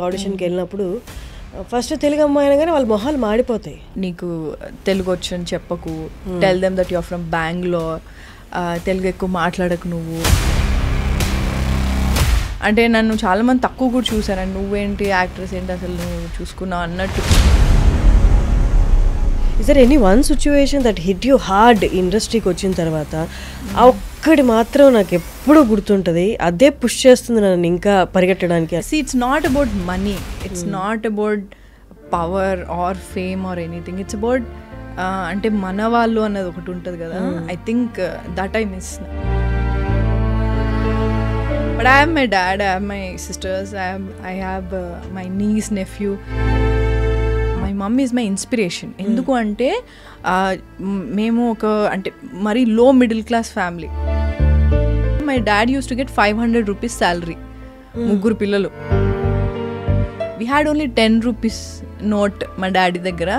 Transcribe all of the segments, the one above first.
ఆడిషన్కి వెళ్ళినప్పుడు ఫస్ట్ తెలుగు అమ్మాయి అనగానే వాళ్ళ మొహాలు మాడిపోతాయి. నీకు తెలుగు వచ్చని చెప్పకు, tell them that you are from Bengaluru, Telugu ఎక్కువ మాట్లాడకు నువ్వు అంటే నన్ను చాలామంది తక్కువ కూడా చూసారండి. నువ్వేంటి యాక్ట్రెస్ ఏంటి అసలు నువ్వు చూసుకున్నావు అన్నట్టు. Is there any one situation that hit you hard ఇండస్ట్రీకి వచ్చిన తర్వాత? ఆ ఒక్కటి మాత్రం నాకు ఎప్పుడూ గుర్తుంటుంది, అదే పుష్ చేస్తుంది నన్ను ఇంకా పరిగెట్టడానికి. It's not about money, it's not about power or fame or anything. It's about అంటే మన వాళ్ళు అన్నది ఒకటి ఉంటుంది కదా. I think that I miss. But I have my dad, I have my sisters, I have my niece, nephew. My mom is my inspiration. ఎందుకు అంటే మేము ఒక అంటే మరీ లో middle class family. My dad use to get 500 rupees salary, ముగ్గురు పిల్లలు. We had only 10 rupees note మా డాడీ దగ్గర.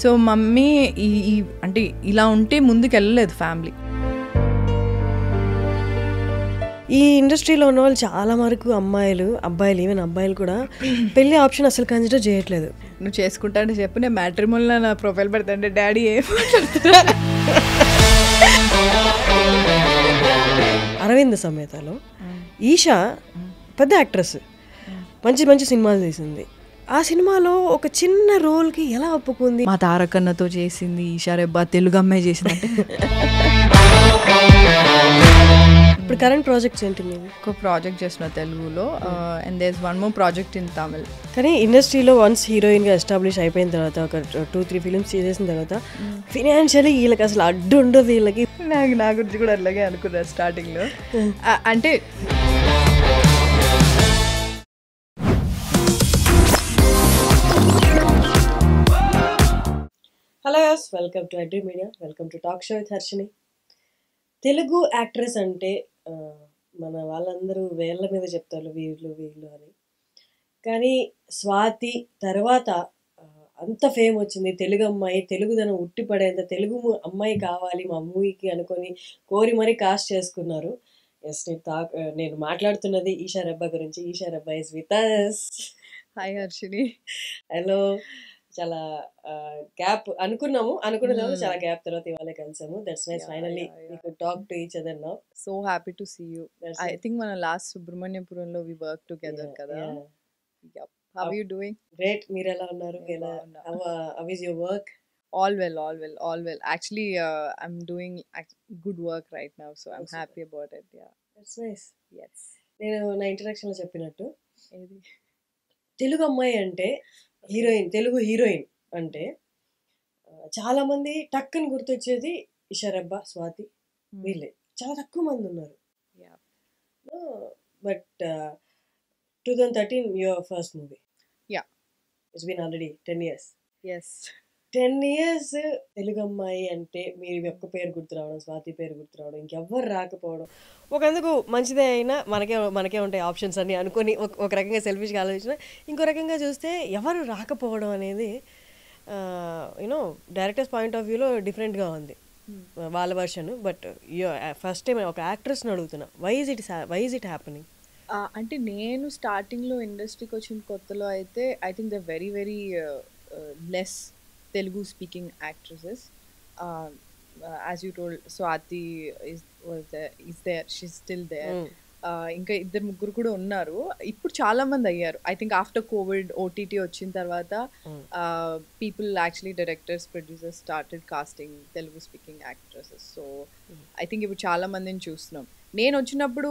సో మమ్మీ ఈ అంటే ఇలా ఉంటే ముందుకు వెళ్ళలేదు ఫ్యామిలీ. ఈ ఇండస్ట్రీలో ఉన్న వాళ్ళు చాలా వరకు అబ్బాయిలు ఈవెన్ అబ్బాయిలు కూడా పెళ్లి ఆప్షన్ అసలు కన్సిడర్ చేయట్లేదు. నువ్వు చేసుకుంటా అంటే చెప్పు, నేను మ్యాట్రిమోనీలో నా ప్రొఫైల్ పెడతాంటే డాడీ ఏం అరవింద్ సమేతలో ఈషా పెద్ద యాక్ట్రెస్, మంచి మంచి సినిమాలు తీసింది. ఆ సినిమాలో ఒక చిన్న రోల్కి ఎలా ఒప్పుకుంది? మా తారకన్నతో చేసింది, ఈషా రెబ్బా తెలుగు అమ్మాయి చేసింది. ఇప్పుడు కరెంట్ ప్రాజెక్ట్స్ ఏంటి మీరు? ఒక ప్రాజెక్ట్ చేసిన తెలుగులో, and there is one more project in Tamil. కానీ ఇండస్ట్రీలో వన్స్ హీరోయిన్గా ఎస్టాబ్లిష్ అయిపోయిన తర్వాత ఒక 2-3 ఫిలిమ్స్ చేసేసిన తర్వాత ఫినాన్షియలీ వీళ్ళకి అసలు అడ్డు ఉండదు. వీళ్ళకి నా గురించి కూడా అలాగే అనుకున్నారు స్టార్టింగ్లో. అంటే hello yes, welcome to iDream media, welcome to talk show with Harshini. Telugu actress అంటే మన వాళ్ళందరూ వేళ్ళ మీద చెప్తారు వీళ్ళు అని. కానీ స్వాతి తర్వాత అంత ఫేమ్ వచ్చింది. తెలుగు అమ్మాయి, తెలుగుదనం ఉట్టిపడేంత తెలుగు అమ్మాయి కావాలి మా మూవీకి అనుకొని కోరి మరీ కాస్ట్ చేసుకున్నారు. ఎస్, నేను మాట్లాడుతున్నది ఈషా రెబ్బా గురించి. Eesha Rebba is with us. Hi Harshini. Hello. చాలా గ్యాప్ అనుకున్న తర్వాత చాలా గ్యాప్ తర్వాత ఇవాళ కలిసాము. That's nice, finally we could talk to each other now. So happy to see you. I think మన లాస్ట్ సుబ్రహ్మణ్యపురంలో వి వర్క్ టుగెదర్ కదా. How are you doing? Great. మీరు ఎలా ఉన్నారు? How is your work? All well. Actually, I'm doing good work right now, so I'm happy about it. Yeah, that's nice. Yes. నేను నా introduction లో చెప్పినట్టు తెలుగు అమ్మాయి అంటే తెలుగు హీరోయిన్ అంటే చాలా మంది టక్కని గుర్తొచ్చేది ఈషా రెబ్బా, స్వాతి, వీళ్ళే. చాలా తక్కువ మంది ఉన్నారు. But 2013 your first movie. Yeah, it's been already 10 years. Yes. 10 years Telugu అమ్మాయి అంటే మీరు ఒక్క పేరు గుర్తు రావడం, స్వాతి పేరు గుర్తు రావడం, ఇంకెవ్వరు రాకపోవడం ఒకందుకు మంచిదే. అయినా మనకే ఉంటాయి ఆప్షన్స్ అన్ని అనుకొని ఒక రకంగా సెల్ఫిష్గా ఆలోచించిన, ఇంకో రకంగా చూస్తే ఎవరు రాకపోవడం అనేది డైరెక్టర్స్ పాయింట్ ఆఫ్ వ్యూలో డిఫరెంట్గా ఉంది వాళ్ళ వర్షన్. బట్ ఫస్ట్ టైం ఒక యాక్ట్రెస్ని అడుగుతున్నా, వై ఇస్ ఇట్ హ్యాపెనింగ్? అంటే నేను స్టార్టింగ్లో ఇండస్ట్రీకి వచ్చిన కొత్తలో అయితే I think the very very less Telugu speaking actresses. As you told, Swati is there, she's still there. ఇంకా 2-3 కూడా ఉన్నారు. ఇప్పుడు చాలా మంది అయ్యారు. I think after covid OTT వచ్చిన తర్వాత people actually directors, producers started casting Telugu speaking actresses. So I think ఇప్పుడు చాలా మందిని చూస్తున్నాం. నేను వచ్చినప్పుడు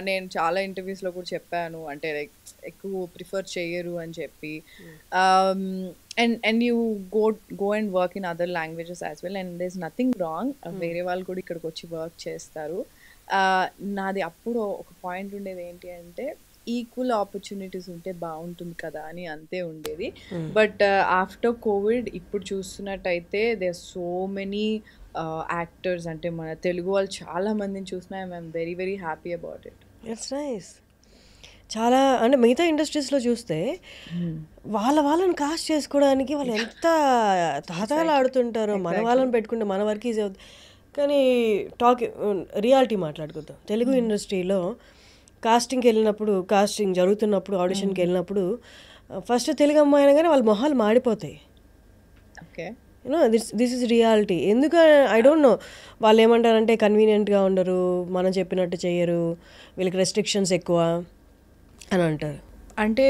నేను చాలా ఇంటర్వ్యూస్లో కూడా చెప్పాను, అంటే లైక్ ఎక్కువ ప్రిఫర్ చేయరు అని చెప్పి. And you go and work in other languages as well, and there is nothing wrong. వేరే వాళ్ళు కూడా ఇక్కడికి వచ్చి వర్క్ చేస్తారు. నాది అప్పుడు ఒక పాయింట్ ఉండేది ఏంటి అంటే ఈక్వల్ ఆపర్చునిటీస్ ఉంటే బాగుంటుంది కదా అని అంతే ఉండేది. బట్ ఆఫ్టర్ కోవిడ్ ఇప్పుడు చూస్తున్నట్టయితే దేర్ సో మెనీ యాక్టర్స్, అంటే మన తెలుగు వాళ్ళు చాలా మందిని చూసినా I'm very very happy about it. It's nice. చాలా అంటే మిగతా ఇండస్ట్రీస్లో చూస్తే వాళ్ళని కాస్ట్ చేసుకోవడానికి వాళ్ళు ఎంత తాతాలు ఆడుతుంటారో. మన వాళ్ళని పెట్టుకుంటే మన వర్క్ ఈజీ అవుతుంది. కానీ రియాలిటీ మాట్లాడుకుందాం. తెలుగు ఇండస్ట్రీలో కాస్టింగ్ జరుగుతున్నప్పుడు ఆడిషన్కి వెళ్ళినప్పుడు ఫస్ట్ తెలుగు అమ్మాయి అనగానే వాళ్ళ మొహాలు మాడిపోతాయి. Okay, you know this is reality. ఎందుకు ఐ డోంట్ నో, వాళ్ళు ఏమంటారంటే కన్వీనియంట్గా ఉండరు, మనం చెప్పినట్టు చేయరు, వీళ్ళకి రెస్ట్రిక్షన్స్ ఎక్కువ అని అంటారు. అంటే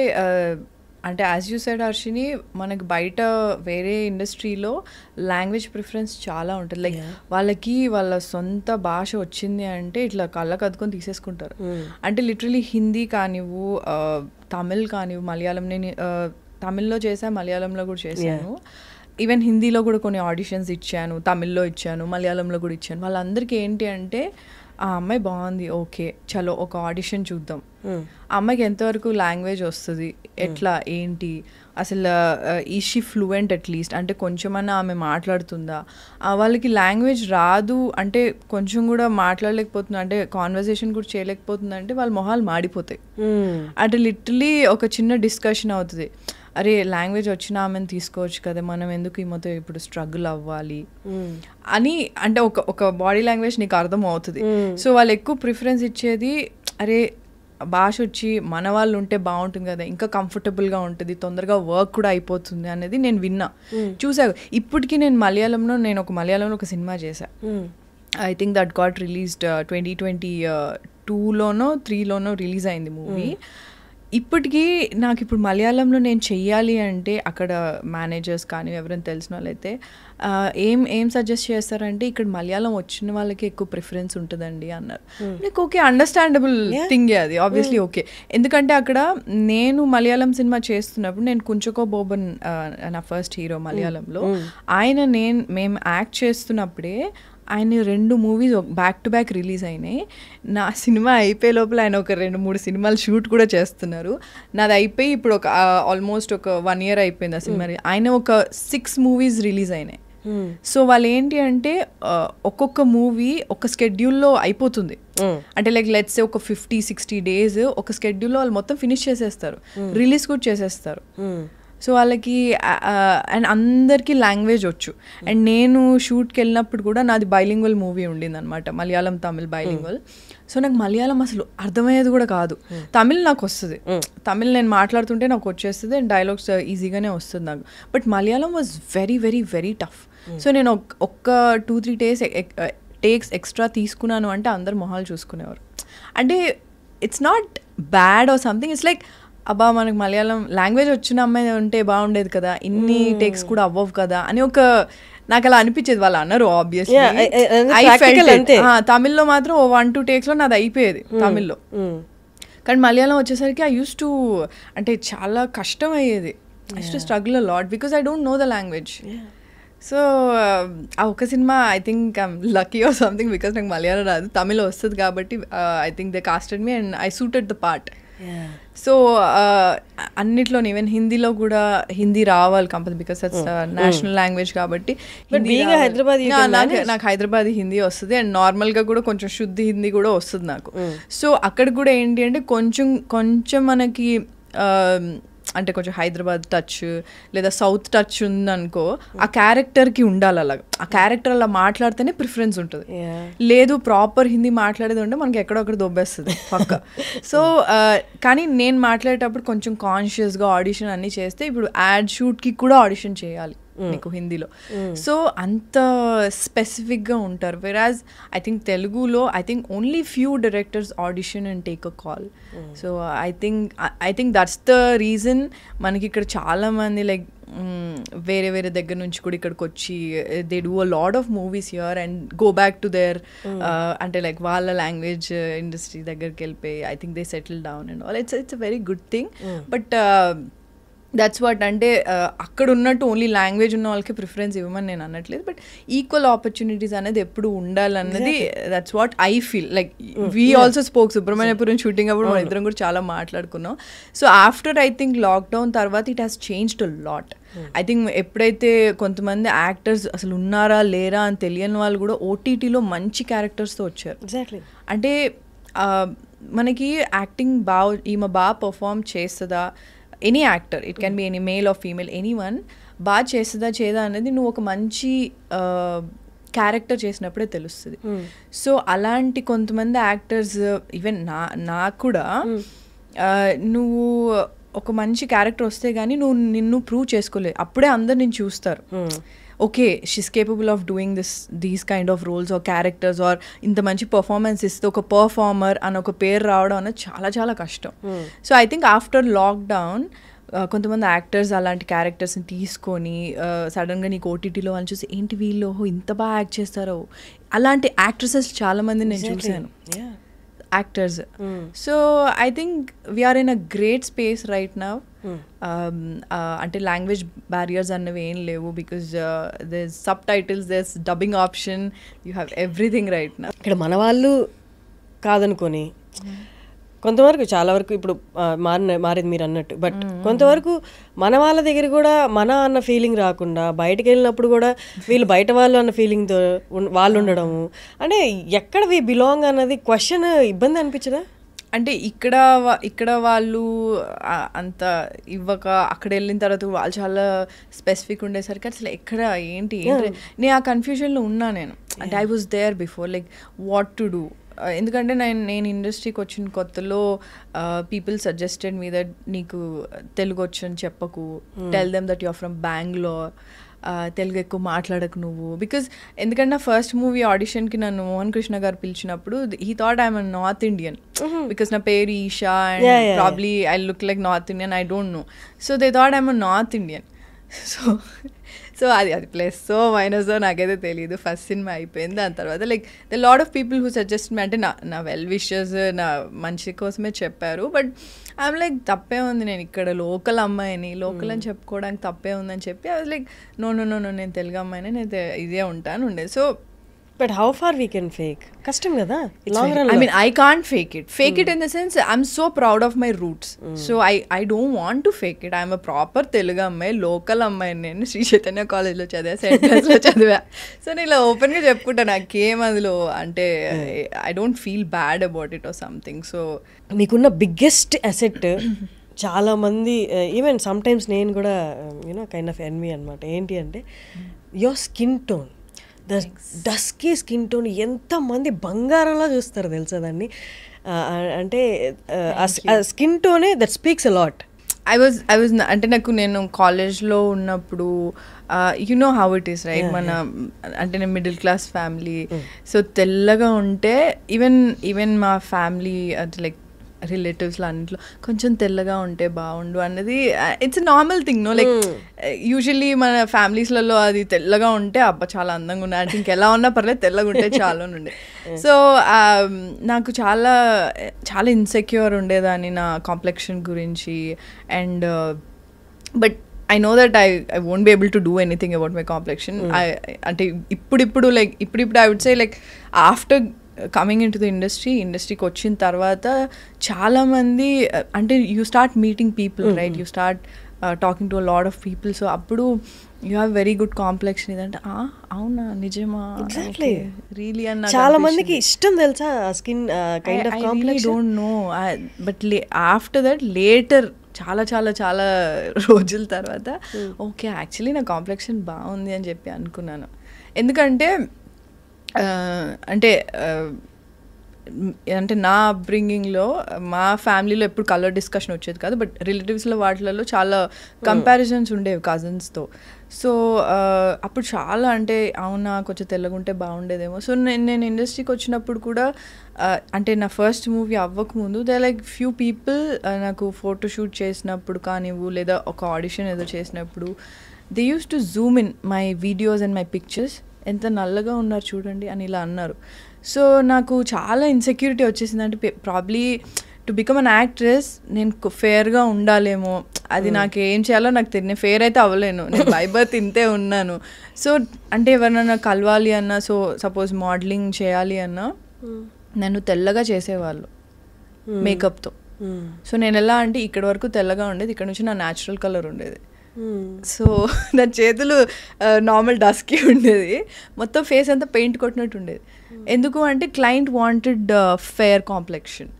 అంటే యాజ్ యూ సెడ్ హర్షిని, మనకి బయట వేరే ఇండస్ట్రీలో లాంగ్వేజ్ ప్రిఫరెన్స్ చాలా ఉంటుంది. లైక్ వాళ్ళకి వాళ్ళ సొంత భాష వచ్చింది అంటే ఇట్లా కళ్ళకు అద్దుకొని తీసేసుకుంటారు. అంటే లిటరలీ హిందీ కానివ్వు, తమిళ్ కానివ్వు, మలయాళం, నేను తమిళ్లో చేశాను, మలయాళంలో కూడా చేశాను, ఈవెన్ హిందీలో కూడా కొన్ని ఆడిషన్స్ ఇచ్చాను, తమిళ్లో ఇచ్చాను, మలయాళంలో కూడా ఇచ్చాను. వాళ్ళందరికీ ఏంటి అంటే ఆ అమ్మాయి బాగుంది, ఓకే చలో ఒక ఆడిషన్ చూద్దాం, ఆ అమ్మాయికి ఎంతవరకు లాంగ్వేజ్ వస్తుంది, ఎట్లా ఏంటి, అసలు ఈ షీ ఫ్లూయెంట్ అట్లీస్ట్, అంటే కొంచెమన్నా ఆమె మాట్లాడుతుందా, వాళ్ళకి లాంగ్వేజ్ రాదు అంటే కొంచెం కూడా మాట్లాడలేకపోతుందా, అంటే కాన్వర్సేషన్ కూడా చేయలేకపోతుందా అంటే వాళ్ళ మొహాలు మాడిపోతాయి. అంటే లిటరలీ ఒక చిన్న డిస్కషన్ అవుతుంది, అరే లాంగ్వేజ్ వచ్చిన ఆమెను తీసుకోవచ్చు కదా, మనం ఎందుకు ఈమెతో ఇప్పుడు స్ట్రగుల్ అవ్వాలి అని. అంటే ఒక బాడీ లాంగ్వేజ్ నీకు అర్థం అవుతుంది. సో వాళ్ళు ఎక్కువ ప్రిఫరెన్స్ ఇచ్చేది, అరే భాష వచ్చి మన వాళ్ళు ఉంటే బాగుంటుంది కదా, ఇంకా కంఫర్టబుల్గా ఉంటుంది, తొందరగా వర్క్ కూడా అయిపోతుంది అనేది నేను విన్నా, చూసాను. ఇప్పటికీ నేను మలయాళంలో ఒక సినిమా చేశా. I think that got released 2022లోనో 3లోనో రిలీజ్ అయింది మూవీ. ఇప్పటికీ నాకు ఇప్పుడు మలయాళంలో నేను చెయ్యాలి అంటే అక్కడ మేనేజర్స్ కానీ ఎవరైనా తెలిసిన వాళ్ళైతే ఏం సజెస్ట్ చేస్తారంటే, ఇక్కడ మలయాళం వచ్చిన వాళ్ళకి ఎక్కువ ప్రిఫరెన్స్ ఉంటుందండి అన్నారు. నాకు ఓకే, అండర్స్టాండబుల్ థింగ్ అది ఆబ్వియస్లీ ఓకే. ఎందుకంటే అక్కడ నేను మలయాళం సినిమా చేస్తున్నప్పుడు, నేను కుంచకో బోబన్ నా ఫస్ట్ హీరో మలయాళంలో, మేము యాక్ట్ చేస్తున్నప్పుడే ఆయన 2 movies back to back release అయినాయి. నా సినిమా అయిపోయే లోపల ఆయన ఒక 2-3 సినిమాలు షూట్ కూడా చేస్తున్నారు. నాది అయిపోయి ఇప్పుడు ఒక ఆల్మోస్ట్ ఒక 1 year అయిపోయింది ఆ సినిమా. ఆయన ఒక 6 మూవీస్ రిలీజ్ అయినాయి. సో వాళ్ళు ఏంటి అంటే ఒక్కొక్క మూవీ ఒక స్కెడ్యూల్లో అయిపోతుంది. అంటే లైక్ లెట్స్ ఒక 50-60 days ఒక స్కెడ్యూల్లో వాళ్ళు మొత్తం ఫినిష్ చేసేస్తారు, రిలీజ్ కూడా చేసేస్తారు. సో వాళ్ళకి అండ్ అందరికీ లాంగ్వేజ్ వచ్చు. అండ్ నేను షూట్కి వెళ్ళినప్పుడు కూడా నాది బైలింగ్వల్ మూవీ ఉండింది అనమాట, మలయాళం తమిళ్ బైలింగ్వల్. సో నాకు మలయాళం అసలు అర్థమయ్యేది కూడా కాదు. తమిళ్ నాకు వస్తుంది, తమిళ్ నేను మాట్లాడుతుంటే నాకు వచ్చేస్తుంది అండ్ డైలాగ్స్ ఈజీగానే వస్తుంది నాకు. But Malayalam was very very very tough. So నేను ఒక్క 2-3 టేక్స్ ఎక్స్ట్రా తీసుకున్నాను అంటే అందరు మొహాలు చూసుకునేవారు. అంటే it's not bad or something, it's like అబ్బా మనకు మలయాళం లాంగ్వేజ్ వచ్చిన అమ్మాయి ఉంటే బాగుండేది కదా, ఇన్ని టేక్స్ కూడా అవ్వవు కదా అని నాకు అలా అనిపించేది. వాళ్ళు అన్నారు ఆబ్వియస్లీ, తమిళ్లో మాత్రం 1-2 takesలో నాది అయిపోయేది తమిళ్లో. కానీ మలయాళం వచ్చేసరికి ఐ యూస్ టు, అంటే చాలా కష్టం అయ్యేది. I use to struggle a lot because I don't know the language. So uh ఒక cinema I think I'm lucky or something because నాకు మలయాళం రాదు, తమిళ్ వస్తుంది కాబట్టి I think they casted me and I suited the part. So అన్నిట్లో even హిందీలో కూడా హిందీ రావాలి compulsory because that's national language కాబట్టి. నాకు హైదరాబాదీ హిందీ వస్తుంది అండ్ నార్మల్గా కూడా కొంచెం శుద్ధి హిందీ కూడా వస్తుంది నాకు. సో అక్కడ కూడా ఏంటి అంటే కొంచెం మనకి అంటే కొంచెం హైదరాబాద్ టచ్ లేదా సౌత్ టచ్ ఉందనుకో, ఆ క్యారెక్టర్కి ఉండాలి అలాగా, ఆ క్యారెక్టర్ అలా మాట్లాడితేనే ప్రిఫరెన్స్ ఉంటుంది. లేదు ప్రాపర్ హిందీ మాట్లాడేది ఉంటే మనకి ఎక్కడొక్కడ దొబ్బేస్తుంది పక్క. సో కానీ నేను మాట్లాడేటప్పుడు కొంచెం కాన్షియస్గా ఆడిషన్ అన్నీ చేస్తే, ఇప్పుడు యాడ్ షూట్కి కూడా ఆడిషన్ చేయాలి నీకు హిందీలో. సో అంత స్పెసిఫిక్గా ఉంటారు. వెరాజ్ ఐ థింక్ తెలుగులో I think only few directors audition and take a call. So I think that's the reason మనకి ఇక్కడ చాలామంది లైక్ వేరే వేరే దగ్గర నుంచి కూడా ఇక్కడికి వచ్చి they do a lot of movies here and go back to their అంటే లైక్ వాళ్ళ లాంగ్వేజ్ ఇండస్ట్రీ దగ్గరికి వెళ్ళిపోయి I think they settle down and all. It's a very good thing. But that's what, అంటే అక్కడ ఉన్నట్టు ఓన్లీ లాంగ్వేజ్ ఉన్న వాళ్ళకి preference ఇవ్వమని నేను అనట్లేదు, బట్ ఈక్వల్ ఆపర్చునిటీస్ అనేది ఎప్పుడు ఉండాలన్నది that's what I feel. Like we also spoke Subramanyapuram shooting అప్పుడు మన ఇద్దరం కూడా చాలా మాట్లాడుకున్నాం. So after I think lockdown తర్వాత it has changed a lot. I think ఎప్పుడైతే కొంతమంది యాక్టర్స్ అసలు ఉన్నారా లేరా అని తెలియని వాళ్ళు కూడా ఓటీటీలో మంచి క్యారెక్టర్స్తో వచ్చారు. ఎగ్జాక్ట్లీ. అంటే మనకి యాక్టింగ్ ఈమె బాగా పర్ఫామ్ చేస్తుందా, any actor, it can be any male or female, any one బాగా చేస్తుందా చేయదా అనేది నువ్వు ఒక మంచి క్యారెక్టర్ చేసినప్పుడే తెలుస్తుంది. సో అలాంటి కొంతమంది యాక్టర్స్ ఈవెన్ నాకు కూడా నువ్వు ఒక మంచి క్యారెక్టర్ వస్తే కానీ నువ్వు నిన్ను ప్రూవ్ చేసుకోలేదు, అప్పుడే అందరు నేను చూస్తారు. Okay, she's capable of doing these kind of roles or characters or ఇంత మంచి పర్ఫార్మెన్స్ ఇస్తే ఒక పర్ఫార్మర్ అని ఒక పేరు రావడం అనేది చాలా చాలా కష్టం. So I think after lockdown కొంతమంది యాక్టర్స్ అలాంటి క్యారెక్టర్స్ని తీసుకొని సడన్గా నీకు ఓటీటీలో వాళ్ళు చూసి ఏంటి వీళ్ళు ఇంత బాగా యాక్ట్ చేస్తారో, అలాంటి యాక్ట్రెసెస్ చాలామంది నేను చూశాను, actors. So I think we are in a great space right now. అంటే లాంగ్వేజ్ బ్యారియర్స్ అన్నవి ఏం లేవు, because there subtitles, there dubbing option, you have everything right now. ఇక్కడ మన వాళ్ళు కాదనుకొని కొంతవరకు చాలా వరకు ఇప్పుడు మారేది మీరు అన్నట్టు, బట్ కొంతవరకు మన వాళ్ళ దగ్గర కూడా మన అన్న ఫీలింగ్ రాకుండా బయటకు వెళ్ళినప్పుడు కూడా వీళ్ళు బయట వాళ్ళు అన్న ఫీలింగ్తో వాళ్ళు ఉండడము, అంటే ఎక్కడ వి బిలాంగ్ అన్నది క్వశ్చన్ ఇబ్బంది అనిపించదా? అంటే ఇక్కడ వాళ్ళు అంత ఇవ్వక అక్కడ వెళ్ళిన తర్వాత వాళ్ళు చాలా స్పెసిఫిక్ ఉండేసరికి అసలు ఎక్కడ ఏంటి నేను ఆ కన్ఫ్యూజన్లో ఉన్నా నేను. అంటే I was there before, like what to do. ఎందుకంటే నేను ఇండస్ట్రీకి వచ్చిన కొత్తలో పీపుల్ సజెస్టెడ్ మీ దట్ నీకు తెలుగు వచ్చని చెప్పకు, tell them that you are from Bengaluru, Telugu ఎక్కువ మాట్లాడకు నువ్వు. బికాజ్ ఎందుకంటే నా ఫస్ట్ మూవీ ఆడిషన్కి నన్ను మోహన్ కృష్ణ గారు పిలిచినప్పుడు he thought I'm North Indian, because నా పేరు Esha and probably I look like North Indian, I don't know. So they thought I'm North Indian. So అది ప్లస్ సో మైనస్ నాకైతే తెలియదు. ఫస్ట్ సినిమా అయిపోయింది, దాని తర్వాత like the lot of people who suggest me, అంటే నా వెల్ విషర్స్ నా మంచి కోసమే చెప్పారు. బట్ ఐఎమ్ లైక్ తప్పే ఉంది, నేను ఇక్కడ లోకల్ అమ్మాయిని, లోకల్ అని చెప్పుకోవడానికి తప్పే ఉందని చెప్పి ఐ వాజ్ లైక్ నో నేను తెలుగు అమ్మాయిని, నేను ఇదే ఉంటాను ఉండేది. So but how far we can fake? కష్టం కదా long run. I mean, I can't fake it in the sense I'm so proud of my roots. So I don't want to fake it. I'm a proper Telugu అమ్మాయి, local అమ్మాయి. నేను శ్రీ చైతన్య కాలేజ్లో చదివా, Saint క్లాస్లో చదివా. So నేను ఇలా ఓపెన్గా చెప్పుకుంటా, నాకేం అందులో అంటే I don't feel bad about it or something. So మీకున్న బిగ్గెస్ట్ అసెట్ చాలామంది ఈవెన్ సమ్టైమ్స్ నేను కూడా యూనో కైండ్ ఆఫ్ ఎన్మీ అనమాట. ఏంటి అంటే your skin tone, dusky skin tone. ఎంతమంది బంగారంలా చూస్తారు తెలుసా దాన్ని. అంటే స్కిన్ టోనే that speaks a lot. I was అంటే నేను కాలేజ్లో ఉన్నప్పుడు you know how it is right, మన అంటే నేను మిడిల్ క్లాస్ ఫ్యామిలీ. సో తెల్లగా ఉంటే ఈవెన్ మా ఫ్యామిలీ అంటే లైక్ రిలేటివ్స్లో అన్నింటిలో కొంచెం తెల్లగా ఉంటే బాగుండు అన్నది it's normal thing no. Like usually మన ఫ్యామిలీస్లలో అది తెల్లగా ఉంటే అబ్బా చాలా అందంగా ఉన్నాయి అంటే ఇంకెలా ఉన్నా పర్లేదు తెల్లగా ఉంటే చాలా ఉండే. సో నాకు చాలా చాలా ఇన్సెక్యూర్ ఉండేదాన్ని నా కాంప్లెక్షన్ గురించి. And but I know that I won't be able to do anything about my complexion. అంటే ఇప్పుడు I would say like after coming in to the ఇండస్ట్రీకి వచ్చిన తర్వాత చాలామంది అంటే you start meeting people right, you start talking to a lot of people. So అప్పుడు you have very good complexion. ఇదంటే అవునా నిజమా రియలీ అన్న చాలా మందికి ఇష్టం తెలుసా skin kind of complexion. Don't know but after that later చాలా చాలా చాలా రోజుల తర్వాత ఓకే యాక్చువల్లీ నా కాంప్లెక్షన్ బాగుంది అని చెప్పి అనుకున్నాను. ఎందుకంటే అంటే నా అప్బ్రింగింగ్లో మా ఫ్యామిలీలో ఎప్పుడు కలర్ డిస్కషన్ వచ్చేది కాదు, బట్ రిలేటివ్స్లో వాటిలలో చాలా కంపారిజన్స్ ఉండేవి కజిన్స్తో. సో అప్పుడు చాలా అంటే అవునా కొంచెం తెల్లగుంటే బాగుండేదేమో. సో నేను ఇండస్ట్రీకి వచ్చినప్పుడు కూడా అంటే నా ఫస్ట్ మూవీ అవ్వకముందు దే లైక్ ఫ్యూ పీపుల్ నాకు ఫోటోషూట్ చేసినప్పుడు కానివ్వు లేదా ఒక ఆడిషన్ ఏదో చేసినప్పుడు they use to zoom in my videos and my pictures, ఎంత నల్లగా ఉన్నారు చూడండి అని ఇలా అన్నారు. సో నాకు చాలా ఇన్సెక్యూరిటీ వచ్చేసింది. అంటే probably to become an actress నేను ఫేర్గా ఉండాలేమో, అది నాకు ఏం చేయాలో నాకు తెలియదు. ఫేర్ అయితే అవ్వలేను, నేను బై బర్త్ ఇంతే ఉన్నాను. సో అంటే ఎవరైనా కలవాలి అన్నా, సో సపోజ్ మోడలింగ్ చేయాలి అన్నా నన్ను తెల్లగా చేసేవాళ్ళు మేకప్తో. సో నేను ఎలా అంటే ఇక్కడ వరకు తెల్లగా ఉండేది, ఇక్కడ నుంచి నా న్యాచురల్ కలర్ ఉండేది. సో నా చేతులు నార్మల్ డస్కీ ఉండేది, మొత్తం ఫేస్ అంతా పెయింట్ కొట్టినట్టు ఉండేది. ఎందుకు అంటే client wanted fair complexion.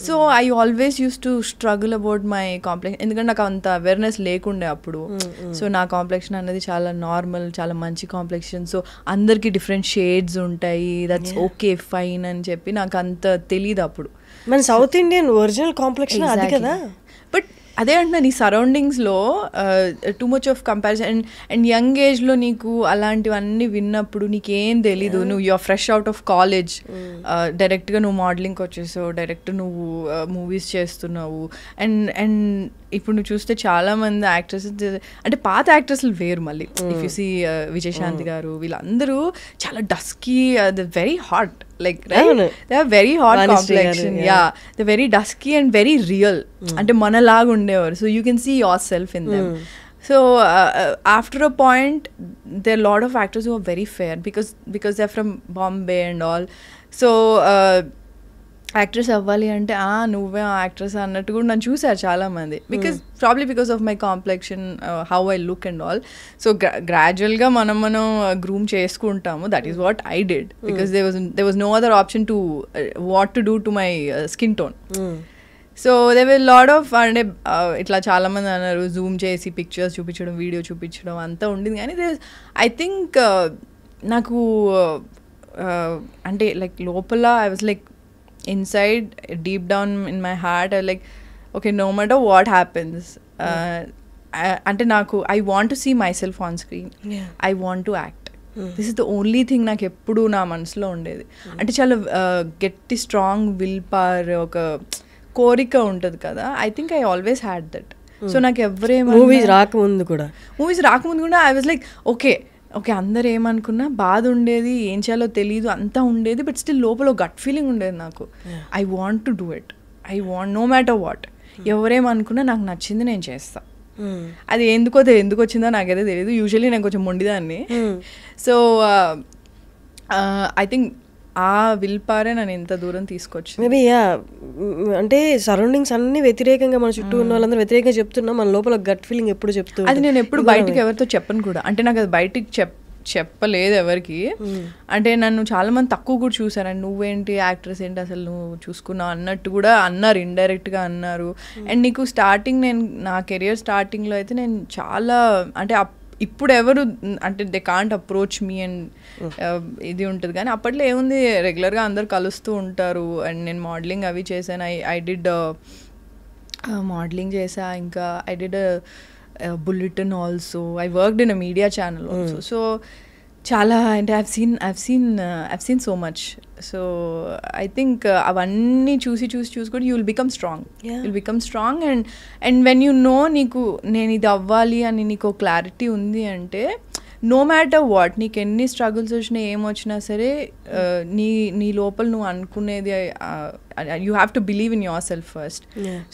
So I always use to struggle about my complexion, ఎందుకంటే నాకు అంత అవేర్నెస్ లేకుండే అప్పుడు. సో నా కాంప్లెక్షన్ అనేది చాలా నార్మల్, చాలా మంచి కాంప్లెక్షన్. సో అందరికి డిఫరెంట్ షేడ్స్ ఉంటాయి, దట్స్ ఓకే ఫైన్ అని చెప్పి నాకు అంత తెలియదు అప్పుడు. మన సౌత్ ఇండియన్ ఒరిజినల్ కాంప్లెక్షన్ అది కదా. బట్ అదే అంటున్నా, నీ సరౌండింగ్స్లో too much of comparison and young ఏజ్లో నీకు అలాంటివన్నీ విన్నప్పుడు నీకేం తెలీదు. నువ్వు you're fresh out of college, డైరెక్ట్గా నువ్వు మోడలింగ్కి వచ్చేసావు, డైరెక్ట్ నువ్వు మూవీస్ చేస్తున్నావు. అండ్ ఇప్పుడు నువ్వు చూస్తే చాలా మంది యాక్టర్స్, అంటే పాత యాక్టర్స్లు వేరు మళ్ళీ. ఇఫ్ యు సీ విజయశాంతి గారు, వీళ్ళందరూ చాలా dusky, very hot, like right, they are very hot complexion, yeah, they're very dusky and very real, ante manalaga undevaru, so you can see yourself in them. So after a point there are a lot of actors who are very fair because they're from Bombay and all. So actress అవ్వాలి అంటే నువ్వే actress అన్నట్టు కూడా నన్ను చూసారు చాలామంది, because of my complexion, how I look and all. So గ్రాడ్యువల్గా మనం గ్రూమ్ చేసుకుంటాము. That is what I did, because they was no other option to what to do to my skin tone. So they will laugh off, అంటే ఇట్లా చాలామంది అన్నారు Zoom చేసి pictures చూపించడం, video చూపించడం అంతా ఉండింది. కానీ ఐ థింక్ నాకు అంటే లైక్ లోపల I was like inside, deep down in my heart, I like, okay, no matter what happens, ante naku I want to see myself on screen, I want to act. This is the only thing నాకు ఎప్పుడు నా మనసులో ఉండేది. అంటే చాలా గట్టి strong will power, ఒక కోరిక ఉంటుంది కదా. I think I always had that. So నాకు ఎవరేమో మూవీస్ రాకముందు కూడా ఐ వాజ్ లైక్ ఓకే అందరు ఏమనుకున్నా బాధ ఉండేది, ఏం చేయాలో తెలీదు, అంతా ఉండేది. బట్ స్టిల్ లోపల గట్ ఫీలింగ్ ఉండేది నాకు. I want to do it, I want, no matter what. ఎవరేమనుకున్నా నాకు నచ్చింది నేను చేస్తా. అది ఎందుకు వచ్చిందో నాకైతే తెలియదు. యూజువల్లీ నేను కొంచెం మొండిదాన్ని. సో ఐ థింక్ ఆ విల్ పవరే నన్ను ఎంత దూరం తీసుకొచ్చి. మేబీ అంటే సరౌండింగ్స్ అన్ని వ్యతిరేకంగా, మన చుట్టూ ఉన్న వాళ్ళందరూ వ్యతిరేకంగా చెప్తున్నా, మన లోపల గట్ ఫీలింగ్ ఎప్పుడు చెప్తూ, అది నేను ఎప్పుడు బయటికి ఎవరితో చెప్పను కూడా. అంటే నాకు అది బయటికి చెప్పలేదు ఎవరికి. అంటే నన్ను చాలా మంది తక్కువ కూడా చూసారు, అండ్ నువ్వేంటి యాక్ట్రెస్ ఏంటి అసలు నువ్వు చూసుకున్నావు అన్నట్టు కూడా అన్నారు, ఇండైరెక్ట్గా అన్నారు. అండ్ నీకు స్టార్టింగ్, నేను నా కెరియర్ స్టార్టింగ్లో అయితే నేను చాలా, అంటే ఇప్పుడు ఎవరు అంటే they can't approach me and ఇది ఉంటుంది. కానీ అప్పట్లో ఏముంది, రెగ్యులర్గా అందరు కలుస్తూ ఉంటారు. అండ్ నేను మోడలింగ్ అవి చేశాను. ఐ డిడ్ మోడలింగ్ చేసా, ఇంకా I did bulletin also, I worked in a media channel also. So చాలా, అంటే I've seen so much. So I think అవన్నీ చూసి కూడా you will become strong. And when you know నీకు నేను ఇది అవ్వాలి అని నీకు క్లారిటీ ఉంది అంటే, నో మ్యాటర్ వాట్, నీకు ఎన్ని స్ట్రగుల్స్ వచ్చినా ఏమొచ్చినా సరే, నీ లోపల నువ్వు అనుకునేది, you have to believe in yourself first.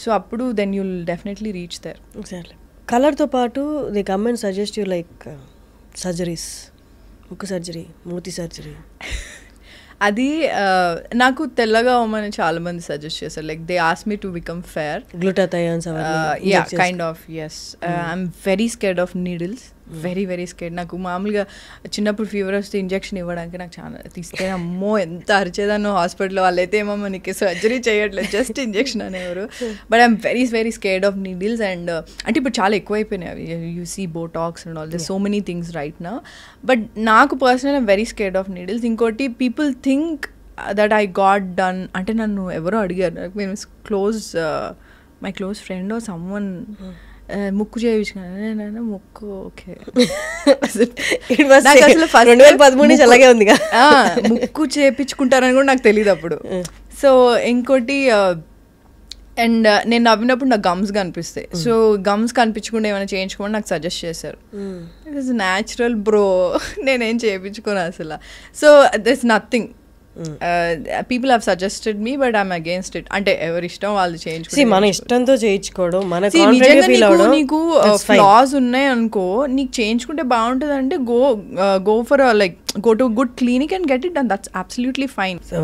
So అప్పుడు then you will definitely reach there. Exactly. కలర్తో పాటు they come and suggest you like surgeries, ముక్కు సర్జరీ, మూతి సర్జరీ. అది నాకు తెల్లగా అవ్వమని చాలా మంది సజెస్ట్ చేశారు. Like they ask me to become fair, glutathiones, yeah kind of. Yes, I'm very scared of needles, very scared. నాకు మామూలుగా చిన్నప్పుడు ఫీవర్ వస్తే ఇంజెక్షన్ ఇవ్వడానికి నాకు చాలా తీస్తే, అమ్మో ఎంత అరిచేదాన్నో హాస్పిటల్లో. వాళ్ళైతే ఏమో నీకు సర్జరీ చేయట్లేదు, జస్ట్ ఇంజెక్షన్ అనేవారు. But I'm very scared of needles. And అంటే ఇప్పుడు చాలా ఎక్కువైపోయినాయి అవి, you see botox and all, they so many things right now. But నాకు personal I'm very scared of needles. ఇంకోటి, people think that I got done, అంటే నన్ను ఎవరో అడిగారు, మేము my close friend or someone ముక్కు చేయించుకున్నాను. ముక్కు ఓకే, అసలు ఫస్ట్ 2013 అలాగే ఉంది, ముక్కు చేయించుకుంటారని కూడా నాకు తెలియదు అప్పుడు. సో ఇంకోటి, అండ్ నేను నవ్వినప్పుడు నాకు గమ్స్ కనిపిస్తాయి. సో గమ్స్ కనిపించకుండా ఏమైనా చేయించుకోమని నాకు సజెస్ట్ చేశారు. ఇట్ ఈస్ న్యాచురల్ బ్రో, నేనేం చేయించుకోను అసలు. So this nothing. People have suggested me, but I'm against it. అంటే ఎవరి ఇష్టం వాళ్ళు చేయించుకో, మన ఇష్టంతో చేయించుకోవడం, నీకు ఫ్లాస్ ఉన్నాయి అనుకో, నీకు చేయించుకుంటే బాగుంటుంది అంటే go for like go to good clinic and get it done, that's absolutely fine. So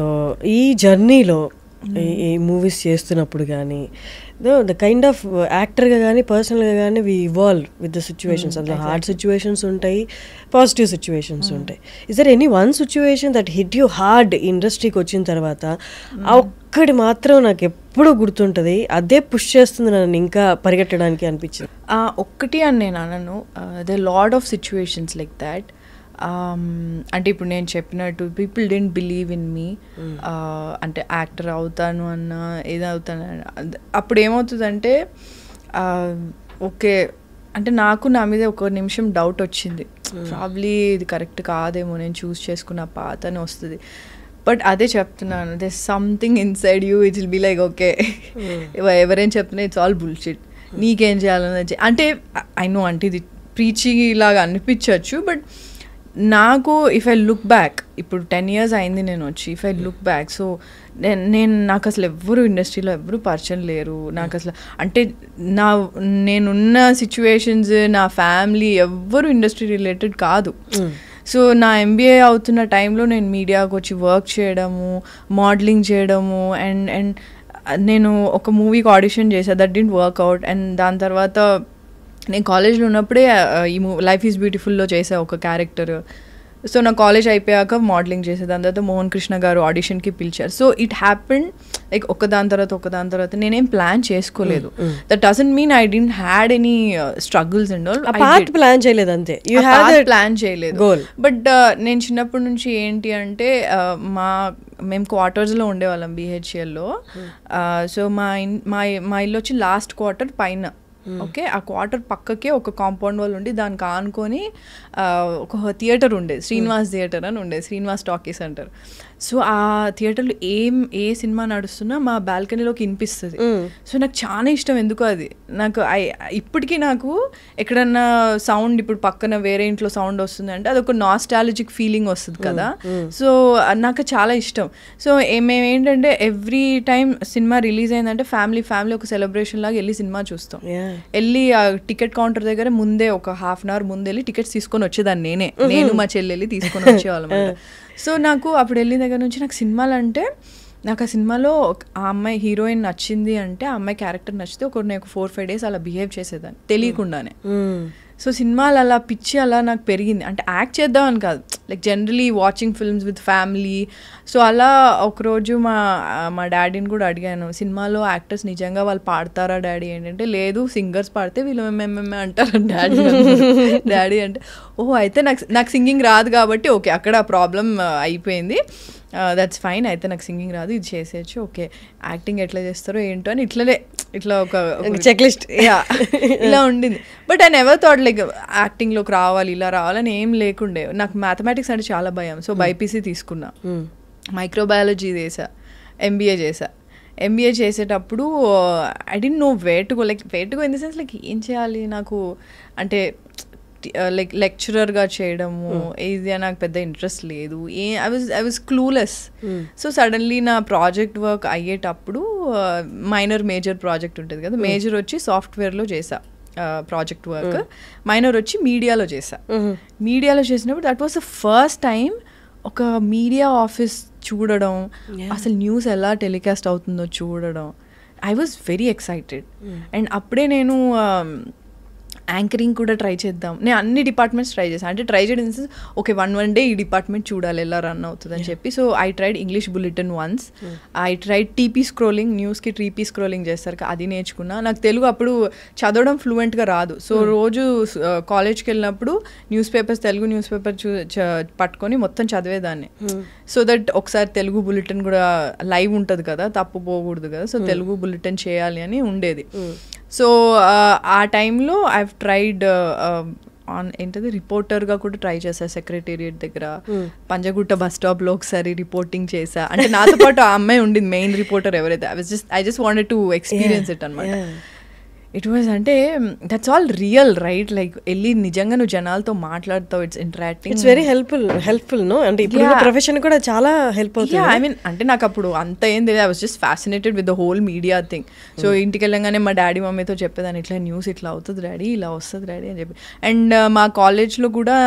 ఈ జర్నీలో ఈ మూవీస్ చేస్తున్నప్పుడు కానీ, ద కైండ్ ఆఫ్ యాక్టర్గా కానీ పర్సనల్గా కానీ we evolve with the situations. అందులో హార్డ్ సిచ్యువేషన్స్ ఉంటాయి, పాజిటివ్ సిచ్యువేషన్స్ ఉంటాయి. Is there any one situation that hit you hard ఇండస్ట్రీకి వచ్చిన తర్వాత? ఆ ఒక్కటి మాత్రం నాకు ఎప్పుడూ గుర్తుంటుంది, అదే పుష్ చేస్తుంది నన్ను ఇంకా పరిగెట్టడానికి అనిపించింది. ఒక్కటి అని నేను అనను, the lot of situations like that. అంటే ఇప్పుడు నేను చెప్పినట్టు people didn't believe in me, అంటే యాక్టర్ అవుతాను అన్న ఏదవుతాను అప్పుడు ఏమవుతుందంటే ఓకే అంటే నాకు నా మీద ఒక నిమిషం డౌట్ వచ్చింది, ప్రాబ్లీ ఇది కరెక్ట్ కాదేమో, నేను చూస్ చేసుకున్న పాత అని వస్తుంది. బట్ అదే చెప్తున్నాను, they something inside you it will be like okay ఎవరేం చెప్తున్నా ఇట్స్ ఆల్ బుల్షిట్, నీకేం చేయాలని. అంటే ఐ నో అంటే ఇది ప్రీచి లాగా అనిపించవచ్చు, బట్ నాకు ఇఫ్ ఐ లుక్ బ్యాక్, ఇప్పుడు 10 years అయింది నేను వచ్చి, if I look back, so నాకు అసలు ఎవ్వరు ఇండస్ట్రీలో ఎవ్వరు పరిచయం లేరు నాకు అసలు. అంటే నేనున్న సిచ్యువేషన్స్, నా ఫ్యామిలీ ఎవ్వరు ఇండస్ట్రీ రిలేటెడ్ కాదు. సో నా MBA అవుతున్న టైంలో నేను మీడియాకి వచ్చి వర్క్ చేయడము, మోడలింగ్ చేయడము, అండ్ నేను ఒక మూవీకి ఆడిషన్ చేశాను, దట్ డింట్ వర్క్అవుట్. అండ్ దాని తర్వాత నేను కాలేజ్లో ఉన్నప్పుడే ఈ లైఫ్ ఈజ్ బ్యూటిఫుల్లో చేసా ఒక క్యారెక్టర్. సో నా కాలేజ్ అయిపోయాక మోడలింగ్ చేసే, దాని తర్వాత మోహన్ కృష్ణ గారు ఆడిషన్కి పిలిచారు. సో ఇట్ హ్యాపెండ్ లైక్ ఒకదాని తర్వాత నేనేం ప్లాన్ చేసుకోలేదు. That doesn't mean I didn't had any struggles and all. Plan చేయలేదు అంతే, ప్లాన్ చేయలేదు. బట్ నేను చిన్నప్పటి నుంచి ఏంటి అంటే మేము క్వార్టర్స్లో ఉండేవాళ్ళం BHLలో. సో మా ఇల్లు వచ్చి లాస్ట్ క్వార్టర్ పైన. ఓకే, ఆ క్వార్టర్ పక్కకే ఒక కాంపౌండ్ వాల్ ఉండి దానికి ఆనుకొని ఒక థియేటర్ ఉండేది, శ్రీనివాస్ థియేటర్ అని ఉండేది, శ్రీనివాస్ టాకీస్ అంటారు. సో ఆ థియేటర్లో ఏ సినిమా నడుస్తున్నా మా బాల్కనీలోకి వినిపిస్తుంది. సో నాకు చాలా ఇష్టం ఎందుకో అది. నాకు ఇప్పటికీ నాకు ఎక్కడన్నా సౌండ్, ఇప్పుడు పక్కన వేరే ఇంట్లో సౌండ్ వస్తుంది అంటే అదొక నాస్టాలజిక్ ఫీలింగ్ వస్తుంది కదా. సో నాకు చాలా ఇష్టం. సో మేము ఏంటంటే ఎవ్రీ టైం సినిమా రిలీజ్ అయిందంటే ఫ్యామిలీ ఒక సెలబ్రేషన్ లాగా వెళ్ళి సినిమా చూస్తాం. వెళ్ళి ఆ టికెట్ కౌంటర్ దగ్గర ముందే ఒక ½ hour ముందు వెళ్ళి టికెట్స్ తీసుకొని వచ్చేదాన్ని నేను మా చెల్లి వెళ్ళి తీసుకొని వచ్చేవాళ్ళం. సో నాకు అప్పుడు వెళ్ళిన దగ్గర నుంచి నాకు సినిమాలు అంటే, నాకు ఆ సినిమాలో ఆ అమ్మాయి హీరోయిన్ నచ్చింది అంటే, ఆ అమ్మాయి క్యారెక్టర్ నచ్చితే నేను ఒక 4-5 days అలా బిహేవ్ చేసేదాన్ని తెలియకుండానే. సో సినిమాలు అలా పిచ్చి అలా నాకు పెరిగింది. అంటే యాక్ట్ చేద్దామని కాదు, like generally watching films with family. So అలా ఒకరోజు మా డాడీని కూడా అడిగాను, సినిమాలో యాక్టర్స్ నిజంగా వాళ్ళు పాడతారా డాడీ ఏంటంటే, లేదు సింగర్స్ పాడితే వీళ్ళు మేమే అంటారు డాడీ అంటే ఓహో అయితే నాకు సింగింగ్ రాదు కాబట్టి ఓకే అక్కడ ప్రాబ్లం అయిపోయింది, దట్స్ ఫైన్, అయితే నాకు సింగింగ్ రాదు ఇది చేసేయచ్చు, ఓకే యాక్టింగ్ ఎట్లా చేస్తారో ఏంటో అని ఇట్లా ఒక చెక్ లిస్ట్ ఇలా ఉండింది. But I never thought like యాక్టింగ్లోకి రావాలి ఇలా రావాలని ఏం లేకుండే. నాకు మ్యాథమెటిక్స్ అంటే చాలా భయం. సో బైపీసీ తీసుకున్నా, మైక్రోబయాలజీ చేసా, ఎంబీఏ చేసేటప్పుడు I don't know where to go in the sense like ఏం చేయాలి నాకు అంటే లైక్ లెక్చరర్గా చేయడము ఇది నాకు పెద్ద ఇంట్రెస్ట్ లేదు, I was clueless. So suddenly నా ప్రాజెక్ట్ వర్క్ అయ్యేటప్పుడు మేజర్ ప్రాజెక్ట్ ఉంటుంది కదా, మేజర్ వచ్చి సాఫ్ట్వేర్లో చేసా ప్రాజెక్ట్ వర్క్, మైనర్ వచ్చి మీడియాలో చేసినప్పుడు that was the first time ఒక మీడియా ఆఫీస్ చూడడం, అసలు న్యూస్ ఎలా టెలికాస్ట్ అవుతుందో చూడడం. I was very excited. And అప్పుడే నేను యాంకరింగ్ కూడా ట్రై చేద్దాం, నేను అన్ని డిపార్ట్మెంట్స్ ట్రై చేశాను. అంటే ట్రై చేయడం ఓకే వన్ డే ఈ డిపార్ట్మెంట్ చూడాలి ఎలా రన్ అవుతుంది అని చెప్పి. So I tried English bulletin once, I tried TP scrolling, న్యూస్కి టీపీ స్క్రోలింగ్ చేస్తారు అది నేర్చుకున్నా. నాకు తెలుగు అప్పుడు చదవడం ఫ్లూయెంట్గా రాదు. సో రోజు కాలేజ్కి వెళ్ళినప్పుడు తెలుగు న్యూస్ పేపర్ పట్టుకొని మొత్తం చదివేదాన్ని. సో దట్ ఒకసారి తెలుగు బులెటిన్ కూడా లైవ్ ఉంటుంది కదా, తప్పు పోకూడదు కదా, సో తెలుగు బులెటిన్ చేయాలి అని ఉండేది. సో ఆ టైంలో ఐ ట్రైడ్ ఏంటది రిపోర్టర్గా కూడా ట్రై చేశా సెక్రటేరియట్ దగ్గర, పంజగుట్ట బస్ స్టాప్లో ఒకసారి రిపోర్టింగ్ చేశా. అంటే నాతో పాటు ఆ అమ్మాయి ఉండింది మెయిన్ రిపోర్టర్ ఎవరైతే, I just wanted to experience it అనమాట. ఇట్ వాజ్ అంటే that's all real right, like వెళ్ళి నిజంగా నువ్వు జనాలతో మాట్లాడతావు, it's interacting, it's very helpful no. అంటే ఇప్పుడు ప్రొఫెషన్ కూడా చాలా హెల్ప్ అవుతుంది. ఐ మీన్ అంటే నాకు అప్పుడు అంత ఏం తెలియదు, I was just fascinated with the whole media thing. So ఇంటికి వెళ్ళగానే మా డాడీ మమ్మీతో చెప్పేదాన్ని, ఇట్లా న్యూస్ ఇట్లా అవుతుంది డాడీ, ఇలా వస్తుంది డాడీ అని చెప్పి. అండ్ మా కాలేజ్లో కూడా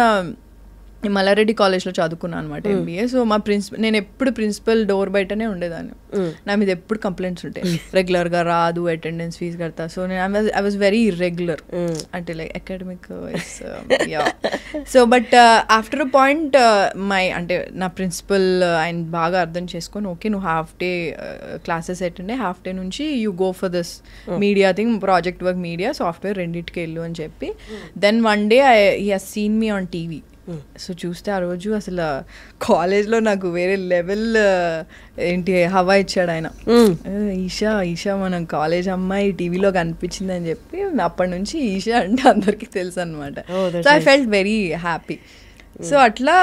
మల్లారెడ్డి కాలేజ్లో చదువుకున్నాను అనమాట MBA. సో మా నేను ఎప్పుడు ప్రిన్సిపల్ డోర్ బయటనే ఉండేదాన్ని. నా మీద ఎప్పుడు కంప్లైంట్స్ ఉంటాయి, రెగ్యులర్గా రాదు, అటెండెన్స్ ఫీజు కడతా. సో నేను ఐ వాజ్ వెరీ ఇర్రెగ్యులర్, అంటే like academic wise. So but after a point అంటే నా ప్రిన్సిపల్ ఆయన బాగా అర్థం చేసుకొని, ఓకే నువ్వు హాఫ్ డే క్లాసెస్ అటెండ్ అయ్యి హాఫ్ డే నుంచి you go for this media thing, project work, media, software రెండింటికి వెళ్ళు అని చెప్పి. Then one day he has seen me on TV. So చూస్తే ఆ రోజు అసలు కాలేజ్లో నాకు వేరే లెవెల్ ఏంటి హవా ఇచ్చాడు ఆయన. ఈషా మనం కాలేజ్ అమ్మాయి టీవీలో కనిపించింది అని చెప్పి అప్పటి నుంచి ఈషా అంటే అందరికీ తెలుసు అనమాట. So I felt very happy. So అట్లా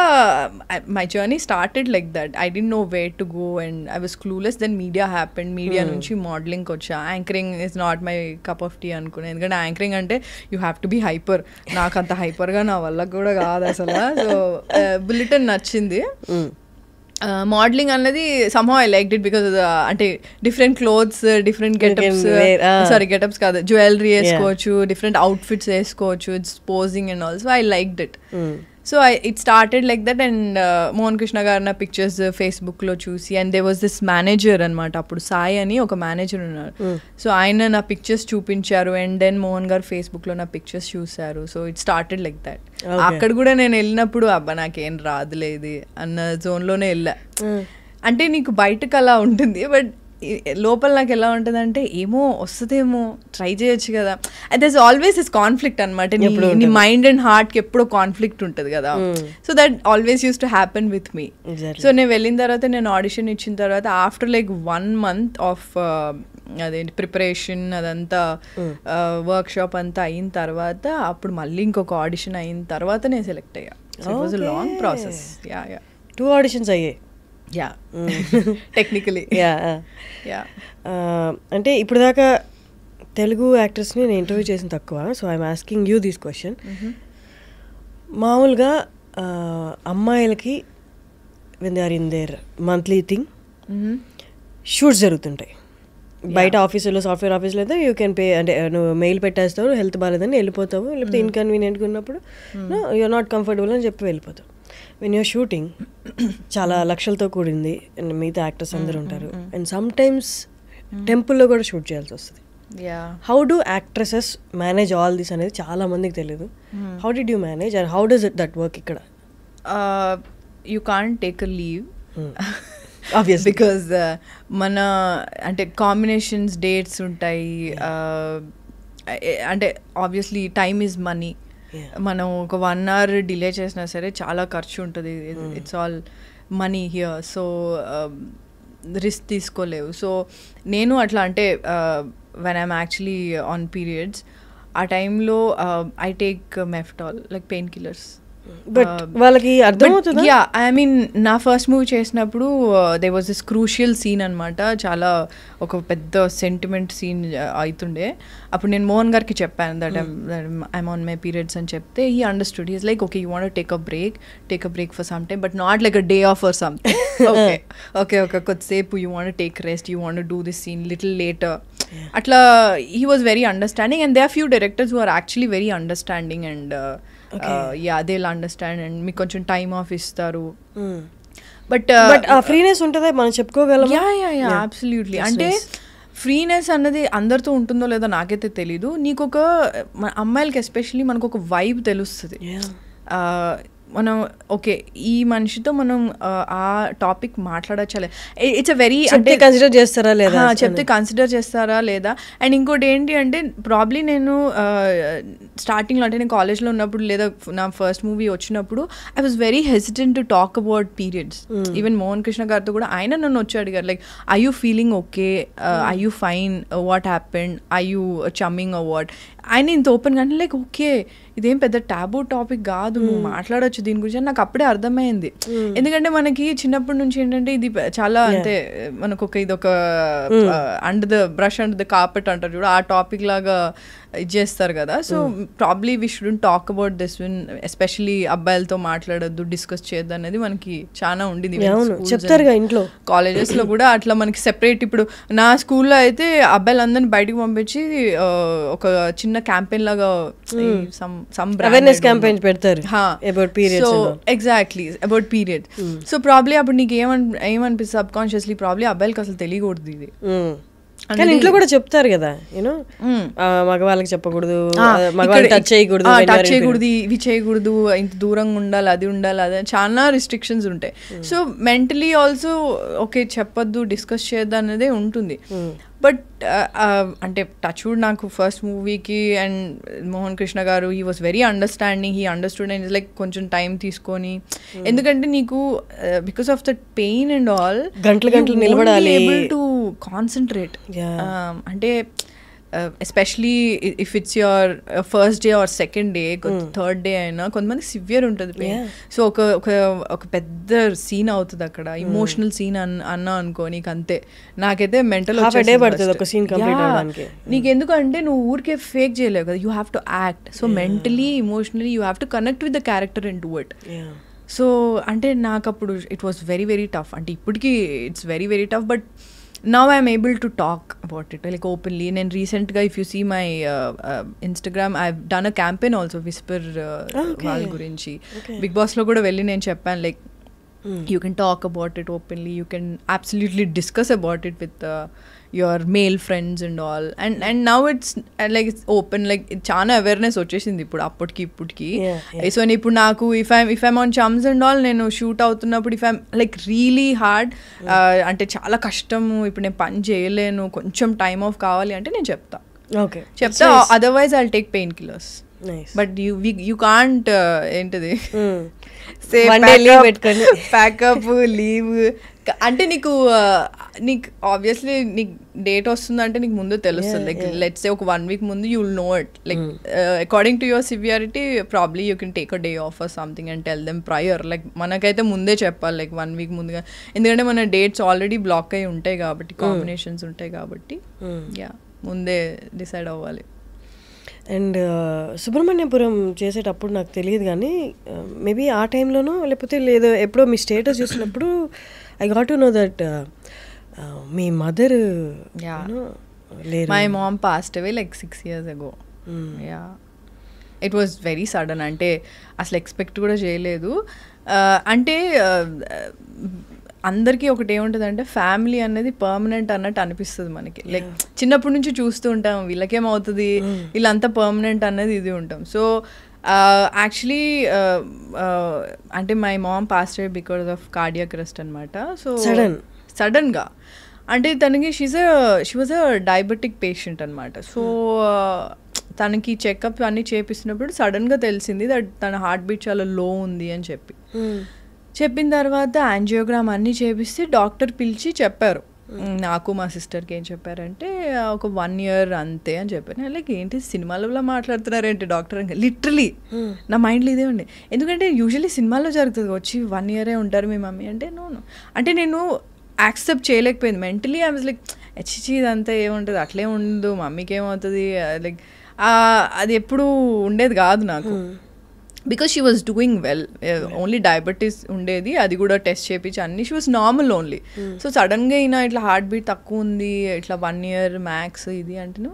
my journey started like that. I don't know where to go and I was clueless. Then media happened. Media నుంచి మోడలింగ్కి వచ్చా. Anchoring is not my cup of tea అనుకున్నాను, ఎందుకంటే anchoring అంటే you have to be hyper. నాకు అంత హైపర్గా నా వల్ల కూడా కాదు అసలు. సో బులెటిన్ నచ్చింది. మోడలింగ్ అన్నది somehow I liked it because అంటే డిఫరెంట్ క్లోత్స్, డిఫరెంట్ గెటప్స్ కాదు, జ్యువెలరీ వేసుకోవచ్చు, డిఫరెంట్ అవుట్ఫిట్స్ వేసుకోవచ్చు, it's posing and also I liked it. So it started like that. And Mohan Krishna గారు నా పిక్చర్స్ ఫేస్బుక్లో చూసి, and they was this manager అనమాట, అప్పుడు సాయి అని ఒక మేనేజర్ ఉన్నారు. సో ఆయన నా పిక్చర్స్ చూపించారు, అండ్ దెన్ మోహన్ గారు ఫేస్బుక్లో నా పిక్చర్స్ చూశారు. So it started like that. అక్కడ కూడా నేను వెళ్ళినప్పుడు అబ్బా నాకేం రాదులేదు అన్న జోన్లోనే వెళ్ళా. అంటే నీకు బయటకు అలా ఉంటుంది, బట్ లోపల నాకు ఎలా ఉంటుంది అంటే ఏమో వస్తుందేమో, ట్రై చేయొచ్చు కదా. దట్స్ ఆల్వేస్ ఇస్ కాన్ఫ్లిక్ట్ అనమాట. నీ మైండ్ అండ్ హార్ట్కి ఎప్పుడో కాన్ఫ్లిక్ట్ ఉంటుంది కదా. So that always use to happen with me. So నేను వెళ్ళిన తర్వాత, నేను ఆడిషన్ ఇచ్చిన తర్వాత, ఆఫ్టర్ లైక్ 1 month ఆఫ్ అదేంటి ప్రిపరేషన్, అదంతా వర్క్ షాప్ అంతా అయిన తర్వాత, అప్పుడు మళ్ళీ ఇంకొక ఆడిషన్ అయిన తర్వాత నేను సెలెక్ట్ అయ్యా. So it was a long process. 2 auditions అయ్యాయి. టెక్నికలీ. అంటే ఇప్పుడు దాకా తెలుగు యాక్టర్స్ని నేను ఇంటర్వ్యూ చేసిన తక్కువ. So I'm asking you this question. మామూలుగా అమ్మాయిలకి when they are in their monthly thing shoots జరుగుతుంటాయి బయట ఆఫీసులో, సాఫ్ట్వేర్ ఆఫీసులో అయితే యూ కెన్ పే, అంటే నువ్వు మెయిల్ పెట్టేస్తావు, హెల్త్ బాగాలేదని వెళ్ళిపోతావు, లేకపోతే ఇన్కన్వీనియంట్గా ఉన్నప్పుడు యూఆర్ నాట్ కంఫర్టబుల్ అని చెప్పి వెళ్ళిపోతావు. వెన్ యూర్ షూటింగ్ చాలా లక్షలతో కూడింది, అండ్ మిగతా యాక్టర్స్ అందరూ ఉంటారు, అండ్ సమ్ టైమ్స్ టెంపుల్లో కూడా షూట్ చేయాల్సి వస్తుంది. How do actresses manage all this అనేది చాలా మందికి తెలియదు. How did you manage and how does it that work ఇక్కడ? You can't take a leave obviously because మన అంటే కాంబినేషన్స్ డేట్స్ ఉంటాయి. అంటే ఆబ్వియస్లీ టైమ్ ఈజ్ మనీ. మనం ఒక 1 hour డిలే చేసినా సరే చాలా ఖర్చు ఉంటుంది. It's all money here. So risk తీసుకోలేవు. సో నేను అట్లా అంటే when I'm actually on periods, ఆ టైంలో I take Meftal, like pain killers. But వాళ్ళకి అర్థమవుతుంది. యా, ఐ మీన్ నా ఫస్ట్ మూవీ చేసినప్పుడు they was this crucial scene అనమాట. చాలా ఒక పెద్ద సెంటిమెంట్ సీన్ అవుతుండే. అప్పుడు నేను మోహన్ గారికి చెప్పాను that I'm on my periods అని చెప్తే he understood. He's like okay, you want take a break for some time, but not like a day off or something. Okay కొద్దిసేపు you want take rest, you want do this scene little later. అట్లా he was very understanding, and they are few directors who are actually very understanding, and they will understand, and మీకు కొంచెం time off ఇస్తారు. But ఆ freeness ఉంటుందా మనం చెప్పుకోగలం? Yeah absolutely. అంటే freeness అన్నది అందరితో ఉంటుందో లేదో నాకైతే తెలీదు. నీకు ఒక అమ్మాయిలకి ఎస్పెషల్లీ మనకు ఒక వైబ్ తెలుస్తుంది. మనం ఓకే ఈ మనిషితో మనం ఆ టాపిక్ మాట్లాడచ్చలే, ఇట్స్ అ వెరీ అంటే కన్సిడర్ చేస్తారా లేదా, చెప్తే కన్సిడర్ చేస్తారా లేదా. అండ్ ఇంకోటి ఏంటి అంటే ప్రాబ్లీ నేను స్టార్టింగ్లో అంటే నేను కాలేజ్లో ఉన్నప్పుడు లేదా నా ఫస్ట్ మూవీ వచ్చినప్పుడు I was very hesitant to talk about periods. Even Mohan Krishna గారితో కూడా ఆయన నన్ను వచ్చి అడిగారు like I you feeling okay, I you fine, what happened, I you chumming what. ఆయన ఇంత ఓపెన్గా అంటే లైక్ ఓకే ఇదేం పెద్ద టాబూ టాపిక్ కాదు, నువ్వు మాట్లాడొచ్చు దీని గురించి అని నాకు అప్పుడే అర్థమైంది. ఎందుకంటే మనకి చిన్నప్పటి నుంచి ఏంటంటే ఇది చాలా అంటే మనకు ఒక ఇదొక under the brush under the carpet అంటారు చూడు, ఆ టాపిక్ లాగా ఇది చేస్తారు కదా. So probably we shouldn't talk about this win, especially అబ్బాయిలతో మాట్లాడొద్దు, డిస్కస్ చేయొద్దు అనేది మనకి చాలా ఉండింది చెప్తారుగా ఇంట్లో. కాలేజెస్లో కూడా అట్లా మనకి సెపరేట్. ఇప్పుడు నా స్కూల్లో అయితే అబ్బాయిలందరినీ బయటకు పంపించి ఒక చిన్న క్యాంపెయిన్ లాగా అవేర్నెస్ క్యాంపెయిన్ పెడతారు about periods. So exactly about period. So probably అప్పుడు నీకు ఏమనిపిస్తుంది సబ్ కాన్షియస్లీ, ప్రాబ్లీ అబ్బాయిలకి అసలు తెలియకూడదు ఇది. కానీ ఇంట్లో కూడా చెప్తారు కదా, యూనో మగవాళ్ళకి చెప్పకూడదు, మగవాళ్ళకి టచ్ చేయకూడదు, ఇవి చేయకూడదు, ఇంత దూరంగా ఉండాలి, అది ఉండాలి, అదే చాలా రిస్ట్రిక్షన్స్ ఉంటాయి. సో మెంటలీ ఆల్సో ఓకే చెప్పొద్దు, డిస్కస్ చేయొద్దు అనేదే ఉంటుంది. బట్ అంటే టచ్ వుడ్ నాకు ఫస్ట్ మూవీకి అండ్ మోహన్ కృష్ణ గారు he was very understanding, he understood and like కొంచెం టైం తీసుకొని, ఎందుకంటే నీకు because of that pain and all గంటలు నిలబడాలి, ఏబుల్ టు కాన్సన్ట్రేట్. అంటే especially if it's your first day or second day, third day అయినా కొంతమంది సివియర్ ఉంటుంది పెయిన్. సో ఒక పెద్ద సీన్ అవుతుంది అక్కడ, ఇమోషనల్ సీన్ అన్నా అనుకో, నీకు అంతే. నాకైతే మెంటల్ నీకెందుకంటే నువ్వు ఊరికే ఫేక్ చేయలేవు కదా, you have to act. So mentally emotionally you have to connect with the character and do it. So అంటే నాకు అప్పుడు it was very very tough. అంటే ఇప్పటికీ it's very very tough, but now I'm able to talk about it like openly. And recently if you see my Instagram, I've done a campaign also, Whisper వాళ్ళ గురించి. Big Boss లో కూడా వెళ్ళి నేను చెప్పాను like you can talk about it openly, you can absolutely discuss about it with your male friends and all, and now it's like it's open, like చాలా awareness వచ్చేసింది ఇప్పుడు ఇప్పటికి. సో ఇప్పుడు నాకు if I'm on chums and all, నేను shoot అవుతున్నప్పుడు if I'm like really hard, అంటే చాలా కష్టము, ఇప్పుడు నేను పని చేయలేను, కొంచెం టైం ఆఫ్ కావాలి అంటే నేను చెప్తా. Otherwise I'll take painkillers. But you can't ఏంటిది ప్యాకప్ లీవ్ అంటే నీకు ఆబ్వియస్లీ నీకు డేట్ వస్తుందంటే నీకు ముందు తెలుస్తుంది. లైక్ లెట్స్ సే ఒక 1 week ముందు you will know it. Like according to your severity probably you can take a day off or something and tell them prior. Like మనకైతే ముందే చెప్పాలి, లైక్ 1 week ముందుగా, ఎందుకంటే మన డేట్స్ ఆల్రెడీ బ్లాక్ అయి ఉంటాయి కాబట్టి, కాంబినేషన్స్ ఉంటాయి కాబట్టి యా ముందే డిసైడ్ అవ్వాలి. అండ్ సుబ్రహ్మణ్యపురం చేసేటప్పుడు నాకు తెలియదు కానీ మేబీ ఆ టైంలోనో లేకపోతే లేదో ఎప్పుడో మీ స్టేటస్ చూసినప్పుడు I got to know that me mother my mom passed away like 6 years ago. Yeah it was very sudden. అంటే అసలు ఎక్స్పెక్ట్ కూడా చేయలేదు. అంటే అందరికీ ఒకటి ఏముంటుంది అంటే ఫ్యామిలీ అనేది పర్మనెంట్ అన్నట్టు అనిపిస్తుంది మనకి. లైక్ చిన్నప్పటి నుంచి చూస్తూ ఉంటాం వీళ్ళకేమవుతుంది, వీళ్ళంతా పర్మనెంట్ అన్నది ఇది ఉంటాం. సో యాక్చువల్లీ అంటే my mom passed away because of cardiac arrest అనమాట. సో సడన్గా అంటే తనకి she was a diabetic patient అనమాట. సో తనకి చెకప్ అన్నీ చేపిస్తున్నప్పుడు సడన్గా తెలిసింది దట్ తన హార్ట్ బీట్ చాలా లో ఉంది అని చెప్పిన తర్వాత యాంజియోగ్రామ్ అన్నీ చేపిస్తే డాక్టర్ పిలిచి చెప్పారు, నాకు మా సిస్టర్కి ఏం చెప్పారంటే ఒక 1 year అంతే అని చెప్పారు. లైక్ ఏంటి సినిమాలలో మాట్లాడుతున్నారేంటి డాక్టర్ అని లిటరలీ నా మైండ్లో ఇదే ఉండే. ఎందుకంటే యూజువల్లీ సినిమాల్లో జరుగుతుంది, వచ్చి 1 year ఉంటారు మీ మమ్మీ అంటే. నో అంటే నేను యాక్సెప్ట్ చేయలేకపోయింది మెంటలీ. ఐ వాజ్ లైక్ హెచ్చి ఇదంతా ఏముంటుంది, అట్లే ఉండదు, మమ్మీకి ఏమవుతుంది, లైక్ అది ఎప్పుడు ఉండేది కాదు నాకు. Because she was doing well, only diabetes ఉండేది, అది కూడా టెస్ట్ చేయించి అన్ని she was normal only. So సడన్గా అయినా ఇట్లా హార్ట్ బీట్ తక్కువ ఉంది, ఇట్లా 1 year మ్యాక్స్ ఇది అంటే,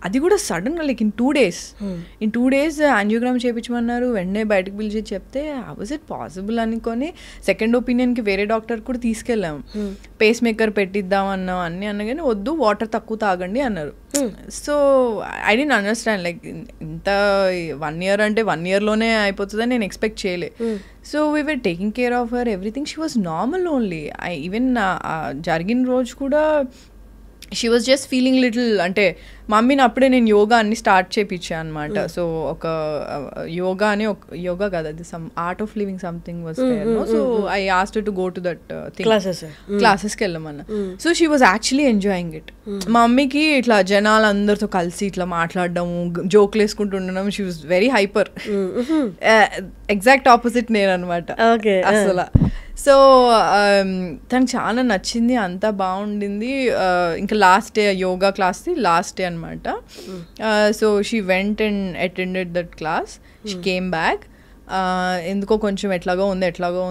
అది కూడా సడన్గా లైక్ ఇన్ 2 days యాంజియోగ్రామ్ చేయించమన్నారు. వెంటనే బయటకు పిలిచి చెప్తే హౌ వాజ్ ఇట్ పాసిబుల్ అనుకొని సెకండ్ ఒపీనియన్కి వేరే డాక్టర్ కూడా తీసుకెళ్ళాము. పేస్ మేకర్ పెట్టిద్దామన్నాం అన్నీ అన్నా కానీ వద్దు, వాటర్ తక్కువ తాగండి అన్నారు. So I don't understand, like ఇంత 1 year అంటే 1 yearలోనే అయిపోతుందని నేను ఎక్స్పెక్ట్ చేయలే. So we were taking care of her, everything. She was normal only. Even జరిగిన రోజు కూడా she was just feeling little, అంటే మమ్మీని అప్పుడే నేను యోగా అన్ని స్టార్ట్ చేయించాను అనమాట. సో ఒక యోగా అని యోగా కదా, అది some art of living something was there. So I asked to go to that క్లాసెస్కి వెళ్ళమన్నా. So she was actually enjoying it. మా మమ్మీకి ఇట్లా జనాలందరితో కలిసి ఇట్లా మాట్లాడడము, జోక్లు వేసుకుంటూ ఉండడం, she was very hyper. Exact opposite నేను అనమాట అసలు. సో తనకు చాలా నచ్చింది, అంతా బాగుండింది. ఇంకా లాస్ట్ డే యోగా క్లాస్ది లాస్ట్ డే అనమాట. So she went and attended that class. She came back. ఎందుకో కొంచెం ఎట్లాగో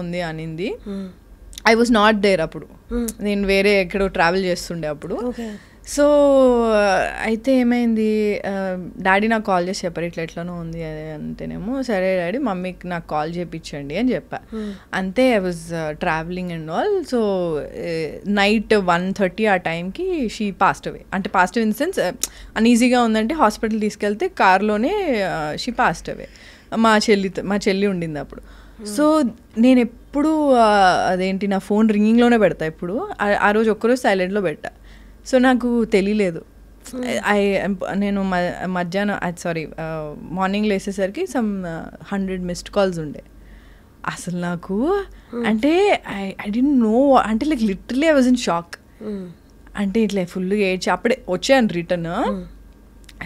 ఉంది అనింది. ఐ వాజ్ నాట్ దేర్ అప్పుడు. నేను వేరే ఎక్కడో ట్రావెల్ చేస్తుండే అప్పుడు. సో అయితే ఏమైంది, డాడీ నాకు కాల్ చేసి చెప్పారు ఇట్లా ఎట్లనో ఉంది అంటేనేమో, సరే డాడీ మమ్మీకి నాకు కాల్ చేయించండి అని చెప్పా. అంతే I was travelling and all. So night 1:30 ఆ టైంకి షీ పాస్డ్ అవే. అంటే పాస్డ్ అవే ఇన్ సెన్స్ అన్ఈజీగా ఉందంటే హాస్పిటల్ తీసుకెళ్తే కార్లోనే షీ పాస్డ్ అవే. మా చెల్లి ఉండింది అప్పుడు. సో నేను ఎప్పుడు అదేంటి నా ఫోన్ రింగింగ్లోనే పెడతా ఎప్పుడు. ఆ రోజు ఒక్కరోజు సైలెంట్లో పెట్టా. సో నాకు తెలియలేదు. నేను మధ్యాహ్నం మార్నింగ్ లేసేసరికి సమ్ 100 మిస్డ్ కాల్స్ ఉండే. అసలు నాకు అంటే ఐ డోంట్ నో, అంటే like literally I was in shock. అంటే ఇట్లా ఫుల్గా ఏడ్చి అప్పుడే వచ్చాను return.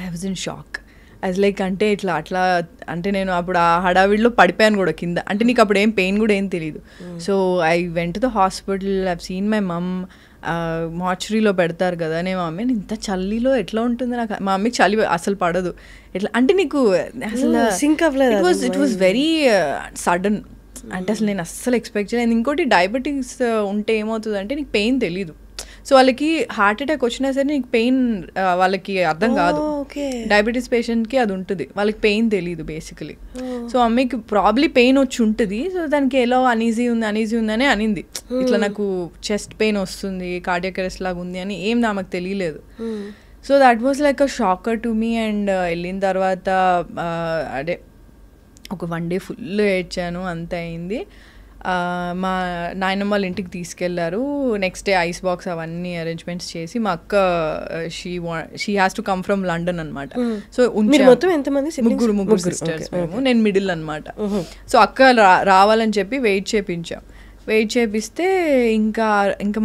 I was in shock. అది లైక్ అంటే అట్లా అంటే నేను అప్పుడు ఆ హడావిడిలో పడిపోయాను కూడా కింద. అంటే నీకు అప్పుడు ఏం పెయిన్ కూడా ఏం తెలియదు. So I went to the hospital. I seen my mom. మార్చురీలో పెడతారు కదా. నేను మమ్మీ ఇంత చలిలో ఎట్లా ఉంటుంది నాకు, మా మమ్మీకి చలి అసలు పడదు. ఎట్లా అంటే నీకు అసలు ఇట్ వాజ్ వెరీ సడన్. అంటే అసలు నేను అస్సలు ఎక్స్పెక్ట్ చేయలేదు. ఇంకోటి డయాబెటీస్ ఉంటే ఏమవుతుంది అంటే నీకు పెయిన్ తెలీదు. సో వాళ్ళకి హార్ట్ అటాక్ వచ్చినా సరే నీకు పెయిన్ వాళ్ళకి అర్థం కాదు. డయాబెటీస్ పేషెంట్కి అది ఉంటుంది, వాళ్ళకి పెయిన్ తెలీదు బేసికలీ. సో మమ్మీకి ప్రాబ్లీ పెయిన్ వచ్చి ఉంటుంది. సో దానికి ఎలా అనీజీ ఉందని అనింది. ఇట్లా నాకు చెస్ట్ పెయిన్ వస్తుంది, కార్డియాక్ అరెస్ట్ లాగా ఉంది అని ఏం నాకు తెలియలేదు. So that was like a shocker to me. And వెళ్ళిన తర్వాత అదే ఒక 1 day ఫుల్ ఏడ్చాను, అంత అయింది. మా నాయనమ్మ వాళ్ళ ఇంటికి తీసుకెళ్లారు. నెక్స్ట్ డే ఐస్ బాక్స్ అవన్నీ అరేంజ్మెంట్స్ చేసి, మా అక్క she has to come from London అనమాట. సో ముగ్గురు సిస్టర్స్ మేము, నేను మిడిల్ అనమాట. సో అక్క రావాలని చెప్పి వెయిట్ చేపిస్తే ఇంకా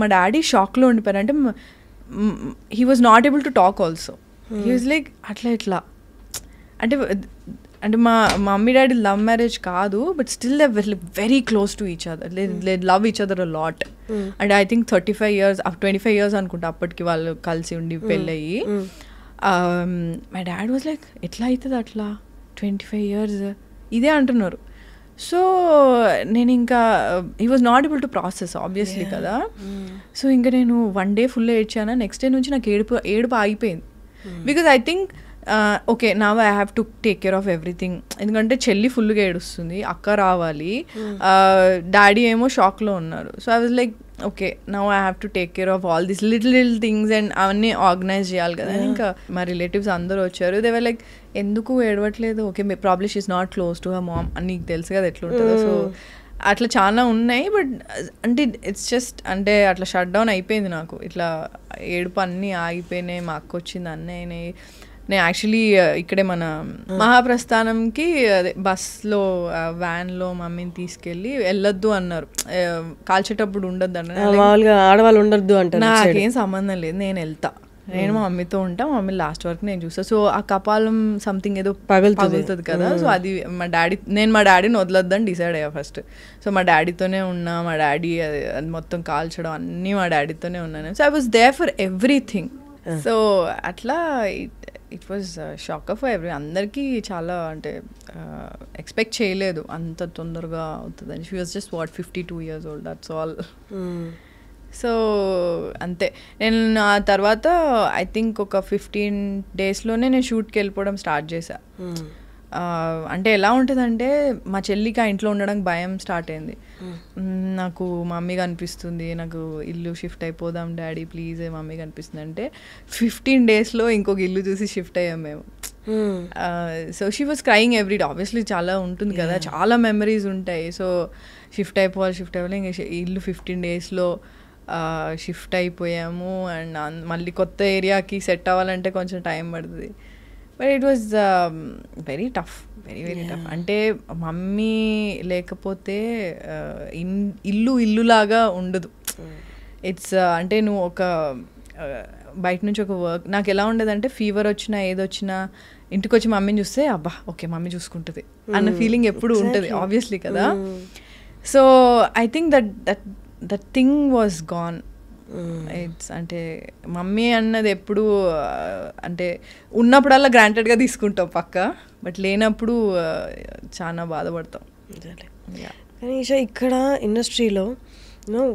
మా డాడీ షాక్లో ఉండిపోయారు. అంటే he was not able to talk also. He was like అట్లా అంటే మా మమ్మీ డాడీ లవ్ మ్యారేజ్ కాదు, but still they very close to each other. They love each other a lot. And I think 25 years అనుకుంటా అప్పటికి వాళ్ళు కలిసి ఉండి పెళ్ళయ్యి. My dad was like ఎట్లా అవుతుంది అట్లా 25 years ఇదే అంటున్నారు. సో నేను ఇంకా he was not able to process obviously కదా. సో ఇంకా నేను 1 day ఫుల్ ఏడ్చాను. నెక్స్ట్ డే నుంచి నాకు ఏడుపు ఆగిపోయింది. Because I think okay now I have to take care of everything. ఎందుకంటే చెల్లి ఫుల్గా ఏడుస్తుంది, అక్క రావాలి, డాడీ ఏమో షాక్లో ఉన్నారు. So I was like okay now I have to take care of all this little things and అవన్నీ ఆర్గనైజ్ చేయాలి కదా. ఇంకా మా రిలేటివ్స్ అందరూ వచ్చారు. దే వర్ లైక్ ఎందుకు ఏడవట్లేదు, okay probably she is not close to her mom అని నీకు తెలుసు కదా ఎట్లుంటుందో. సో అట్లా చాలా ఉన్నాయి. బట్ అంటే ఇట్స్ జస్ట్ అంటే అట్లా షట్ డౌన్ అయిపోయింది నాకు. ఇట్లా ఏడుపు అన్నీ ఆగిపోయినాయి. మా అక్క వచ్చింది, అన్నీ అయినాయి. నేను యాక్చువల్లీ ఇక్కడే మన మహాప్రస్థానంకి అదే బస్లో వ్యాన్లో మమ్మీని తీసుకెళ్ళి వెళ్ళొద్దు అన్నారు. కాల్చేటప్పుడు ఉండొద్దు అన్నారు. ఆడవాళ్ళు ఉండొద్దు అంటారు. నాకేం సంబంధం లేదు, నేను వెళ్తా, నేను మా మమ్మీతో ఉంటా, మా మమ్మీ లాస్ట్ వరకు నేను చూస్తా. సో ఆ కపాలం సంథింగ్ ఏదో పగులుతుంది కదా. సో అది మా డాడీని వదలొద్దని డిసైడ్ అయ్యా ఫస్ట్. సో మా డాడీతోనే ఉన్నా. మా డాడీ అది మొత్తం కాల్చడం అన్నీ మా డాడీతోనే ఉన్నాను. So I was there for everything. So అట్లా it was shocker for every. అందరికీ చాలా అంటే ఎక్స్పెక్ట్ చేయలేదు అంత తొందరగా అవుతుందని. She was just 52 years old, that's all. So అంతే. నేను ఆ తర్వాత ఐ థింక్ ఒక 15 daysలోనే నేను షూట్కి వెళ్ళిపోవడం స్టార్ట్ చేశా. అంటే ఎలా ఉంటుందంటే మా చెల్లికి ఆ ఇంట్లో ఉండడానికి భయం స్టార్ట్ అయింది. నాకు మమ్మీగా అనిపిస్తుంది, నాకు ఇల్లు షిఫ్ట్ అయిపోదాం డాడీ ప్లీజ్ మమ్మీగా అనిపిస్తుంది అంటే 15 daysలో ఇంకొక ఇల్లు చూసి షిఫ్ట్ అయ్యాం మేము. So she was crying every day. Obviously చాలా ఉంటుంది కదా, చాలా మెమరీస్ ఉంటాయి. సో షిఫ్ట్ అయిపోవాలి ఇంకా ఇల్లు 15 daysలో షిఫ్ట్ అయిపోయాము. అండ్ మళ్ళీ కొత్త ఏరియాకి సెట్ అవ్వాలంటే కొంచెం టైం పడుతుంది. But it was very tough, very tough. అంటే మమ్మీ లేకపోతే ఇల్లులాగా ఉండదు. ఇట్స్ అంటే నువ్వు ఒక బయట నుంచి ఒక వర్క్ నాకు ఎలా ఉండేదంటే ఫీవర్ వచ్చినా ఏదొచ్చినా ఇంటికి వచ్చి మమ్మీని చూస్తే అబ్బా ఓకే మమ్మీ చూసుకుంటుంది అన్న ఫీలింగ్ ఎప్పుడు ఉంటుంది ఆబ్వియస్లీ కదా. So I think that thing was gone. It's అంటే మమ్మీ అన్నది ఎప్పుడు అంటే ఉన్నప్పుడల్లా గ్రాంటెడ్గా తీసుకుంటాం పక్క, బట్ లేనప్పుడు చాలా బాధపడతాం. కానీ ఇక్కడ ఇండస్ట్రీలో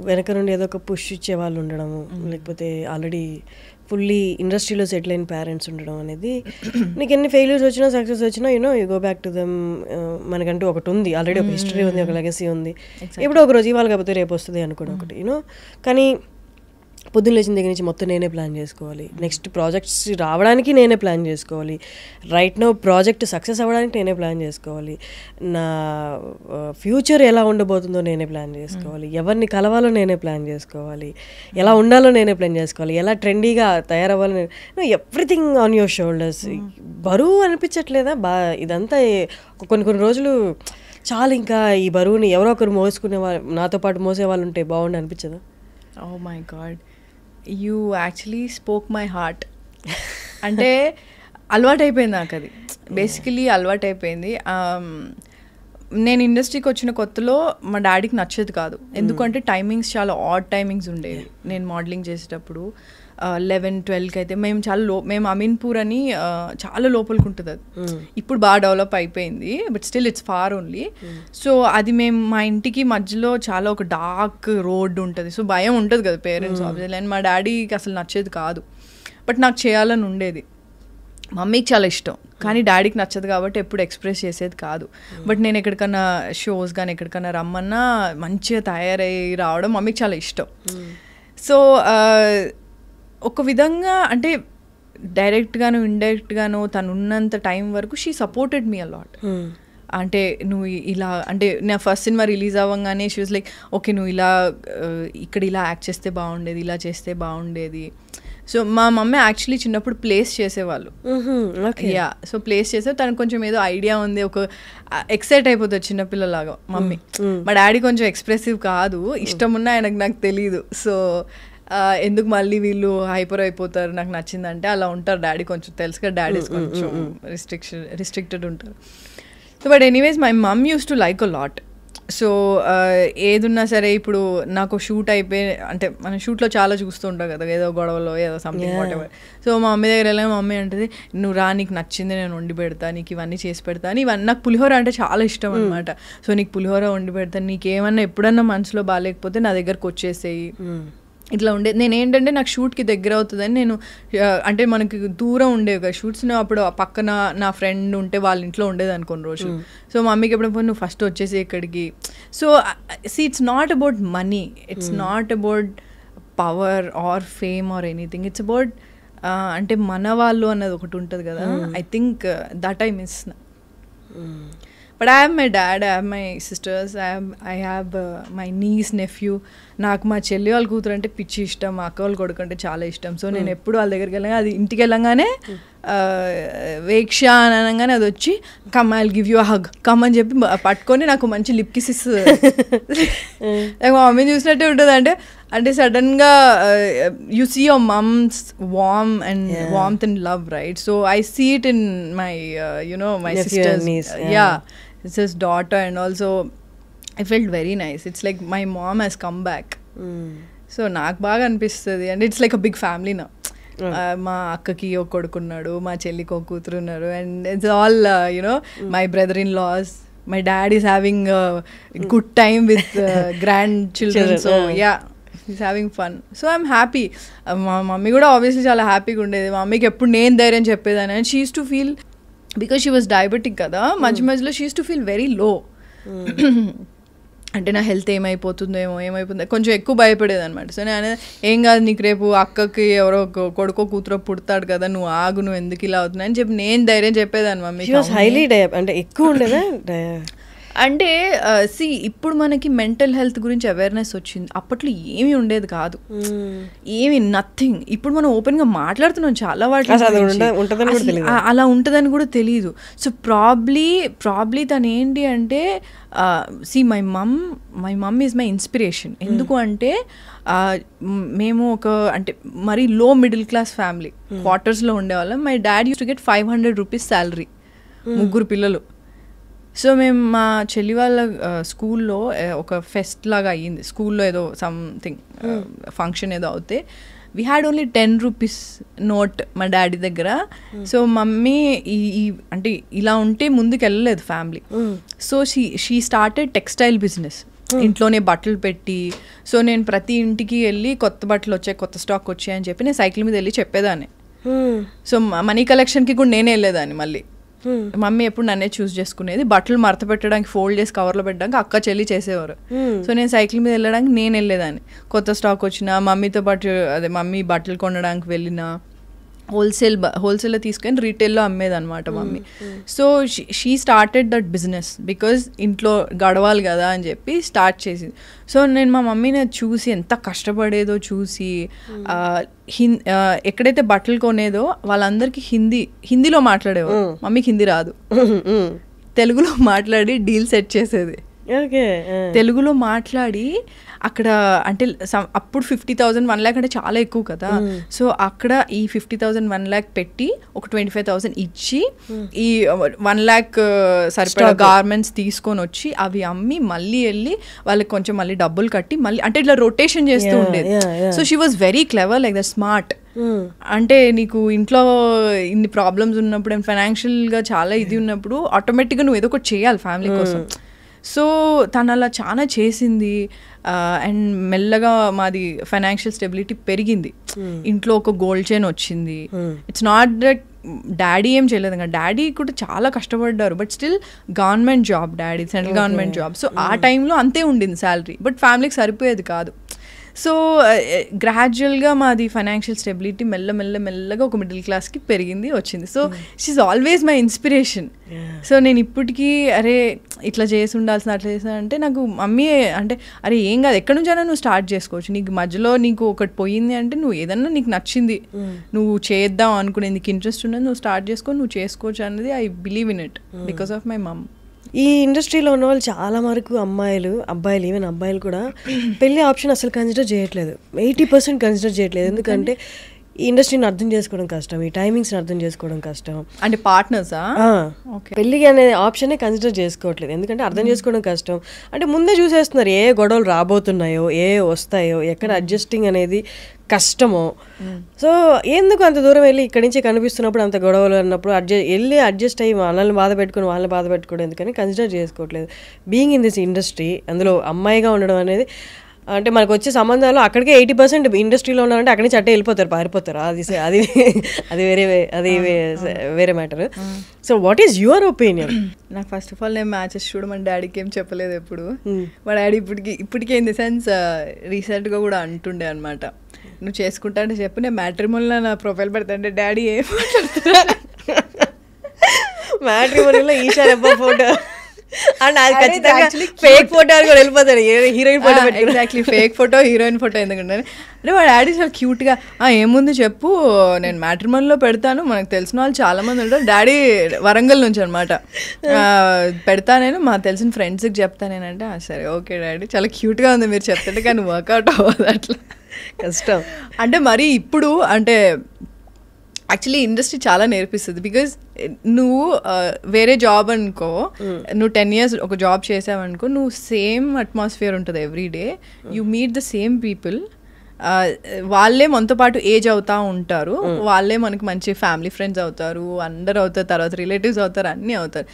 వెనక నుండి ఏదో ఒక పుష్ ఇచ్చే వాళ్ళు ఉండడము, లేకపోతే ఆల్రెడీ ఫుల్లీ ఇండస్ట్రీలో సెటిల్ అయిన పేరెంట్స్ ఉండడం అనేది, నీకు ఎన్ని ఫెయిల్యూర్స్ వచ్చినా సక్సెస్ వచ్చినా you go back to them. మనకంటూ ఒకటి ఉంది, ఆల్రెడీ ఒక హిస్టరీ ఉంది, ఒక లెగసీ ఉంది. ఎప్పుడో ఒక రోజు ఇవాళ కాకపోతే రేపు వస్తుంది అనుకోండి ఒకటి కానీ పొద్దున్న లేచిన దగ్గర నుంచి మొత్తం నేనే ప్లాన్ చేసుకోవాలి, నెక్స్ట్ ప్రాజెక్ట్స్ రావడానికి నేనే ప్లాన్ చేసుకోవాలి, రైట్ నో ప్రాజెక్ట్ సక్సెస్ అవ్వడానికి నేనే ప్లాన్ చేసుకోవాలి, నా ఫ్యూచర్ ఎలా ఉండబోతుందో నేనే ప్లాన్ చేసుకోవాలి, ఎవరిని కలవాలో నేనే ప్లాన్ చేసుకోవాలి, ఎలా ఉండాలో నేనే ప్లాన్ చేసుకోవాలి, ఎలా ట్రెండీగా తయారవ్వాలో, ఎవ్రీథింగ్ ఆన్ యువర్ షోల్డర్స్. బరువు అనిపించట్లేదా? ఇదంతా కొన్ని రోజులు చాలా, ఇంకా ఈ బరువుని ఎవరో ఒకరు మోసుకునే వాళ్ళు, నాతో పాటు మోసే వాళ్ళు ఉంటే బాగుండి అనిపించదా? Oh my God, you actually spoke my heart. అంటే అలవాటైపోయింది నాకు అది, బేసికలీ అలవాటైపోయింది. నేను ఇండస్ట్రీకి వచ్చిన కొత్తలో మా డాడీకి నచ్చేది కాదు, ఎందుకంటే టైమింగ్స్ చాలా ఆడ్ టైమింగ్స్ ఉండేవి. నేను మోడలింగ్ చేసేటప్పుడు 11-12కి అయితే మేము అమీన్పూర్ అని చాలా లోపలికి ఉంటుంది అది. ఇప్పుడు బాగా డెవలప్ అయిపోయింది, but still it's far only. So అది మేము మా ఇంటికి మధ్యలో చాలా ఒక డార్క్ రోడ్ ఉంటుంది, సో భయం ఉంటుంది కదా పేరెంట్స్ ఆబ్వియస్లీ. అండ్ మా డాడీకి అసలు నచ్చేది కాదు, బట్ నాకు చేయాలని ఉండేది. మమ్మీకి చాలా ఇష్టం, కానీ డాడీకి నచ్చదు కాబట్టి ఎప్పుడు ఎక్స్ప్రెస్ చేసేది కాదు. బట్ నేను ఎక్కడికన్నా షోస్ కానీ ఎక్కడికన్నా రమ్మన్నా మంచిగా తయారయ్యి రావడం మమ్మీకి చాలా ఇష్టం. సో ఒక విధంగా అంటే డైరెక్ట్గాను ఇండైరెక్ట్గాను తను ఉన్నంత టైం వరకు షీ సపోర్టెడ్ మీ అలాట్. అంటే నువ్వు ఇలా, అంటే నా ఫస్ట్ సినిమా రిలీజ్ అవ్వగానే షీ వాజ్ లైక్, ఓకే నువ్వు ఇలా ఇక్కడ ఇలా యాక్ట్ చేస్తే బాగుండేది, ఇలా చేస్తే బాగుండేది. సో మా మమ్మీ యాక్చువల్లీ చిన్నప్పుడు ప్లేస్ చేసేవాళ్ళు. యా, సో ప్లేస్ చేస్తే తనకు కొంచెం ఏదో ఐడియా ఉంది, ఒక ఎక్సైట్ అయిపోతుంది చిన్నపిల్లలాగా మమ్మీ. మా డాడీ కొంచెం ఎక్స్ప్రెసివ్ కాదు, ఇష్టం ఉన్నా ఆయనకు నాకు తెలీదు. సో ఎందుకు మళ్ళీ వీళ్ళు హైపర్ అయిపోతారు, నాకు నచ్చిందంటే అలా ఉంటారు డాడీ. కొంచెం తెలుసు కదా డాడీస్ కొంచెం రిస్ట్రిక్టెడ్ ఉంటారు. So but anyways my mum use to like a lot. So ఏదున్నా సరే, ఇప్పుడు నాకు షూట్ అయిపోయి, అంటే మనం షూట్లో చాలా చూస్తూ ఉంటాం కదా, ఏదో గొడవలో ఏదో సంథింగ్ వాట్ ఎవర్. సో మా మమ్మీ దగ్గర వెళ్ళాక మా మమ్మీ అంటది, నువ్వు రా, నీకు నచ్చింది నేను వండి పెడతా, నీకు ఇవన్నీ చేసి పెడతా అని. ఇవన్నీ నాకు పులిహోర అంటే చాలా ఇష్టం అనమాట. సో నీకు పులిహోర వండి పెడతాను, నీకేమన్నా ఎప్పుడన్నా మనసులో బాగాలేకపోతే నా దగ్గరకు వచ్చేసేయి, ఇట్లా ఉండేది. నేను ఏంటంటే నాకు షూట్కి దగ్గర అవుతుందని నేను, అంటే మనకి దూరం ఉండేవి కదా షూట్స్, అప్పుడు పక్కన నా ఫ్రెండ్ ఉంటే వాళ్ళ ఇంట్లో ఉండేది అనుకోని రోజు. సో మమ్మీకి ఎప్పుడైనా నువ్వు ఫస్ట్ వచ్చేసి ఇక్కడికి. So it's not about money, it's not about power or fame or anything, it's about అంటే మన వాళ్ళు అన్నది ఒకటి ఉంటుంది కదా. I think that I miss. But I have my dad, I have my sisters, I have my niece, nephew. నాకు మా చెల్లి వాళ్ళ కూతురు అంటే పిచ్చి ఇష్టం, మా అక్క వాళ్ళ కొడుకు అంటే చాలా ఇష్టం. సో నేను ఎప్పుడు వాళ్ళ దగ్గరికి వెళ్ళగా, అది ఇంటికి వెళ్ళంగానే వేక్ష అని అనగానే అది వచ్చి come I will give you a hug, come అని చెప్పి పట్టుకొని నాకు మంచి లిప్ కిసెస్ మా మమ్మీని చూసినట్టే ఉంటుంది. అంటే సడన్గా you see your mums warmth and love, right? So I see it in my my sisters, yeah, it's his daughter, and also I felt very nice. It's like my mom has come back. So నాకు బాగా అనిపిస్తుంది. And it's like a big family నా. మా అక్కకి ఒక కొడుకున్నాడు, మా చెల్లికి ఒక కూతురు ఉన్నారు, and it's all my brother in laws. My dad is having a good time with grandchildren. So yeah, he's having fun. So I'm happy. మా మమ్మీ కూడా ఆబ్వియస్లీ చాలా హ్యాపీగా ఉండేది. మా మమ్మీకి ఎప్పుడు నేను ధైర్యం చెప్పేదాన్ని. And she use to feel, because she was diabetic కదా, మధ్యలో she use to feel very low. అంటే నా హెల్త్ ఏమైపోతుందో కొంచెం ఎక్కువ భయపడేది అనమాట. సో నేను ఏం కాదు, నీకు రేపు అక్కకి ఎవరో కొడుకో కూతురో పుడతాడు కదా, నువ్వు ఆగు, నువ్వు ఎందుకు ఇలా అవుతున్నావు అని చెప్పి నేను ధైర్యం చెప్పేదాన్ని మమ్మీ. హైలీ అంటే ఎక్కువ ఉండేదా? అంటే ఇప్పుడు మనకి మెంటల్ హెల్త్ గురించి అవేర్నెస్ వచ్చింది, అప్పట్లో ఏమీ ఉండేది కాదు, ఏమి నథింగ్. ఇప్పుడు మనం ఓపెన్గా మాట్లాడుతున్నాం చాలా వాటి, అలా ఉంటుందని కూడా తెలియదు. సో ప్రాబ్లీ తను ఏంటి అంటే, my mum is my inspiration. ఎందుకు అంటే మేము అంటే మరీ లో మిడిల్ క్లాస్ ఫ్యామిలీ, క్వార్టర్స్లో ఉండేవాళ్ళం. My dad use to get 500 rupees salary, 3 పిల్లలు. సో మేము మా చెల్లి వాళ్ళ స్కూల్లో ఒక ఫెస్ట్ లాగా అయ్యింది, స్కూల్లో ఏదో సంథింగ్ ఫంక్షన్ ఏదో అవుతే we had only 10 rupees note మా డాడీ దగ్గర. సో మమ్మీ ఈ అంటే ఇలా ఉంటే ముందుకు వెళ్ళలేదు family. So she started textile business, ఇంట్లోనే బట్టలు పెట్టి. సో నేను ప్రతి ఇంటికి వెళ్ళి కొత్త బట్టలు వచ్చాయి, కొత్త స్టాక్ వచ్చాయి అని చెప్పి నేను సైకిల్ మీద వెళ్ళి చెప్పేదాన్ని. సో మనీ కలెక్షన్కి కూడా నేనే వెళ్ళేదాన్ని. మళ్ళీ మమ్మీ ఎప్పుడు నన్నే చూస్ చేసుకునేది. బట్టలు మడత పెట్టడానికి, ఫోల్డ్ చేసి కవర్లో పెట్టడానికి అక్క చెల్లి చేసేవారు. సో నేను సైకిల్ మీద వెళ్ళడానికి నేను వెళ్ళేదాన్ని. కొత్త స్టాక్ వచ్చినా మమ్మీతో పాటు, అదే మమ్మీ బట్టలు కొనడానికి వెళ్ళినా హోల్సేల్లో తీసుకొని రీటైల్లో అమ్మేదన్నమాట mummy. So she started that business because ఇంట్లో గడవాలి కదా అని చెప్పి స్టార్ట్ చేసింది. సో నేను మా మమ్మీని చూసి ఎంత కష్టపడేదో చూసి, ఎక్కడైతే బట్టలు కొనేదో వాళ్ళందరికీ హిందీలో మాట్లాడేవారు. మమ్మీకి హిందీ రాదు, తెలుగులో మాట్లాడి డీల్ సెట్ చేసేది. తెలుగులో మాట్లాడి అక్కడ అంటే అప్పుడు 50,000 1 lakh అంటే చాలా ఎక్కువ కదా. సో అక్కడ ఈ 50,000 1 lakh పెట్టి ఒక 25,000 ఇచ్చి ఈ 1 lakh సరిపడా గార్మెంట్స్ తీసుకొని వచ్చి అవి అమ్మి మళ్ళీ వెళ్ళి వాళ్ళకి కొంచెం మళ్ళీ డబ్బులు కట్టి మళ్ళీ అంటే ఇట్లా రొటేషన్ చేస్తూ ఉండేది. So she was very clever, like the smart. అంటే నీకు ఇంట్లో ఇన్ని ప్రాబ్లమ్స్ ఉన్నప్పుడు, ఫైనాన్షియల్గా చాలా ఇది ఉన్నప్పుడు ఆటోమేటిక్గా నువ్వు ఏదో ఒకటి చేయాలి ఫ్యామిలీ కోసం. సో తను అలా చాలా చేసింది. అండ్ మెల్లగా మాది ఫైనాన్షియల్ స్టెబిలిటీ పెరిగింది. ఇంట్లో ఒక గోల్డ్ చైన్ వచ్చింది. ఇట్స్ నాట్ దట్ డాడీ ఏం చేయలేదు కదా, డాడీ కూడా చాలా కష్టపడ్డారు. But still government job, daddy central government job. So ఆ టైంలో అంతే ఉండింది శాలరీ, బట్ ఫ్యామిలీకి సరిపోయేది కాదు. సో గ్రాడ్యువల్గా మాది ఫైనాన్షియల్ స్టెబిలిటీ మెల్లగా ఒక మిడిల్ క్లాస్కి పెరిగింది, వచ్చింది. So she's always my inspiration. So నేను ఇప్పటికీ అరే ఇట్లా చేసి ఉండాల్సిన, అట్లా చేసిన అంటే నాకు మమ్మీ అంటే అరే ఏం కాదు, ఎక్కడి నుంచైనా నువ్వు స్టార్ట్ చేసుకోవచ్చు. నీకు మధ్యలో నీకు ఒకటి పోయింది అంటే నువ్వు ఏదన్నా నీకు నచ్చింది, నువ్వు చేద్దాం అనుకునే నీకు ఇంట్రెస్ట్ ఉన్నది నువ్వు స్టార్ట్ చేసుకొని నువ్వు చేసుకోవచ్చు అనేది I believe in it because of my mom. ఈ ఇండస్ట్రీలో ఉన్న వాళ్ళు చాలా వరకు అబ్బాయిలు ఈవెన్ అబ్బాయిలు కూడా పెళ్లి ఆప్షన్ అసలు కన్సిడర్ చేయట్లేదు. 80% కన్సిడర్ చేయట్లేదు. ఎందుకంటే ఈ ఇండస్ట్రీని అర్థం చేసుకోవడం కష్టం, ఈ టైమింగ్స్ని అర్థం చేసుకోవడం కష్టం. అంటే పార్ట్నర్సా పెళ్ళి అనే ఆప్షనే కన్సిడర్ చేసుకోవట్లేదు, ఎందుకంటే అర్థం చేసుకోవడం కష్టం. అంటే ముందే చూసేస్తున్నారు ఏ గొడవలు రాబోతున్నాయో, ఏ వస్తాయో, ఎక్కడ అడ్జస్టింగ్ అనేది కష్టమో. సో ఎందుకు అంత దూరం వెళ్ళి ఇక్కడి నుంచి కనిపిస్తున్నప్పుడు అంత గొడవలు అన్నప్పుడు అడ్జస్ట్ అయ్యి వాళ్ళని బాధ పెట్టుకోవడం ఎందుకని కన్సిడర్ చేసుకోవట్లేదు. బీయింగ్ ఇన్ దిస్ ఇండస్ట్రీ, అందులో అమ్మాయిగా ఉండడం అనేది, అంటే మనకు వచ్చే సంబంధాలు అక్కడికే 80% ఇండస్ట్రీలో ఉన్నారంటే అక్కడి నుంచి అట్టే వెళ్ళిపోతారు, పారిపోతారు. అది వేరే matter. So what is your opinion? నాకు ఫస్ట్ ఆఫ్ ఆల్ నేను మ్యాచెస్ చూడమని డాడీకి ఏం చెప్పలేదు ఎప్పుడు. మా డాడీ ఇప్పటికే ఇన్ ది సెన్స్ రీసెంట్గా కూడా అంటుండే అనమాట, నువ్వు చేసుకుంటా అంటే చెప్పు, నేను మ్యాట్రిమోనీలో నా ప్రొఫైల్ పెడతా అంటే డాడీ ఏం మాట్లాడుతున్నా. మ్యాట్రిమోనీలో ఈషా రెబ్బా ఫోటో అండ్ అది ఖచ్చితంగా ఫేక్ ఫోటో అని కూడా వెళ్ళిపోతాడు, heroine photo. Exactly fake photo, heroine photo ఎందుకంటే అంటే మా డాడీ చాలా క్యూట్గా ఏముంది చెప్పు నేను మ్యాట్రిమోనీలో పెడతాను, మనకు తెలిసిన వాళ్ళు చాలా మంది ఉంటారు. డాడీ వరంగల్ నుంచి అనమాట, పెడతా నేను మా తెలిసిన ఫ్రెండ్స్కి చెప్తాను నేనంటే సరే ఓకే డాడీ చాలా క్యూట్గా ఉంది మీరు చెప్తుంటే, కానీ వర్కౌట్ అవ్వదు, అట్లా కష్టం. అంటే మరి ఇప్పుడు అంటే యాక్చువల్లీ ఇండస్ట్రీ చాలా నేర్పిస్తుంది. బికాజ్ నువ్వు వేరే జాబ్ అనుకో, నువ్వు 10 years ఒక జాబ్ చేసావనుకో, నువ్వు సేమ్ అట్మాస్ఫియర్ ఉంటుంది everyday, you meet the same people, వాళ్ళే మనతో పాటు ఏజ్ అవుతూ ఉంటారు, వాళ్ళే మనకు మంచి ఫ్యామిలీ ఫ్రెండ్స్ అవుతారు, అందరు అవుతారు, తర్వాత రిలేటివ్స్ అవుతారు, అన్నీ అవుతారు.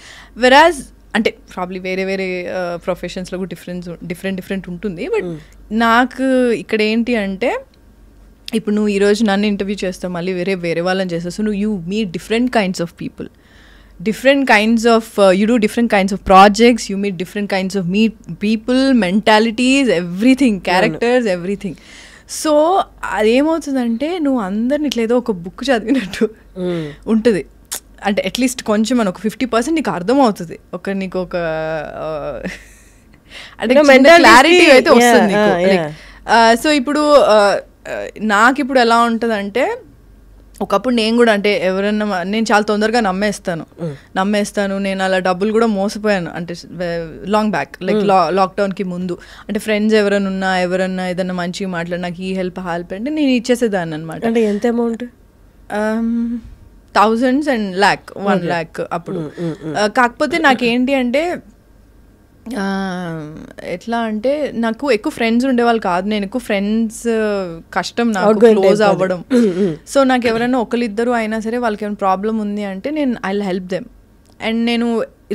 వెరాజ్ అంటే ప్రాబ్లీ వేరే ప్రొఫెషన్స్లో కూడా డిఫరెంట్ ఉంటుంది. బట్ నాకు ఇక్కడ ఏంటి అంటే ఇప్పుడు నువ్వు ఈరోజు నన్ను ఇంటర్వ్యూ చేస్తావు, మళ్ళీ వేరే వాళ్ళని చేస్తావు. సో నువ్వు you meet different kinds of people, you do different kinds of projects, you meet different kinds of people, mentalities, everything, characters, everything. So అదేమవుతుందంటే నువ్వు అందరిని ఇట్లా ఏదో ఒక బుక్ చదివినట్టు ఉంటుంది. అంటే అట్లీస్ట్ కొంచెం మన ఒక 50% నీకు అర్థమవుతుంది, నీకు ఒక అంటే క్లారిటీ అయితే వస్తుంది నీకు. సో ఇప్పుడు నాకు ఇప్పుడు ఎలా ఉంటుందంటే, ఒకప్పుడు నేను కూడా అంటే ఎవరన్నా నేను చాలా తొందరగా నమ్మేస్తాను. నేను అలా డబ్బులు కూడా మోసపోయాను, అంటే లాంగ్ బ్యాక్, లైక్ లాక్డౌన్కి ముందు. అంటే ఫ్రెండ్స్ ఎవరైనా ఏదన్నా మంచిగా మాట్లాడి నాకు ఈ హెల్ప్ అంటే నేను ఇచ్చేసేదాన్ని అనమాట. అంటే ఎంత amount? Thousands and lack 1 lakh అప్పుడు. కాకపోతే నాకేంటి అంటే ఎట్లా అంటే నాకు ఎక్కువ ఫ్రెండ్స్ ఉండేవాళ్ళు కాదు. నేను ఎక్కువ ఫ్రెండ్స్ కష్టం నాకు క్లోజ్ అవ్వడం. సో నాకు ఎవరైనా ఒకరిద్దరు అయినా సరే వాళ్ళకి ఏమైనా ప్రాబ్లం ఉంది అంటే నేను I will help them. And నేను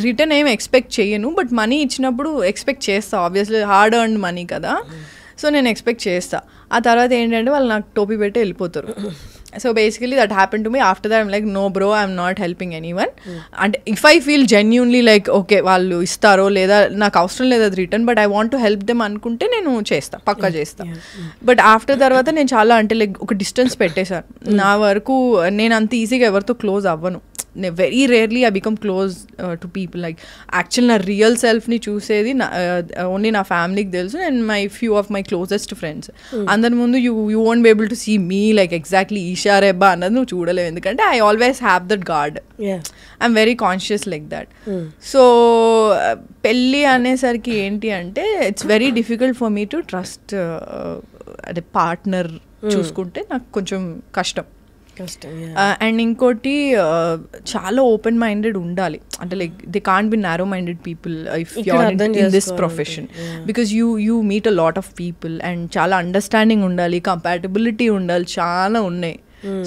రిటర్న్ ఏం ఎక్స్పెక్ట్ చేయను, బట్ మనీ ఇచ్చినప్పుడు ఎక్స్పెక్ట్ చేస్తా. ఆబ్వియస్లీ హార్డ్ ఎర్న్డ్ మనీ కదా, సో నేను ఎక్స్పెక్ట్ చేస్తా. ఆ తర్వాత ఏంటంటే వాళ్ళు నాకు టోపీ పెట్టి వెళ్ళిపోతారు. So basically that happen to me. After that I'm like no bro, I'm not helping anyone. అంటే if I feel genuinely like okay వాళ్ళు ఇస్తారో లేదా నాకు అవసరం లేదు అది return, but I want to help them అనుకుంటే నేను చేస్తా, పక్కా చేస్తా. బట్ ఆఫ్టర్ తర్వాత నేను చాలా అంటే లైక్ ఒక డిస్టెన్స్ పెట్టేశాను. నా వరకు నేను అంత ఈజీగా ఎవరితో క్లోజ్ అవ్వను. Very rarely I become close to people. Like actual నా రియల్ సెల్ఫ్ని చూసేది ఓన్లీ నా ఫ్యామిలీకి తెలుసు and my few of my closest friends. అందరి ముందు you won't be able to see me like exactly Eesha Rebba అన్నది నువ్వు చూడలేవు, ఎందుకంటే I always have that guard. I'm very conscious like that. So పెళ్ళి అనేసరికి ఏంటి అంటే it's very difficult for me to trust అదే పార్ట్నర్ చూసుకుంటే నాకు కొంచెం కష్టం. అండ్ ఇంకోటి చాలా ఓపెన్ మైండెడ్ ఉండాలి. అంటే like they can't be narrow minded people if you are in this profession, because you meet a lot of people and చాలా అండర్స్టాండింగ్ ఉండాలి, కంపాటబిలిటీ ఉండాలి, చాలా ఉన్నాయి.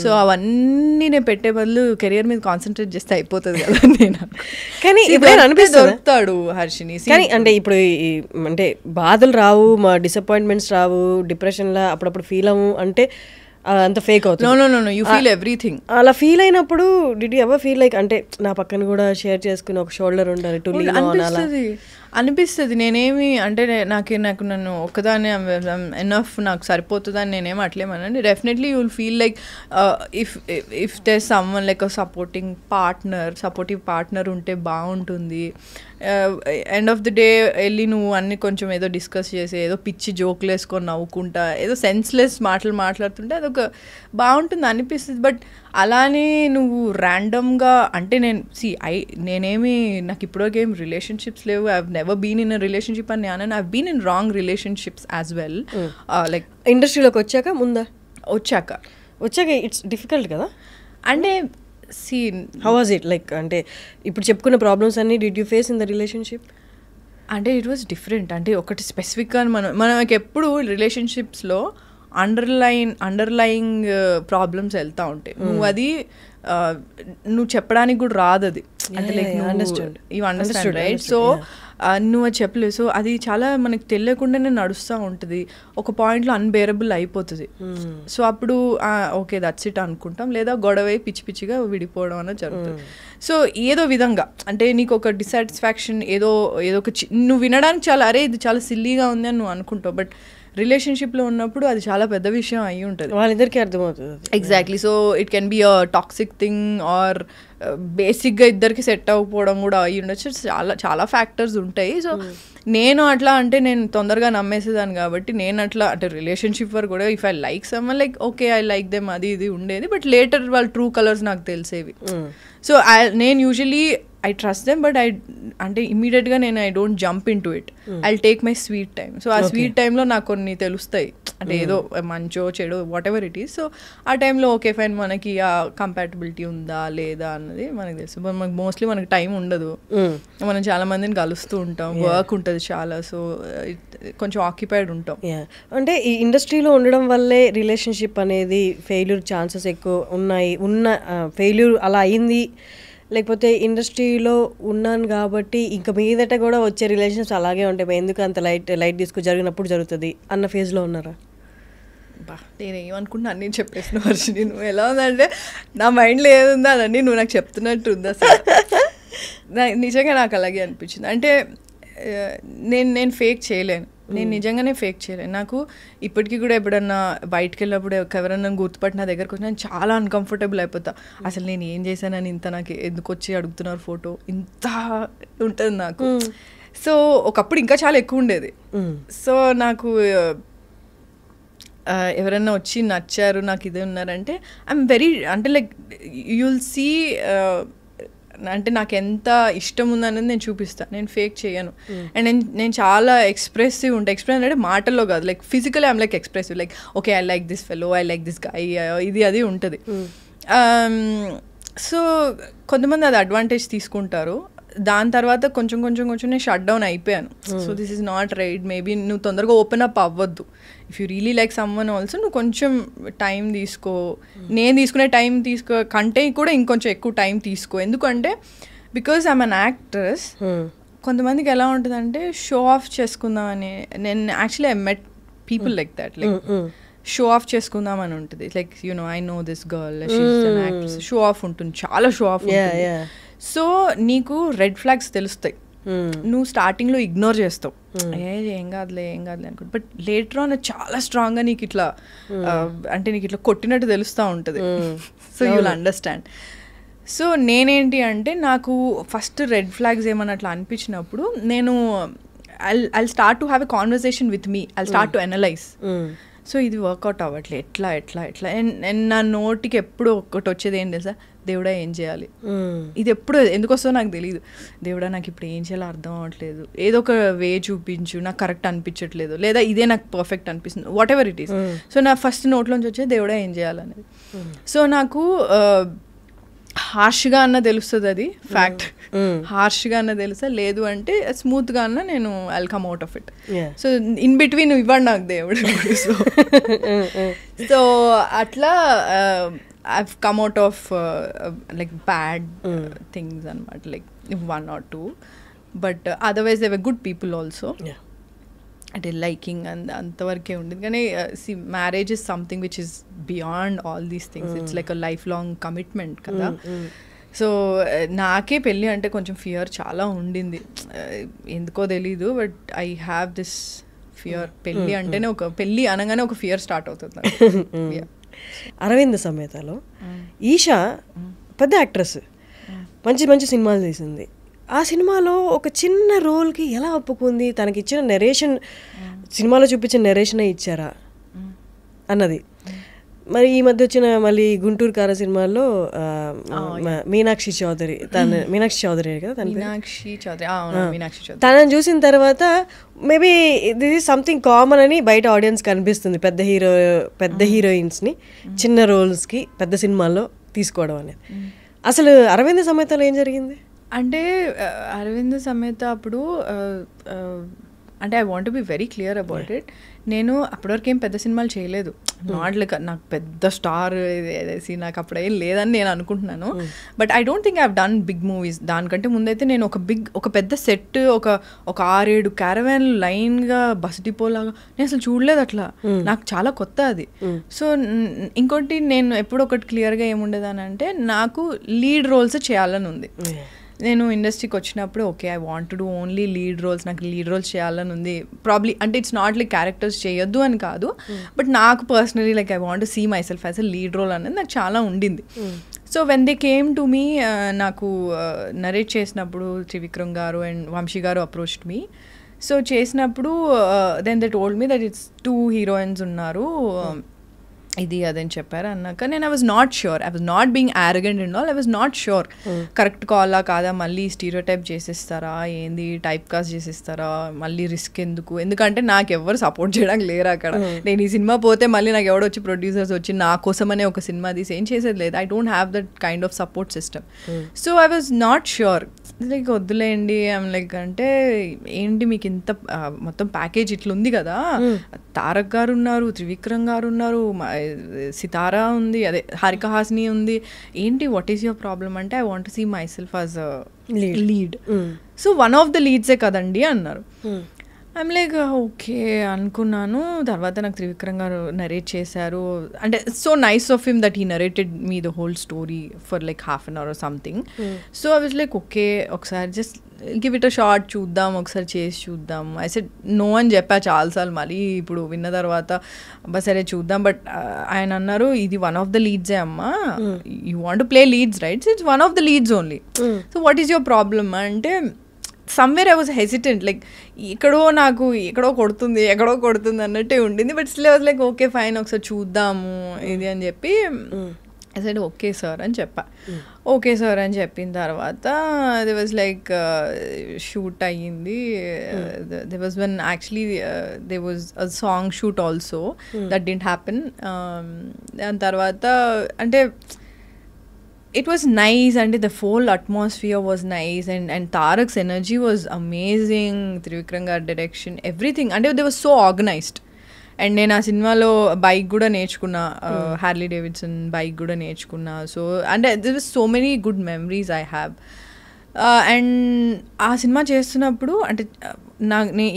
సో అవన్నీ నేను పెట్టే బదులు కెరియర్ మీద కాన్సన్ట్రేట్ చేస్తే అయిపోతుంది కదా. నేను కానీ దొరుకుతాడు హర్షిని. కానీ అంటే ఇప్పుడు అంటే బాధలు రావు, మా డిసప్పాయింట్మెంట్స్ రావు, డిప్రెషన్లా అప్పుడప్పుడు ఫీల్ అవ్వు అంటే అంత ఫేక్ అవుతుంది. No you feel everything. అలా ఫీల్ అయినప్పుడు did you ever feel like అంటే నా పక్కన కూడా షేర్ చేసుకుని ఒక షోల్డర్ ఉండాలి టు లీన్ ఆన్ అలా అనిపిస్తుంది? నేనేమి అంటే నాకు నన్ను ఒక్కదాన్ని ఎనఫ్ నాకు సరిపోతుందని నేనేమి అట్లేమనండి. Definitely you will feel like if there someone like a supportive partner ఉంటే బాగుంటుంది. ఎండ్ ఆఫ్ ది డే వెళ్ళి నువ్వు అన్ని కొంచెం ఏదో డిస్కస్ చేసి ఏదో పిచ్చి జోకులు వేసుకొని నవ్వుకుంటా ఏదో సెన్స్లెస్ మాటలు మాట్లాడుతుంటే అదొక బాగుంటుంది అనిపిస్తుంది. బట్ అలానే నువ్వు ర్యాండమ్గా అంటే నేనేమి నాకు ఇప్పటివరకు ఏం రిలేషన్షిప్స్ లేవు. I have never been in a relationship అని నేను I been in wrong relationships as well. Like ఇండస్ట్రీలోకి వచ్చాక వచ్చాక ఇట్స్ డిఫికల్ట్ కదా. అంటే హౌ వాజ్ ఇట్ లైక్ అంటే ఇప్పుడు చెప్పుకున్న ప్రాబ్లమ్స్ అన్ని did you face in the relationship? అంటే ఇట్ వాజ్ డిఫరెంట్. అంటే ఒకటి స్పెసిఫిక్గా మనకి ఎప్పుడు రిలేషన్షిప్స్లో అండర్లయింగ్ ప్రాబ్లమ్స్ వెళ్తూ ఉంటాయి. నువ్వు అది నువ్వు చెప్పడానికి కూడా రాదు అది. అంటే like you understand right. So నువ్వు అది చెప్పలేవు. సో అది చాలా మనకు తెలియకుండానే నడుస్తూ ఉంటుంది. ఒక పాయింట్లో అన్బేరబుల్ అయిపోతుంది. సో అప్పుడు ఓకే దట్స్ ఇట్ అనుకుంటాం, లేదా గొడవ పిచ్చి పిచ్చిగా విడిపోవడం అనేది జరుగుతుంది. సో ఏదో విధంగా అంటే నీకు ఒక డిసాటిస్ఫాక్షన్ ఏదో ఒక నువ్వు వినడానికి చాలా అరే ఇది చాలా సిల్లీగా ఉంది అని నువ్వు అనుకుంటావు, బట్ రిలేషన్షిప్లో ఉన్నప్పుడు అది చాలా పెద్ద విషయం అయి ఉంటుంది. వాళ్ళిద్దరికీ అర్థమవుతుంది. Exactly. So it can be a toxic thing or బేసిక్గా ఇద్దరికి సెట్ అవ్వకపోవడం కూడా అయ్యి ఉండొచ్చు. చాలా ఫ్యాక్టర్స్ ఉంటాయి. సో నేను అట్లా అంటే నేను తొందరగా నమ్మేసేదాన్ని కాబట్టి నేను అట్లా అంటే రిలేషన్షిప్ వరకు కూడా if I like someone like okay I like them అది ఇది ఉండేది. బట్ లేటర్ వాళ్ళ ట్రూ కలర్స్ నాకు తెలిసేవి. సో నేను usually I trust them, but అంటే ఇమీడియట్గా నేను I don't jump in to it. I take my sweet time. So ఆ స్వీట్ టైంలో నాకు కొన్ని తెలుస్తాయి, అంటే ఏదో మంచో చెడు what ever it is. So ఆ టైంలో ఓకే ఫైన్ మనకి ఆ కంపాటబిలిటీ ఉందా లేదా అన్నది మనకు తెలుసు. మనకు మోస్ట్లీ మనకి టైం ఉండదు, మనం చాలా మందిని కలుస్తూ ఉంటాం, వర్క్ ఉంటుంది చాలా. సో కొంచెం ఆక్యుపైడ్ ఉంటాం. అంటే ఈ ఇండస్ట్రీలో ఉండడం వల్లే రిలేషన్షిప్ అనేది ఫెయిల్యూర్ ఛాన్సెస్ ఎక్కువ ఉన్నాయి. ఫెయిల్యూర్ అలా అయింది, లేకపోతే ఇండస్ట్రీలో ఉన్నాను కాబట్టి ఇంకా మీదట కూడా వచ్చే రిలేషన్స్ అలాగే ఉంటాయి, ఎందుకు అంత లైట్ తీసుకు జరిగినప్పుడు జరుగుతుంది అన్న ఫేజ్లో ఉన్నారా? నేను ఏమనుకుంటున్నా అన్నీ చెప్పేసిన వర్షిని. నువ్వు ఎలా ఉందంటే నా మైండ్లో ఏదుందో అదన్నీ నువ్వు నాకు చెప్తున్నట్టు ఉంది. అసలు నిజంగా నాకు అలాగే అనిపించింది. అంటే నేను ఫేక్ చేయలేను, నేను నిజంగానే ఫేక్ చేయలేను. నాకు ఇప్పటికీ కూడా ఎప్పుడన్నా బయటకు వెళ్ళినప్పుడు ఎవరన్నా గుర్తుపట్టి నా దగ్గరకు వచ్చి నేను చాలా అన్కంఫర్టబుల్ అయిపోతా. అసలు నేను ఏం చేశానని ఇంత నాకు ఎందుకు వచ్చి అడుగుతున్నారు ఫోటో, ఇంత ఉంటుంది నాకు. సో ఒకప్పుడు ఇంకా చాలా ఎక్కువ ఉండేది. సో నాకు ఎవరన్నా వచ్చి నచ్చారు నాకు ఇదే ఉన్నారంటే ఐఎమ్ వెరీ అంటే లైక్ యూ విల్ సీ అంటే నాకు ఎంత ఇష్టం ఉందనేది నేను చూపిస్తాను, నేను ఫేక్ చేయను. అండ్ నేను చాలా ఎక్స్ప్రెసివ్ ఉంటాను. ఎక్స్ప్రెస్ అంటే మాటల్లో కాదు, like physically I'm like expressive, like okay I like this fellow, I like this guy, ఇది అది ఉంటుంది. సో కొంతమంది అది అడ్వాంటేజ్ తీసుకుంటారు. దాని తర్వాత కొంచెం నేను షట్ డౌన్ అయిపోయాను. So this is not right, maybe నువ్వు తొందరగా ఓపెన్ అప్ అవ్వద్దు. If you really like someone also నువ్వు కొంచెం టైం తీసుకో. నేను తీసుకునే టైం కంటే కూడా ఇంకొంచెం ఎక్కువ టైం తీసుకో. ఎందుకంటే బికాజ్ ఐఎమ్ అన్ యాక్ట్రెస్, కొంతమందికి ఎలా ఉంటుందంటే షో ఆఫ్ చేసుకుందామని. నేను actually I met people like that, like show off చేసుకుందామని ఉంటుంది. Like I know this girl, she's an actress. Show off ఉంటుంది, చాలా షో ఆఫ్ ఉంటుంది. సో నీకు రెడ్ ఫ్లాగ్స్ తెలుస్తాయి, నువ్వు స్టార్టింగ్లో ఇగ్నోర్ చేస్తావు, ఏం కాదులే అనుకుంటా. బట్ లేటర్ ఆన్ చాలా స్ట్రాంగ్గా నీకు ఇట్లా అంటే నీకు ఇట్లా కొట్టినట్టు తెలుస్తూ ఉంటుంది. So you will understand. So నేనేంటి అంటే నాకు ఫస్ట్ రెడ్ ఫ్లాగ్స్ ఏమన్నా అట్లా అనిపించినప్పుడు నేను I start to have a conversation with me, I start to analyse. So ఇది వర్కౌట్ అవ్వట్లే, ఎట్లా నా నోటికి ఎప్పుడు ఒకటి వచ్చేది ఏం తెలుసా, దేవుడా ఏం చేయాలి. ఇది ఎప్పుడు ఎందుకు వస్తుందో నాకు తెలియదు. దేవుడా నాకు ఇప్పుడు ఏం చేయాలో అర్థం అవ్వట్లేదు, ఏదో ఒక వే చూపించు, నాకు కరెక్ట్ అనిపించట్లేదు, లేదా ఇదే నాకు పర్ఫెక్ట్ అనిపిస్తుంది, what ever it is. So నా ఫస్ట్ నోట్లోంచి వచ్చేది దేవుడా ఏం చేయాలనేది. సో నాకు హార్ష్గా అన్న తెలుస్తుంది, అది ఫ్యాక్ట్. హార్ష్గా అన్న తెలుసా, లేదు అంటే స్మూత్గా అన్న నేను I'll come out of it. So in between ఇవ్వండి నాకు దేవుడు. సో అట్లా I've come out of like bad things and like one or two, but otherwise they were good people also. అంటే లైకింగ్ అంతవరకే ఉండేది. కానీ see marriage is something which is beyond all these things. It's like a life long commitment కదా. So నాకే పెళ్ళి అంటే కొంచెం fear చాలా ఉండింది, ఎందుకో తెలీదు. But I have this fear. పెళ్ళి అంటేనే పెళ్ళి అనగానే ఒక ఫియర్ స్టార్ట్ అవుతుంది. అరవింద సమేతలో ఈషా పెద్ద యాక్ట్రెస్, మంచి మంచి సినిమాలు తీసింది. ఆ సినిమాలో ఒక చిన్న రోల్కి ఎలా ఒప్పుకుంది, తనకి ఇచ్చిన నెరేషన్, సినిమాలో చూపించిన నెరేషనే ఇచ్చారా అన్నది. మరి ఈ మధ్య వచ్చిన మళ్ళీ గుంటూరు కార సినిమాల్లో మీనాక్షి చౌదరి కదా తనని చూసిన తర్వాత maybe this is something common అని బయట ఆడియన్స్ కనిపిస్తుంది. పెద్ద హీరోయిన్స్ని చిన్న రోల్స్కి పెద్ద సినిమాల్లో తీసుకోవడం అనేది. అసలు అరవింద సమేతలో ఏం జరిగింది అంటే, అరవింద సమేత అప్పుడు అంటే I want be very clear about it. నేను అప్పటివరకు ఏం పెద్ద సినిమాలు చేయలేదు. నాట్ లైక్ నాకు పెద్ద స్టార్ వేసి నాకు అప్పుడేం లేదని నేను అనుకుంటున్నాను. But I don't think I have done big movies. దానికంటే ముందైతే నేను ఒక పెద్ద సెట్, ఒక 6-7 క్యారవాన్ లైన్గా బస్ డిపోలాగా నేను అసలు చూడలేదు. అట్లా నాకు చాలా కొత్త అది. సో ఇంకోటి నేను ఎప్పుడు ఒకటి క్లియర్గా ఏముండేదని అంటే, నాకు లీడ్ రోల్స్ చేయాలని ఉంది. నేను ఇండస్ట్రీకి వచ్చినప్పుడు okay I want to do only lead roles, నాకు లీడ్ రోల్స్ చేయాలని ఉంది. ప్రాబ్లీ అంటే ఇట్స్ నాట్ లైక్ క్యారెక్టర్స్ చేయొద్దు అని కాదు, బట్ నాకు personally like I want to see myself as a lead role అనేది నాకు చాలా ఉండింది. So when they came to me, నాకు నరేట్ చేసినప్పుడు Trivikram garu and Vamshi garu approached me. So చేసినప్పుడు then they told me that it's 2 heroines ఉన్నారు, ఇది అదని చెప్పారు అన్నాక నేను I was not sure. I was not being arrogant and all. I was not sure correct కాలా కాదా, మళ్ళీ స్టీరియోటైప్ చేసేస్తారా ఏంది, టైప్ కాస్ట్ చేసేస్తారా, మళ్ళీ రిస్క్ ఎందుకు. ఎందుకంటే నాకు ఎవరు సపోర్ట్ చేయడానికి లేరు అక్కడ. నేను ఈ సినిమా పోతే మళ్ళీ నాకు ఎవడో వచ్చి ప్రొడ్యూసర్స్ వచ్చి నా కోసమనే ఒక సినిమా తీసి ఏం చేసేది లేదు. I don't have that kind of support system. So I was not sure. Like వద్దులేండి, ఐమ్ లైక్ అంటే ఏంటి మీకు ఇంత మొత్తం ప్యాకేజ్ ఇట్లా ఉంది కదా, తారక్ గారు ఉన్నారు, త్రివిక్రమ్ గారు ఉన్నారు, సితారా ఉంది, అదే హారిక హాసిని ఉంది, ఏంటి వాట్ ఈస్ యువర్ ప్రాబ్లమ్ అంటే I want to see myself as a lead. So one of the లీడ్సే కదండి అన్నారు. ఐమ్ లైక్ ఓకే అనుకున్నాను. తర్వాత నాకు త్రివిక్రమ్ గారు నరేట్ చేశారు. అంటే so nice of him that he narrated me the whole story for like ½ an hour or something. So I was like okay ఒకసారి just give it a shot, చూద్దాం ఒకసారి చేసి చూద్దాం. ఐ సెడ్ నో అని చెప్పా చాలాసార్లు. మళ్ళీ ఇప్పుడు విన్న తర్వాత అబ్బా సరే చూద్దాం. బట్ ఆయన అన్నారు ఇది వన్ ఆఫ్ ద లీడ్సే అమ్మా, you want to play leads right, it's one of the leads only. So what is your problem అంటే somewhere I was hesitant, like ఎక్కడో కొడుతుంది అన్నట్టే ఉండింది. But still I was like okay fine ఒకసారి చూద్దాము ఇది అని చెప్పి ఐ సెడ్ ఓకే సార్ అని చెప్పా. ఓకే సార్ అని చెప్పిన తర్వాత దే వాజ్ లైక్ షూట్ అయ్యింది. They was one actually they was a song shoot also, that didn't happen. దాని తర్వాత అంటే it was nice, and the whole atmosphere was nice, and Tarak's energy was amazing. Trivikram gaరి direction, everything, and they were so organized. And నేను ఆ సినిమాలో bike కూడా నేర్చుకున్నా, Harley Davidson bike కూడా నేర్చుకున్నా. సో అంటే దిర్ was so many good memories I have. And ఆ cinema చేస్తున్నప్పుడు అంటే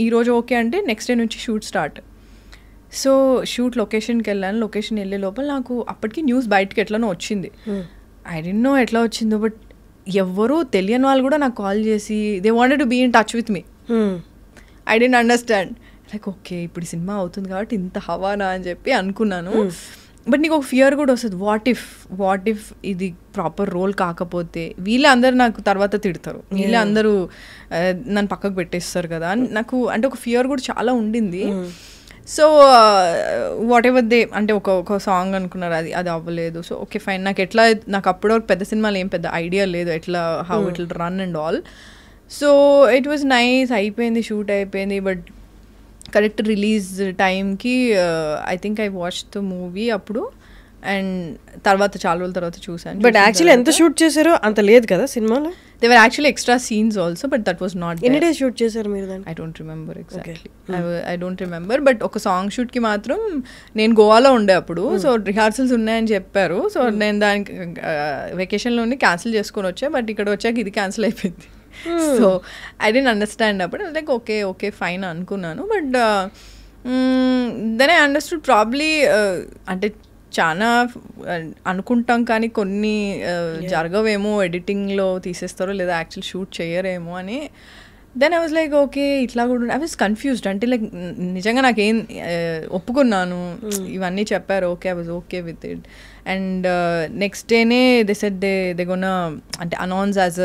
ఈరోజు ఓకే అంటే నెక్స్ట్ డే నుంచి షూట్ స్టార్ట్. సో షూట్ లొకేషన్కి వెళ్ళాను. లొకేషన్ వెళ్ళే లోపల నాకు అప్పటికి న్యూస్ బయటకి ఎట్లనో వచ్చింది. ఐ డోంట్ నో ఎట్లా వచ్చిందో, బట్ ఎవ్వరూ తెలియని వాళ్ళు కూడా నాకు కాల్ చేసి they wanted to be in touch with me. I don't understand, like okay ఇప్పుడు సినిమా అవుతుంది కాబట్టి ఇంత హవానా అని చెప్పి అనుకున్నాను. బట్ నీకు ఒక ఫియర్ కూడా వస్తుంది, వాట్ ఇఫ్ ఇది ప్రాపర్ రోల్ కాకపోతే వీళ్ళే అందరు నాకు తర్వాత తిడతారు, వీళ్ళే అందరూ నన్ను పక్కకు పెట్టేస్తారు కదా అని నాకు అంటే ఒక ఫియర్ కూడా చాలా ఉండింది. సో వాట్ ఎవర్ దే అంటే ఒక సాంగ్ అనుకున్నారు, అది అవ్వలేదు. సో ఓకే ఫైన్, నాకు అప్పుడు పెద్ద సినిమాలు ఏం పెద్ద ఐడియా లేదు ఎట్లా how it will run and all. So it was nice, అయిపోయింది, షూట్ అయిపోయింది. బట్ కరెక్ట్ రిలీజ్ టైంకి I think I watch the movie అప్పుడు, అండ్ తర్వాత చాలా రోజుల తర్వాత చూసాను. బట్ యాక్చువల్లీ ఎంత షూట్ చేశారో అంత లేదు కదా సినిమాలో. They were actually extra scenes also, but that was not. ఎన్ని డేస్ షూట్ చేశారు మీరు దాన్ని? I don't remember exactly, I don't remember. But ఒక సాంగ్ షూట్కి మాత్రం నేను గోవాలో ఉండే అప్పుడు, సో రిహార్సల్స్ ఉన్నాయని చెప్పారు. సో నేను దానికి వెకేషన్లోని క్యాన్సిల్ చేసుకొని వచ్చా, బట్ ఇక్కడ వచ్చాక ఇది క్యాన్సిల్ అయిపోయింది. సో ఐ డోంట్ అండర్స్టాండ్ అప్పుడు, లైక్ ఓకే ఫైన్ అనుకున్నాను. But then I understood probably అంటే చాలా అనుకుంటాం కానీ కొన్ని జరగవేమో, ఎడిటింగ్లో తీసేస్తారో లేదా యాక్చువల్ షూట్ చేయరేమో అని. Then I was like okay ఇట్లా కూడా ఐ వాజ్ కన్ఫ్యూజ్డ్. అంటే లైక్ నిజంగా నాకేం ఒప్పుకున్నాను, ఇవన్నీ చెప్పారు, okay I was okay with it. And next డేనే దే సెడ్ దే గోనా అంటే announce as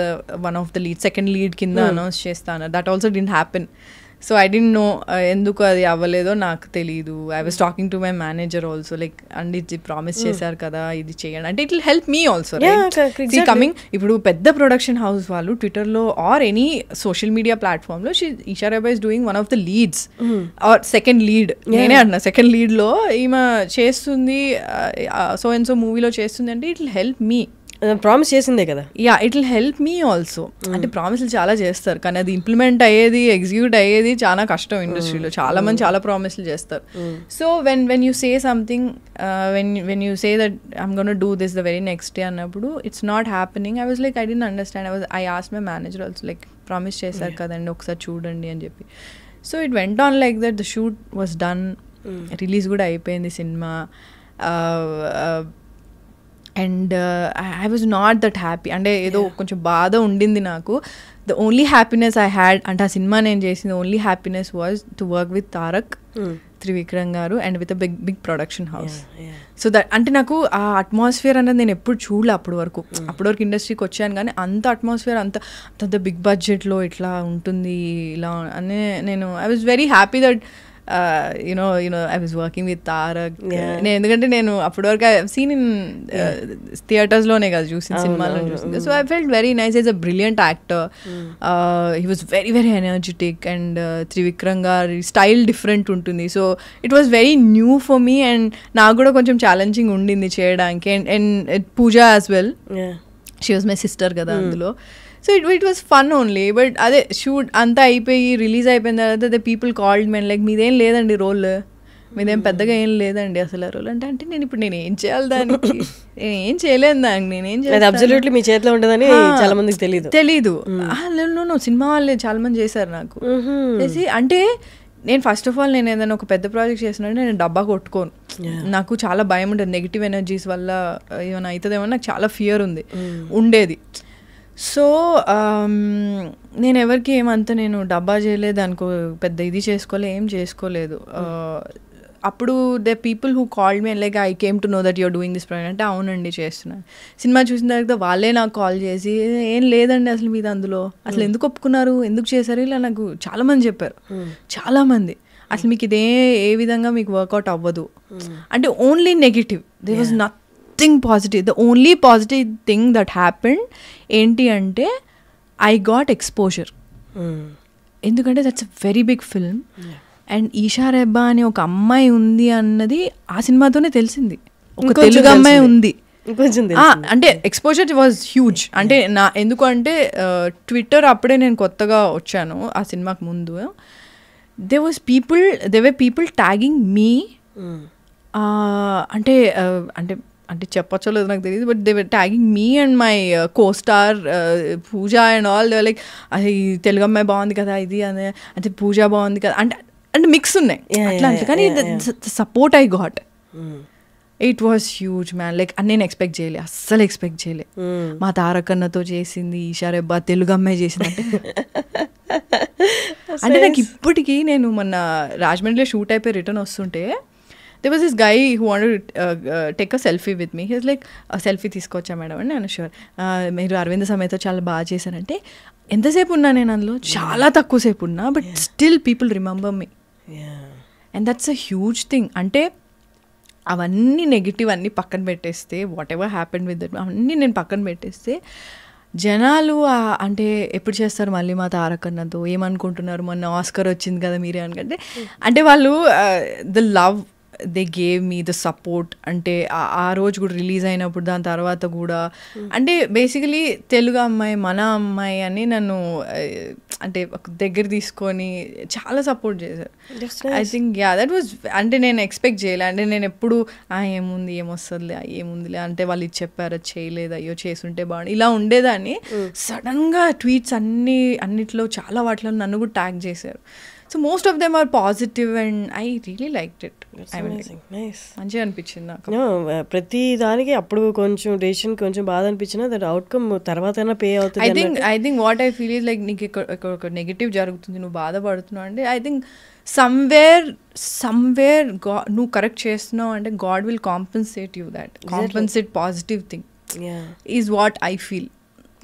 one of the lead, second lead కింద అనౌన్స్ చేస్తాను. That also didn't happen. So I don't know ఎందుకు అది అవ్వలేదో నాకు తెలీదు. I was talking to my manager also, like and ఇది ప్రామిస్ చేశారు కదా ఇది చేయండి అంటే it will help me also. Coming ఇప్పుడు పెద్ద ప్రొడక్షన్ హౌస్ వాళ్ళు ట్విట్టర్లో ఆర్ ఎనీ సోషల్ మీడియా ప్లాట్ఫామ్లో Eesha Rebba is doing one of the leads or second lead. నేనే అంటున్నా సెకండ్ లీడ్లో ఈమె చేస్తుంది, సో అండ్ సో మూవీలో చేస్తుంది అంటే it will help me. Promise చేసిందే కదా. Yeah it will help me also. అంటే ప్రామిస్లు చాలా చేస్తారు కానీ అది ఇంప్లిమెంట్ అయ్యేది, ఎగ్జిక్యూట్ అయ్యేది చాలా కష్టం ఇండస్ట్రీలో. చాలా మంది చాలా ప్రామిస్లు చేస్తారు. So when you say something, when you say that I'm gonna do this the very next day అన్నప్పుడు it's not happening. I was like I don't understand. I asked my manager also, like promise చేశారు కదండి ఒకసారి చూడండి అని చెప్పి. So it went on like that. The shoot was done, release కూడా అయిపోయింది సినిమా. And I was not that happy. అంటే ఏదో కొంచెం బాధ ఉండింది నాకు. The only happiness I had అంటే ఆ సినిమా నేను చేసింది only happiness was to work with Tarak, Trivikram garu and with a big production house. So that అంటే నాకు ఆ అట్మాస్ఫియర్ అనేది నేను ఎప్పుడు చూడలే అప్పటి వరకు ఇండస్ట్రీకి వచ్చాను కానీ అంత అట్మాస్ఫియర్ అంత బిగ్ బడ్జెట్లో ఇట్లా ఉంటుంది ఇలా అని నేను I was very happy that you know I was working with Tarak. ఎందుకంటే నేను అప్పటి వరకు ఐ హావ్ సీన్ ఇన్ థియేటర్స్లోనే కదా చూసిన, సినిమాలో చూసింది. So I felt very nice. Is a brilliant actor. He was very very energetic and Trivikram గారి స్టైల్ డిఫరెంట్ ఉంటుంది. So it was very new for me and నాకు కూడా కొంచెం ఛాలెంజింగ్ ఉండింది చేయడానికి. And Pooja as well, she was my sister కదా అందులో. So it was fun only. But అదే షూట్ అంతా అయిపోయి రిలీజ్ అయిపోయిన తర్వాత the people called men like మీదేం లేదండి రోల్, మీదేం పెద్దగా ఏం లేదండి అసలు ఆ రోల్ అంటే నేను ఇప్పుడు నేను ఏం చేయాలి దానికి, నేను ఏం చేయలేను దానికి, నేనేం చేయాలి అబ్సల్యూట్లీ మీ చేతిలో ఉంటుందని చాలా మందికి తెలీదు. సినిమా వాళ్ళే చాలా మంది చేశారు నాకు చేసి. అంటే నేను ఫస్ట్ ఆఫ్ ఆల్ నేను ఏదైనా ఒక పెద్ద ప్రాజెక్ట్ చేసినట్టు నేను డబ్బా కొట్టుకోను. నాకు చాలా భయం ఉంటుంది నెగిటివ్ ఎనర్జీస్ వల్ల ఏమైనా అవుతుందేమో, నాకు చాలా ఫియర్ ఉండేది. సో నేను ఎవరికి ఏమంతా నేను డబ్బా చేయలేదు అనుకో, పెద్ద ఇది ఏం చేసుకోలేదు. అప్పుడు the people who called me like I came to know that you're doing this project అంటే అవునండి చేస్తున్నాను. సినిమా చూసిన తర్వాత వాళ్ళే నాకు కాల్ చేసి ఏం లేదండి అసలు మీద అందులో అసలు ఎందుకు ఒప్పుకున్నారు, ఎందుకు చేశారు, ఇలా నాకు చాలామంది చెప్పారు. చాలామంది అసలు మీకు ఇదే ఏ విధంగా మీకు వర్కౌట్ అవ్వదు అంటే only negative. There was nothing positive. The only positive thing that happened ఏంటి అంటే ఐ గాట్ ఎక్స్పోజర్. ఎందుకంటే that's a very big film and Eesha Rebba అనే ఒక అమ్మాయి ఉంది అన్నది ఆ సినిమాతోనే తెలిసింది. ఒక తెలుగు అమ్మాయి ఉంది, కొంచెం అంటే ఎక్స్పోజర్ వాజ్ హ్యూజ్. అంటే ఎందుకంటే ట్విట్టర్ అప్పుడే నేను కొత్తగా వచ్చాను ఆ సినిమాకి ముందు. They were people tagging me, అంటే అంటే అంటే చెప్పచ్చో లేదు నాకు తెలియదు, but they were tagging me and my co-star Pooja and all. They like అది తెలుగు అమ్మాయి బాగుంది కదా, ఇది అనే అంటే పూజ బాగుంది కదా, అంటే అంటే మిక్స్ ఉన్నాయి అట్లా అంటే. కానీ the support I got, it was huge man. Like నేను ఎక్స్పెక్ట్ చేయలే, అస్సలు ఎక్స్పెక్ట్ చేయలే. మా తారకన్నతో చేసింది, ఈషారెబ్బా తెలుగు అమ్మాయి చేసింది అంటే నాకు ఇప్పటికీ, నేను మొన్న రాజమండ్రిలో షూట్ అయిపోయి రిటర్న్ వస్తుంటే there was this guy who wanted to take a selfie with me. He was like, selfie తీసుకోవచ్చా మేడం అని. నేను షూర్, మీరు అరవింద సమేత చాలా బాగా చేశారంటే, ఎంతసేపు ఉన్నా నేను అందులో, చాలా తక్కువ సేపు ఉన్నా, but still people remember me. And that's a huge thing. అంటే అవన్నీ నెగిటివ్ అన్నీ పక్కన పెట్టేస్తే, what ever happened with that అవన్నీ నేను పక్కన పెట్టేస్తే, జనాలు అంటే ఎప్పుడు చేస్తారు మళ్ళీ మా తారకన్నతో, ఏమనుకుంటున్నారు, మొన్న ఆస్కర్ వచ్చింది కదా మీరే అనుకుంటే, అంటే వాళ్ళు the love they gave me, the support. అంటే ఆ రోజు కూడా రిలీజ్ అయినప్పుడు, దాని తర్వాత కూడా, అంటే బేసికలీ తెలుగు అమ్మాయి, మన అమ్మాయి అని నన్ను అంటే దగ్గర తీసుకొని చాలా సపోర్ట్ చేశారు. ఐ థింక్ దట్ వాజ్, అంటే నేను ఎక్స్పెక్ట్ చేయలే. అంటే నేను ఎప్పుడు ఏముంది, ఏమొస్తుందిలే, ఏముందిలే అంటే వాళ్ళు ఇది చెప్పారు, చేయలేదు, అయ్యో చేసుంటే బాగుంది, ఇలా ఉండేదాన్ని. సడన్గా ట్వీట్స్ అన్నిట్లో చాలా వాటిలో నన్ను కూడా ట్యాగ్ చేశారు. So most of them are positive and I really liked it. మంచిగా అనిపించింది నాకు. ప్రతి దానికి అప్పుడు కొంచెం డెసిషన్ కొంచెం బాధ అనిపించినా దట్ అవుట్కమ్ తర్వాత పే అవుతుంది. I think what I feel is like, నీకు ఒక నెగిటివ్ జరుగుతుంది, నువ్వు బాధపడుతున్నావు అంటే, ఐ థింక్ సమ్వేర్ నువ్వు కరెక్ట్ చేస్తున్నావు అంటే god will compensate you. That compensate positive thing is what I feel.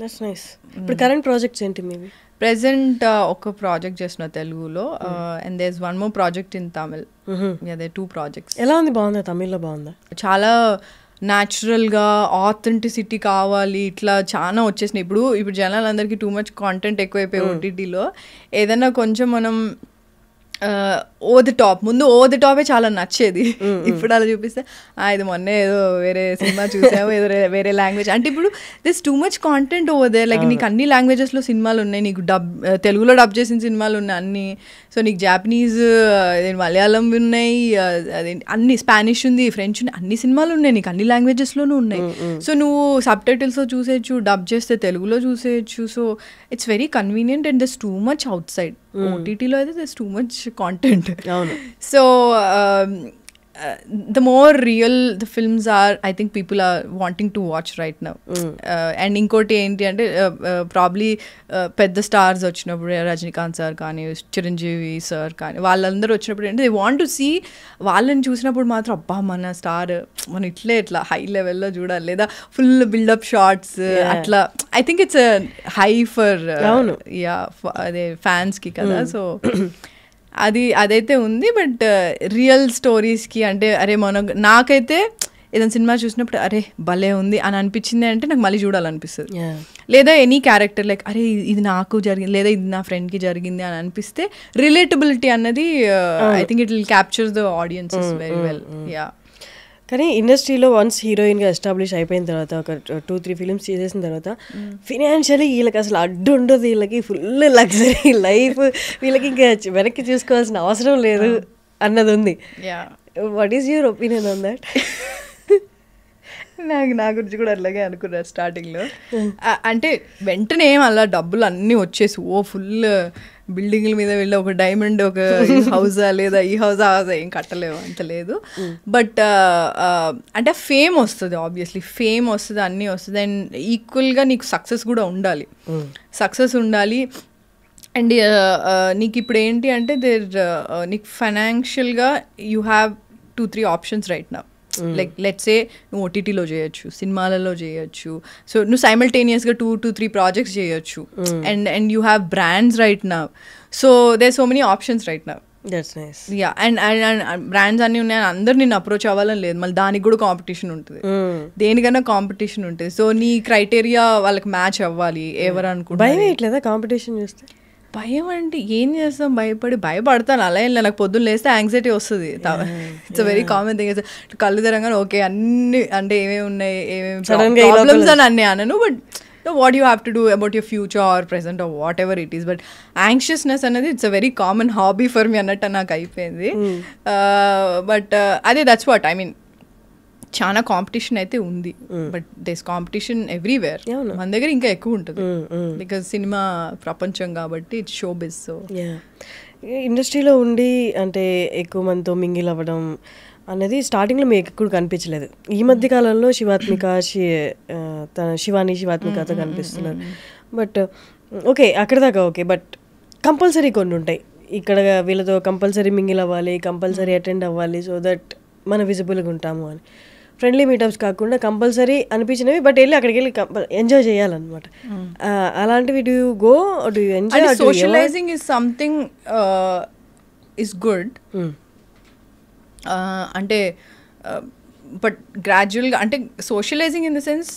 That's nice. ఇప్పుడు కరెంట్ ప్రాజెక్ట్స్ ఏంటి మీవి? ప్రెసెంట్ ఒక ప్రాజెక్ట్ చేస్తున్నా తెలుగులో, and there is one more project in Tamil. There 2 projects. ఎలా ఉంది? బాగుందా? తమిళ్లో బాగుందా? చాలా న్యాచురల్గా, ఆథెంటిసిటీ కావాలి, ఇట్లా చాలా వచ్చేసినాయి. ఇప్పుడు జనాలందరికీ టూ మచ్ కాంటెంట్ ఎక్కువైపోయి ఓటీటీలో. ఏదైనా కొంచెం మనం ఓవర్ ది టాప్, ముందు ఓవర్ ది టాపే చాలా నచ్చేది. ఇప్పుడు అలా చూపిస్తే ఇది మొన్నే ఏదో వేరే సినిమా చూసాము, ఏదో వేరే లాంగ్వేజ్ అంటే. ఇప్పుడు this two much content over they. Like నీకు అన్ని లాంగ్వేజెస్లో సినిమాలు ఉన్నాయి, నీకు తెలుగులో డబ్ చేసిన సినిమాలు ఉన్నాయి అన్ని. సో నీకు జాపనీస్, మలయాళం ఉన్నాయి, అదే అన్ని, స్పానిష్ ఉంది, ఫ్రెంచ్ ఉంది, అన్ని సినిమాలు ఉన్నాయి నీకు, అన్ని లాంగ్వేజెస్లోనూ ఉన్నాయి. సో నువ్వు సబ్ టైటిల్స్లో చూసేయచ్చు, డబ్ చేస్తే తెలుగులో చూసేయచ్చు. So it's very convenient and there's too much outside. ఓటీటీలో అయితే there's too much content. So the more real the films are, I think people are wanting to watch right now. And inkoti enti ante probably pedda stars vachinappudu, Rajinikanth sir kaani, Chiranjeevi sir kaani, vallandaru vachinappudu ante they want to see, vallani chusinappudu matram abba mana star mana itla high level lo chudali, leda full build up shots atla. I think it's a high for ade fans ki kada. So అదైతే ఉంది. But real స్టోరీస్కి అంటే, అరే నాకైతే ఏదైనా cinema చూసినప్పుడు అరే భలే ఉంది అని అనిపించింది అంటే నాకు మళ్ళీ చూడాలనిపిస్తుంది. లేదా ఎనీ క్యారెక్టర్ లైక్ అరే ఇది నాకు జరిగింది, లేదా ఇది నా ఫ్రెండ్కి జరిగింది అని అనిపిస్తే, రిలేటబిలిటీ అన్నది I think it will capture the audiences very well. కానీ ఇండస్ట్రీలో వన్స్ హీరోయిన్గా ఎస్టాబ్లిష్ అయిపోయిన తర్వాత, ఒక 2-3 ఫిలిమ్స్ చేసేసిన తర్వాత, ఫినాన్షియలీ వీళ్ళకి అసలు అడ్డు ఉండదు, వీళ్ళకి ఫుల్ లగ్జరీ లైఫ్, వీళ్ళకి ఇంకా వెనక్కి చూసుకోవాల్సిన అవసరం లేదు అన్నది ఉంది. What is your opinion on that? నా గురించి కూడా అట్లాగే అనుకున్నారు స్టార్టింగ్లో. అంటే వెంటనే అలా డబ్బులు అన్నీ వచ్చేసి ఫుల్ బిల్డింగ్ల మీద వెళ్ళి ఒక డైమండ్, ఒక హౌజా, లేదా ఈ హౌజా ఏం కట్టలేవు, అంత లేదు. బట్ అంటే ఫేమ్ వస్తుంది, ఆబ్వియస్లీ ఫేమ్ వస్తుంది, అన్నీ వస్తుంది. అండ్ ఈక్వల్గా నీకు సక్సెస్ కూడా ఉండాలి, సక్సెస్ ఉండాలి. అండ్ నీకు ఇప్పుడు ఏంటి అంటే నీకు ఫైనాన్షియల్గా you have 2-3 options right now. Like let's say నువ్వు ఓటీటీలో చేయొచ్చు, సినిమాలలో చేయొచ్చు. సో నువ్వు సైమల్టేనియస్గా 2-3 ప్రాజెక్ట్స్ చేయొచ్చు. And you have brands right now. So there so many options right now. And brands అన్నీ ఉన్నాయని అందరు నిన్ను అప్రోచ్ అవ్వాలని లేదు, మళ్ళీ దానికి కూడా కాంపిటీషన్ ఉంటుంది, దేనికైనా కాంపిటీషన్ ఉంటుంది. సో నీ క్రైటీరియా వాళ్ళకి మ్యాచ్ అవ్వాలి. ఎవరు అనుకుంటారు? భయం ఎట్లేదా కాంపిటీషన్ చూస్తే? భయం అంటే ఏం చేస్తాం, భయపడతాను. అలా ఏం లేదు, నాకు పొద్దున్న లేస్తే యాంగ్జైటీ వస్తుంది. It's a very common thing. కళ్ళు తెరంగానే ఓకే అన్ని అంటే ఏమేమి ఉన్నాయి, ఏమేమి ప్రాబ్లమ్స్ అని అన్నీ అనను, but what you have to do about your future or present or whatever it is. But anxiousness anadi it's a very common hobby for me annattu నాకు అయిపోయింది. But అదే that's what I mean. చాలా competition అయితే ఉంది, but this competition everywhere. మన దగ్గర ఇంకా ఎక్కువ ఉంటుంది బికాజ్ సినిమా ప్రపంచం కాబట్టి ఇట్స్ షో బిజ్. సో ఇండస్ట్రీలో ఉండి అంటే ఎక్కువ మందితో మింగిల్ అవ్వడం అనేది స్టార్టింగ్లో మీకు ఎక్కువ కనిపించలేదు. ఈ మధ్య కాలంలో శివాత్మికతో కనిపిస్తున్నారు. బట్ ఓకే అక్కడ దాకా ఓకే, బట్ కంపల్సరీ కొన్ని ఉంటాయి. ఇక్కడ వీళ్ళతో కంపల్సరీ మింగిల్ అవ్వాలి, కంపల్సరీ అటెండ్ అవ్వాలి, సో దట్ మన విజిబుల్గా ఉంటాము అని. ఫ్రెండ్లీ మీటప్స్ కాకుండా కంపల్సరీ అనిపించినవి, బట్ వెళ్ళి అక్కడికి వెళ్ళి ఎంజాయ్ చేయాలన్నమాట. అలాంటివి do you go, do you enjoy? Socialising is something is good. అంటే బట్ గ్రాడ్యువల్గా అంటే socialising in the sense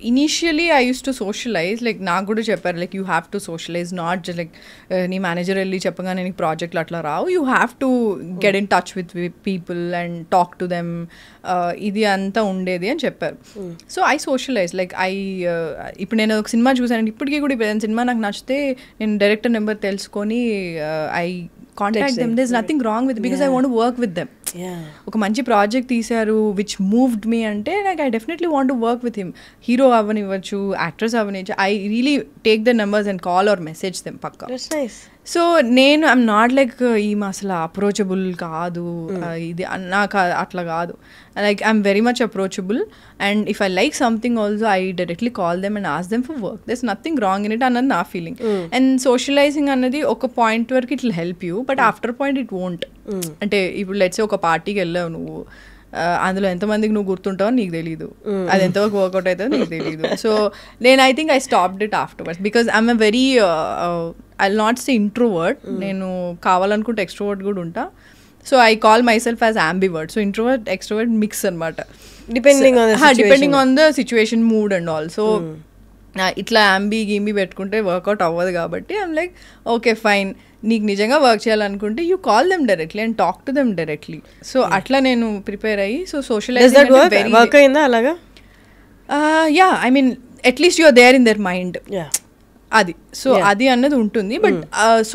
initially I use to socialise. Like నాకు కూడా చెప్పారు like you have to socialise, not just like నీ manager వెళ్ళి చెప్పగానే నీకు ప్రాజెక్ట్లు అట్లా రావు. You have to get in touch with people and talk to them. ఇది అంతా ఉండేది అని చెప్పారు. సో ఐ సోషలైజ్ లైక్ ఇప్పుడు నేను ఒక సినిమా చూసాను, ఇప్పటికీ కూడా ఇప్పుడు సినిమా నాకు నచ్చితే నేను డైరెక్టర్ నెంబర్ తెలుసుకొని I contact them. There's nothing wrong with it because I want to work with them. ఒక మంచి ప్రాజెక్ట్ తీశారు విచ్ మూవ్డ్ మీ అంటే like I definitely want to work with him. Hero అవ్వనివ్వచ్చు, actors అవ్వనివ్వచ్చు, I really take the numbers and call or message them పక్కా. So నేను I'm not like ఈమె అసలు అప్రోచబుల్ కాదు, ఇది నాకు అట్లా కాదు. Like I'm very much approachable and if I like something also I directly call them and ask them for work. There's nothing wrong in it అన్నది నా ఫీలింగ్. అండ్ సోషలైజింగ్ అన్నది ఒక పాయింట్ వరకు it will help you, but after point it won't. అంటే ఇప్పుడు let's ఒక పార్టీకి వెళ్ళావు నువ్వు, అందులో ఎంతమందికి నువ్వు గుర్తుంటావో నీకు తెలీదు, అది ఎంతవరకు వర్కౌట్ అవుతుందో నీకు తెలీదు. సో నేను I think I stopped it afterwards because I'm a very I will not say introvert. నేను కావాలనుకుంటే ఎక్స్ట్రోవర్ట్ కూడా ఉంటా. So I call myself as ambivert. So introvert extrovert mix అనమాట, depending on the situation, mood and all. So ఇట్లా గిమ్మి పెట్టుకుంటే work out అవ్వదు కాబట్టి ఐఎమ్ లైక్ ఓకే ఫైన్, నీకు నిజంగా వర్క్ చేయాలనుకుంటే you call them directly and talk to them directly. So అట్లా నేను ప్రిపేర్ అయ్యి సో సోషలైజింగ్ వర్క్ అయిందా అలాగా? Yeah I mean at least you are there in their mind, అది. సో అది అన్నది ఉంటుంది. But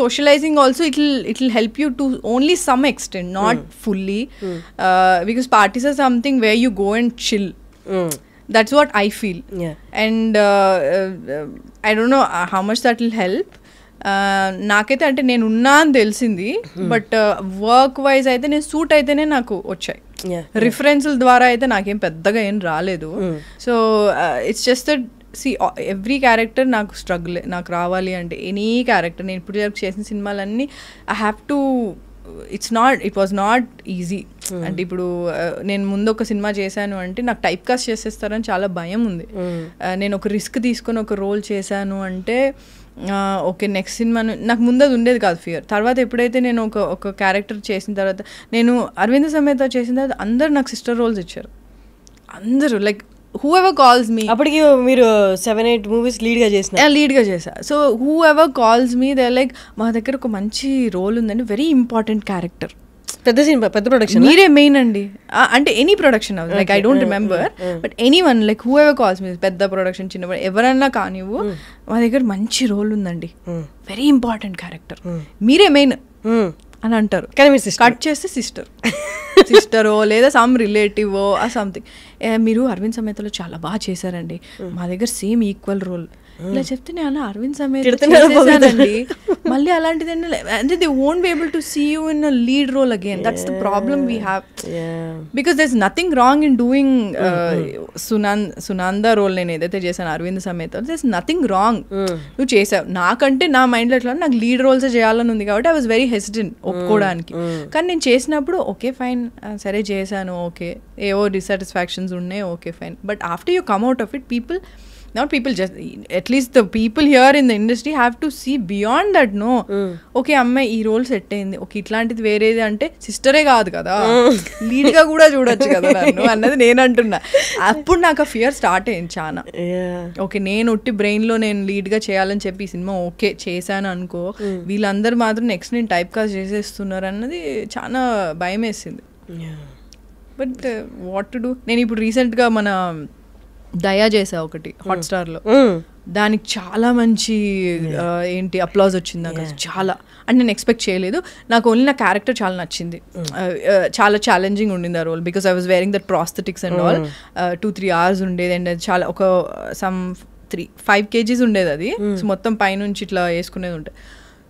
socializing also it will help you to only some extent, not fully, because parties are something where you go and chill. That's what I feel. And I don't know how much that will help. నాకైతే అంటే నేను ఉన్నా అని తెలిసింది, but work wise అయితే నేను suit అయితేనే నాకు వచ్చాయి. రిఫరెన్స్ల ద్వారా అయితే నాకేం పెద్దగా ఏం రాలేదు. So it's just that see every character నాకు స్ట్రగుల్, నాకు రావాలి అంటే ఎనీ క్యారెక్టర్ నేను ఇప్పుడు చేసిన సినిమాలన్నీ I have to it was not easy. అంటే ఇప్పుడు నేను ముందు ఒక సినిమా చేశాను అంటే నాకు టైప్ కాస్ట్ చేసేస్తారని చాలా భయం ఉంది. నేను ఒక రిస్క్ తీసుకొని ఒక రోల్ చేశాను అంటే ఓకే నెక్స్ట్ సినిమా నాకు ముందు అది ఉండేది కాదు ఫియర్. తర్వాత ఎప్పుడైతే నేను ఒక క్యారెక్టర్ చేసిన తర్వాత, నేను అరవింద సమేత చేసిన తర్వాత అందరు నాకు సిస్టర్ రోల్స్ ఇచ్చారు. అందరూ లైక్ whoever calls me. అప్పటికి మీరు 7-8 మూవీస్ లీడ్గా చేశా. So whoever calls me they're like మా దగ్గర ఒక మంచి రోల్ ఉందండి, వెరీ ఇంపార్టెంట్ క్యారెక్టర్, పెద్ద సినిమా, పెద్ద ప్రొడక్షన్, మీరే మెయిన్ అండి అంటే any production like I don't remember, but any one like whoever calls me, పెద్ద ప్రొడక్షన్ చిన్న ఎవరన్నా కానివ్వు, మా దగ్గర మంచి రోల్ ఉందండి, వెరీ ఇంపార్టెంట్ క్యారెక్టర్, మీరే మెయిన్ అని అంటారు. కానీ మీరు కట్ చేస్తే సిస్టరో లేదా సమ్ రిలేటివ్ ఆ సంథింగ్, మీరు అరవింద్ సమేతలో చాలా బాగా చేశారండి, మా దగ్గర సేమ్ ఈక్వల్ రోల్ ఇలా చెప్తే నేను అరవింద్ సమేత చేశానండి మళ్ళీ అలాంటిది అంటే they won't be able to see you in a lead role again. That's the problem we have, because there is nothing wrong in doing Sunanda role నేను ఏదైతే చేశాను అరవింద్ సమేత, దర్ ఇస్ నథింగ్ రాంగ్, నువ్వు చేసావు. నాకంటే నా మైండ్లో ఎట్లా నాకు లీడ్ రోల్స్ చేయాలని ఉంది కాబట్టి ఐ వాజ్ వెరీ హెసిటెంట్ ఒప్పుకోవడానికి. కానీ నేను చేసినప్పుడు ఓకే ఫైన్ సరే చేశాను, ఓకే ఏవో డిసాటిస్ఫాక్షన్స్ ఉన్నాయి, okay fine, but after you come out of it people not people, just at least the people here in the industry have to see beyond that. No, okay అమ్మాయి ఈ role set అయింది, okay ఇట్లాంటిది వేరేది అంటే సిస్టరే కాదు కదా, lead గా కూడా చూడొచ్చు కదా నన్ను అన్నది నేను అంటున్నా. అప్పుడు నాకు ఆ ఫియర్ స్టార్ట్ అయింది చాలా. ఓకే నేను ఉట్టి బ్రెయిన్ లో నేను లీడ్ గా చేయాలని చెప్పి సినిమా ఓకే చేశాను అనుకో, వీళ్ళందరూ మాత్రం నెక్స్ట్ నేను టైప్ కాస్ట్ చేసేస్తున్నారు అన్నది చాలా భయం వేసింది. But what to do. నేను ఇప్పుడు రీసెంట్గా మన దయా చేసా ఒకటి హాట్స్టార్లో, దానికి చాలా మంచి ఏంటి అప్లాజ్ వచ్చింది నాకు, చాలా అంటే నేను ఎక్స్పెక్ట్ చేయలేదు. నాకు ఓన్లీ నా క్యారెక్టర్ చాలా నచ్చింది, చాలా ఛాలెంజింగ్ ఉండింది ఆ role, because I was wearing that prosthetics and all. 2-3 hours ఉండేది అండ్ చాలా ఒక సమ్ 5 kgs ఉండేది అది. సో మొత్తం పైనుంచి ఇట్లా వేసుకునేది ఉంటుంది.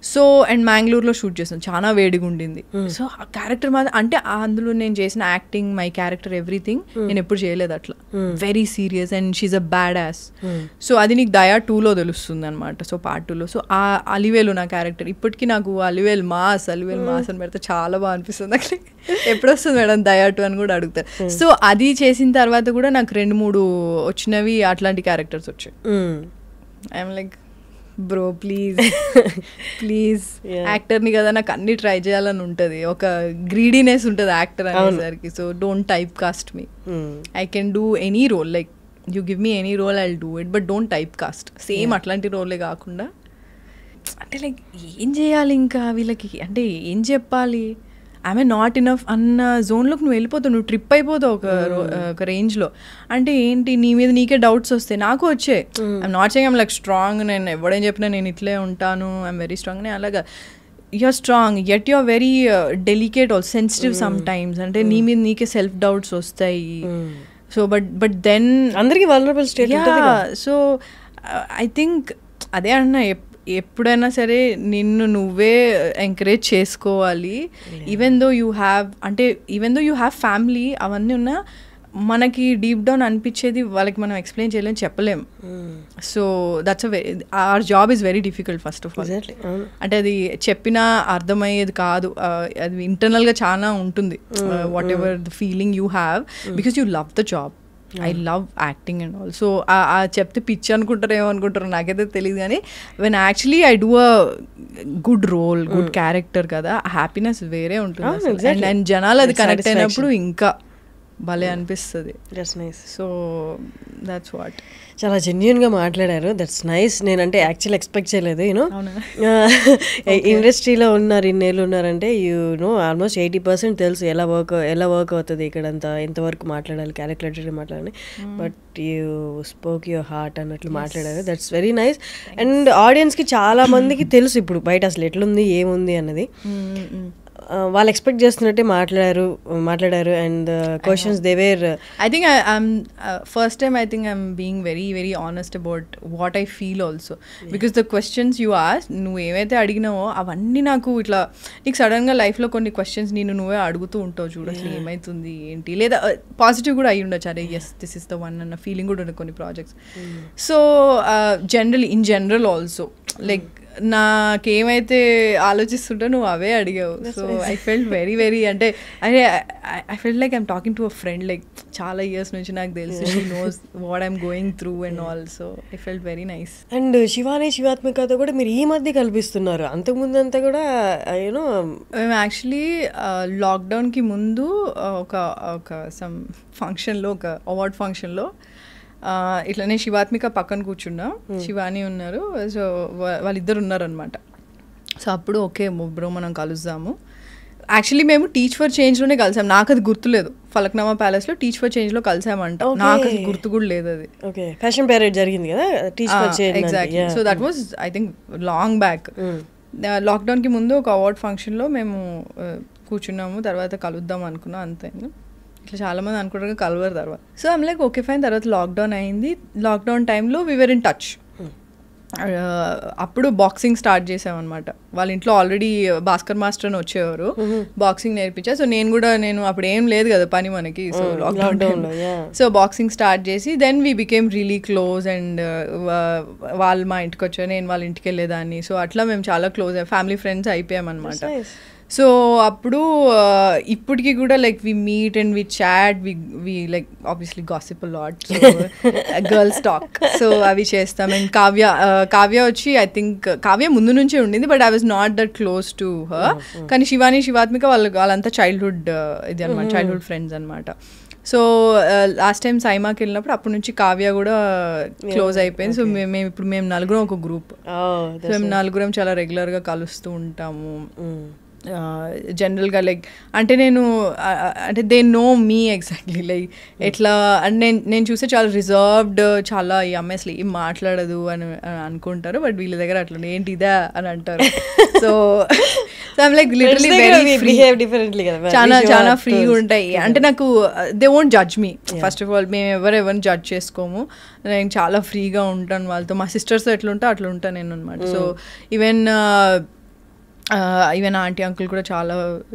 సో అండ్ మ్యాంగ్లూర్లో షూట్ చేసాను, చాలా వేడిగా ఉండింది. సో ఆ క్యారెక్టర్ మాత్రం అంటే అందులో నేను చేసిన యాక్టింగ్, మై క్యారెక్టర్, ఎవ్రీథింగ్ నేను ఎప్పుడు చేయలేదు అట్లా. Very serious and she's a bad ass. So అది నీకు దయా 2లో తెలుస్తుంది అనమాట. సో పార్ట్ 2లో సో ఆ అలివేలు నా క్యారెక్టర్. ఇప్పటికీ నాకు అలివేలు మాస్ అని పెడితే చాలా బాగా అనిపిస్తుంది. నాకు ఎప్పుడు వస్తుంది మేడం దయా 2 అని కూడా అడుగుతారు. సో అది చేసిన తర్వాత కూడా నాకు 2-3 వచ్చినవి అట్లాంటి క్యారెక్టర్స్ వచ్చాయి. ఐఎమ్ లైక్ బ్రో ప్లీజ్ యాక్టర్ని కదా, నాకు అన్ని ట్రై చేయాలని ఉంటుంది, ఒక గ్రీడీనెస్ ఉంటుంది యాక్టర్ అనేసరికి. So don't typecast me. I can do any role, like you give me any role I will do it, but don't typecast. Same అట్లాంటి రోలే కాకుండా అంటే లైక్ ఏం చేయాలి ఇంకా వీళ్ళకి, అంటే ఏం చెప్పాలి, ఐఎమ్ నాట్ ఇనఫ్ అన్న జోన్లోకి నువ్వు వెళ్ళిపోతావు, నువ్వు ట్రిప్ అయిపోతావు ఒక రేంజ్లో. అంటే ఏంటి నీ మీద నీకే డౌట్స్ వస్తాయి, నాకు వచ్చాయి. I'm not saying I'm like strong, నేను ఎవడేం చెప్పినా నేను ఇట్లే ఉంటాను, ఐఎమ్ వెరీ స్ట్రాంగ్ అని అలాగా. You're strong yet you're very delicate all sensitive sometimes. అంటే నీ మీద నీకే సెల్ఫ్ డౌట్స్ వస్తాయి. సో బట్ దెన్ అందరికీ vulnerable state. So I think అదే అన్నా, ఎప్పుడైనా సరే నిన్ను నువ్వే ఎంకరేజ్ చేసుకోవాలి. Even though you have family అవన్నీ ఉన్నా మనకి డీప్ డౌన్ అనిపించేది వాళ్ళకి మనం ఎక్స్ప్లెయిన్ చేయలేం, చెప్పలేం. So that's our job is very difficult first of all. అంటే అది చెప్పినా అర్థమయ్యేది కాదు, అది ఇంటర్నల్గా చాలా ఉంటుంది. Whatever the feeling you have because you love the job. I love acting and all. So చెప్తే పిచ్చి అనుకుంటారు ఏమనుకుంటారు నాకైతే తెలియదు, కానీ when actually I do a good role, good character కదా, హ్యాపీనెస్ వేరే ఉంటుంది. అండ్ జనాలు అది కనెక్ట్ అయినప్పుడు ఇంకా భలే అనిపిస్తుంది. That's nice. So that's what. చాలా జెన్యూన్గా మాట్లాడారు. That's nice. నేనంటే యాక్చువల్ ఎక్స్పెక్ట్ చేయలేదు. యూనో ఇండస్ట్రీలో ఉన్నారు, ఇన్నేళ్ళు ఉన్నారంటే నో ఆల్మోస్ట్ 80% తెలుసు ఎలా వర్క్ అవుతుంది ఇక్కడంతా, ఎంతవరకు మాట్లాడాలి, క్యాలిక్యులేటెడ్ మాట్లాడాలి. But you spoke your heart అన్నట్లు మాట్లాడారు. That's very nice. అండ్ ఆడియన్స్కి చాలా మందికి తెలుసు ఇప్పుడు బయట అసలు ఎట్లుంది ఏముంది అన్నది. వాళ్ళు ఎక్స్పెక్ట్ చేస్తున్నట్టే మాట్లాడారు and questions they were. I think first time I think I'm being very very honest about what I feel also, because the questions you ask, నువ్వు ఏవైతే అడిగినావో అవన్నీ నాకు ఇట్లా నీకు సడన్గా లైఫ్లో కొన్ని క్వశ్చన్స్ నువ్వే అడుగుతూ ఉంటావు చూడు, అసలు ఏమవుతుంది ఏంటి, లేదా పాజిటివ్ కూడా అయ్యి ఉండొచ్చు, అరే yes this is the one అన్న ఫీలింగ్ కూడా ఉంది కొన్ని projects. So in general also like నాకేమైతే ఆలోచిస్తుంటో నువ్వు అవే అడిగావు. So I felt very very అంటే I felt like I'm talking to a friend, like చాలా ఇయర్స్ నుంచి నాకు తెలుసు, she knows what I'm going through and all. So I felt very nice. And శివాత్మికతో కూడా మీరు ఈ మధ్య కల్పిస్తున్నారు, అంతకుముందు అంతా కూడా యూనో మేము యాక్చువల్లీ లాక్డౌన్కి ముందు ఒక సమ్ ఫంక్షన్లో, ఒక అవార్డ్ ఫంక్షన్లో ఇట్లానే శివాత్మిక పక్కన కూర్చున్నా, శివాని ఉన్నారు, సో వాళ్ళిద్దరు ఉన్నారనమాట. సో అప్పుడు ఓకే బ్రో మనం కలుద్దాము. యాక్చువల్లీ మేము టీచ్ ఫర్ చేంజ్లోనే కలిసాం, నాకు అది గుర్తులేదు. ఫలక్నామా ప్యాలెస్లో టీచ్ ఫర్ చేంజ్లో కలిసామంట, నాకు అది గుర్తు కూడా లేదు. అది ఫ్యాషన్ పరేడ్ జరిగింది కదా teach for change. Exactly. So that was I think long back. లాక్డౌన్కి ముందు ఒక అవార్డ్ ఫంక్షన్లో మేము కూర్చున్నాము, తర్వాత కలుద్దాం అనుకున్నాం, అంతే. ఇట్లా చాలామంది అనుకుంటారు కలవరు తర్వాత. So I'm like okay fine. తర్వాత లాక్డౌన్ అయింది. లాక్డౌన్ టైంలో వీ వర్ ఇన్ టచ్. అప్పుడు బాక్సింగ్ స్టార్ట్ చేసామన్నమాట. వాళ్ళ ఇంట్లో ఆల్రెడీ భాస్కర్ మాస్టర్ అని వచ్చేవారు, బాక్సింగ్ నేర్పించా. సో నేను అప్పుడు ఏం లేదు కదా పని మనకి, so lockdown so boxing start చేసి then we became really close. And వాళ్ళు మా ఇంటికి వచ్చారు, నేను వాళ్ళ ఇంటికి వెళ్ళేదాన్ని. సో అట్లా మేము చాలా క్లోజ్ ఫ్యామిలీ ఫ్రెండ్స్ అయిపోయామన్నమాట. సో అప్పుడు ఇప్పటికి కూడా like we meet and we chat we like obviously gossip lot girls talk so అవి చేస్తాం. అండ్ కావ్య వచ్చి ఐ థింక్ కావ్య ముందు నుంచే ఉండింది, but I was not that close to her. కానీ శివాని శివాత్మిక వాళ్ళంతా చైల్డ్హుడ్ ఇది అనమాట, చైల్డ్హుడ్ ఫ్రెండ్స్ అనమాట. సో లాస్ట్ టైం సైమాకి వెళ్ళినప్పుడు అప్పటి నుంచి కావ్య కూడా క్లోజ్ అయిపోయింది. సో మేము నలుగురం ఒక గ్రూప్. సో మేము నలుగురం చాలా రెగ్యులర్గా కలుస్తూ ఉంటాము. జనరల్గా లైక్ అంటే అంటే they know me exactly like ఎట్లా అంటే నేను చూస్తే చాలా రిజర్వ్డ్, చాలా ఈ అమ్మాయి అసలు ఏం మాట్లాడదు అని అనుకుంటారు, బట్ వీళ్ళ దగ్గర అట్లా ఏంటి ఇదా అని అంటారు. సో ఐమ్ లైక్ లిటరలీ చాలా చాలా ఫ్రీగా ఉంటాయి. అంటే నాకు they won't judge me. First of all మేము ఎవరిని జడ్జ్ చేసుకోము. నేను చాలా ఫ్రీగా ఉంటాను వాళ్ళతో. మా సిస్టర్స్తో ఎట్లుంటా అట్లా ఉంటాను నేను అనమాట. సో ఈవెన్ ఆంటీ అంకుల్ కూడా చాలా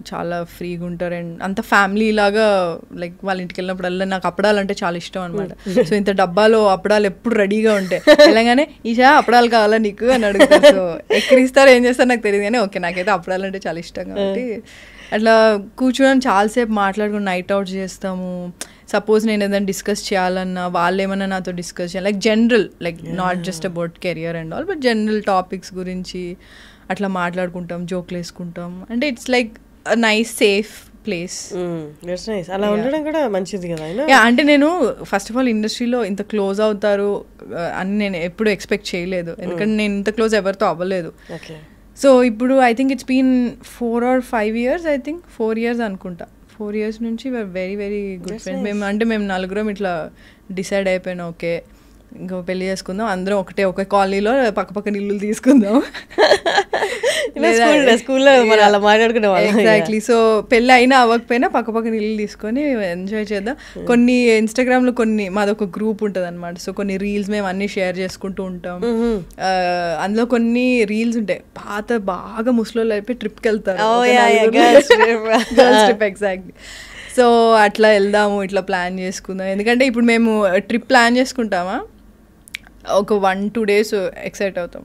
చాలా ఫ్రీగా ఉంటారు. అండ్ అంత ఫ్యామిలీ లాగా లైక్ వాళ్ళ ఇంటికి వెళ్ళినప్పుడల్లా నాకు అప్పడాలు అంటే చాలా ఇష్టం అనమాట. సో ఇంత డబ్బాలో అప్పడాలు ఎప్పుడు రెడీగా ఉంటాయి. వెళ్ళగానే ఈషా అప్పడాలు కావాలా నీకు అని అడుగుతారు. సో ఎక్కడిస్తారు ఏం చేస్తారు నాకు తెలియదు, కానీ ఓకే నాకైతే అప్పడాలు అంటే చాలా ఇష్టం కాబట్టి అట్లా కూర్చొని చాలాసేపు మాట్లాడుకుని నైట్ అవుట్ చేస్తాము. సపోజ్ నేను ఏదైనా డిస్కస్ చేయాలన్నా వాళ్ళు ఏమన్నా నాతో డిస్కస్ చేయాలి, like general like not just about career and all, but general topics గురించి అట్లా మాట్లాడుకుంటాం, జోక్లు వేసుకుంటాం. అంటే it's like nice safe place. అలా ఉండడం కూడా మంచిది కదా. అంటే నేను ఫస్ట్ ఆఫ్ ఆల్ ఇండస్ట్రీలో ఇంత క్లోజ్ అవుతారు అని నేను ఎప్పుడు ఎక్స్పెక్ట్ చేయలేదు, ఎందుకంటే నేను ఇంత క్లోజ్ ఎవరితో అవ్వలేదు. సో ఇప్పుడు I think it's been 4 or 5 years, I think 4 years అనుకుంటా. 4 years నుంచి వెరీ వెరీ గుడ్ ఫ్రెండ్స్. మేము నలుగురం ఇట్లా డిసైడ్ అయిపోయినా ఓకే ఇంకా పెళ్లి చేసుకుందాం, అందరం ఒక కాలనీలో పక్కపక్కన ఇల్లు తీసుకుందాం. ఎగ్జాక్ట్లీ. సో పెళ్ళి అయినా అవ్వకపోయినా పక్కపక్కన ఇల్లు తీసుకొని ఎంజాయ్ చేద్దాం. కొన్ని ఇన్స్టాగ్రామ్లో మాదొక గ్రూప్ ఉంటుంది అనమాట. సో కొన్ని రీల్స్ మేము అన్ని షేర్ చేసుకుంటూ ఉంటాం. అందులో కొన్ని రీల్స్ ఉంటాయి బాగా ముసలోళ్ళు అయిపోయి ట్రిప్కి వెళ్తారు, గర్ల్స్ ట్రిప్. ఎగ్జాక్ట్లీ. సో అట్లా వెళ్దాము, ఇట్లా ప్లాన్ చేసుకుందాం. ఎందుకంటే ఇప్పుడు మేము ట్రిప్ ప్లాన్ చేసుకుంటామా ఒక 1-2 days ఎక్సైట్ అవుతాం.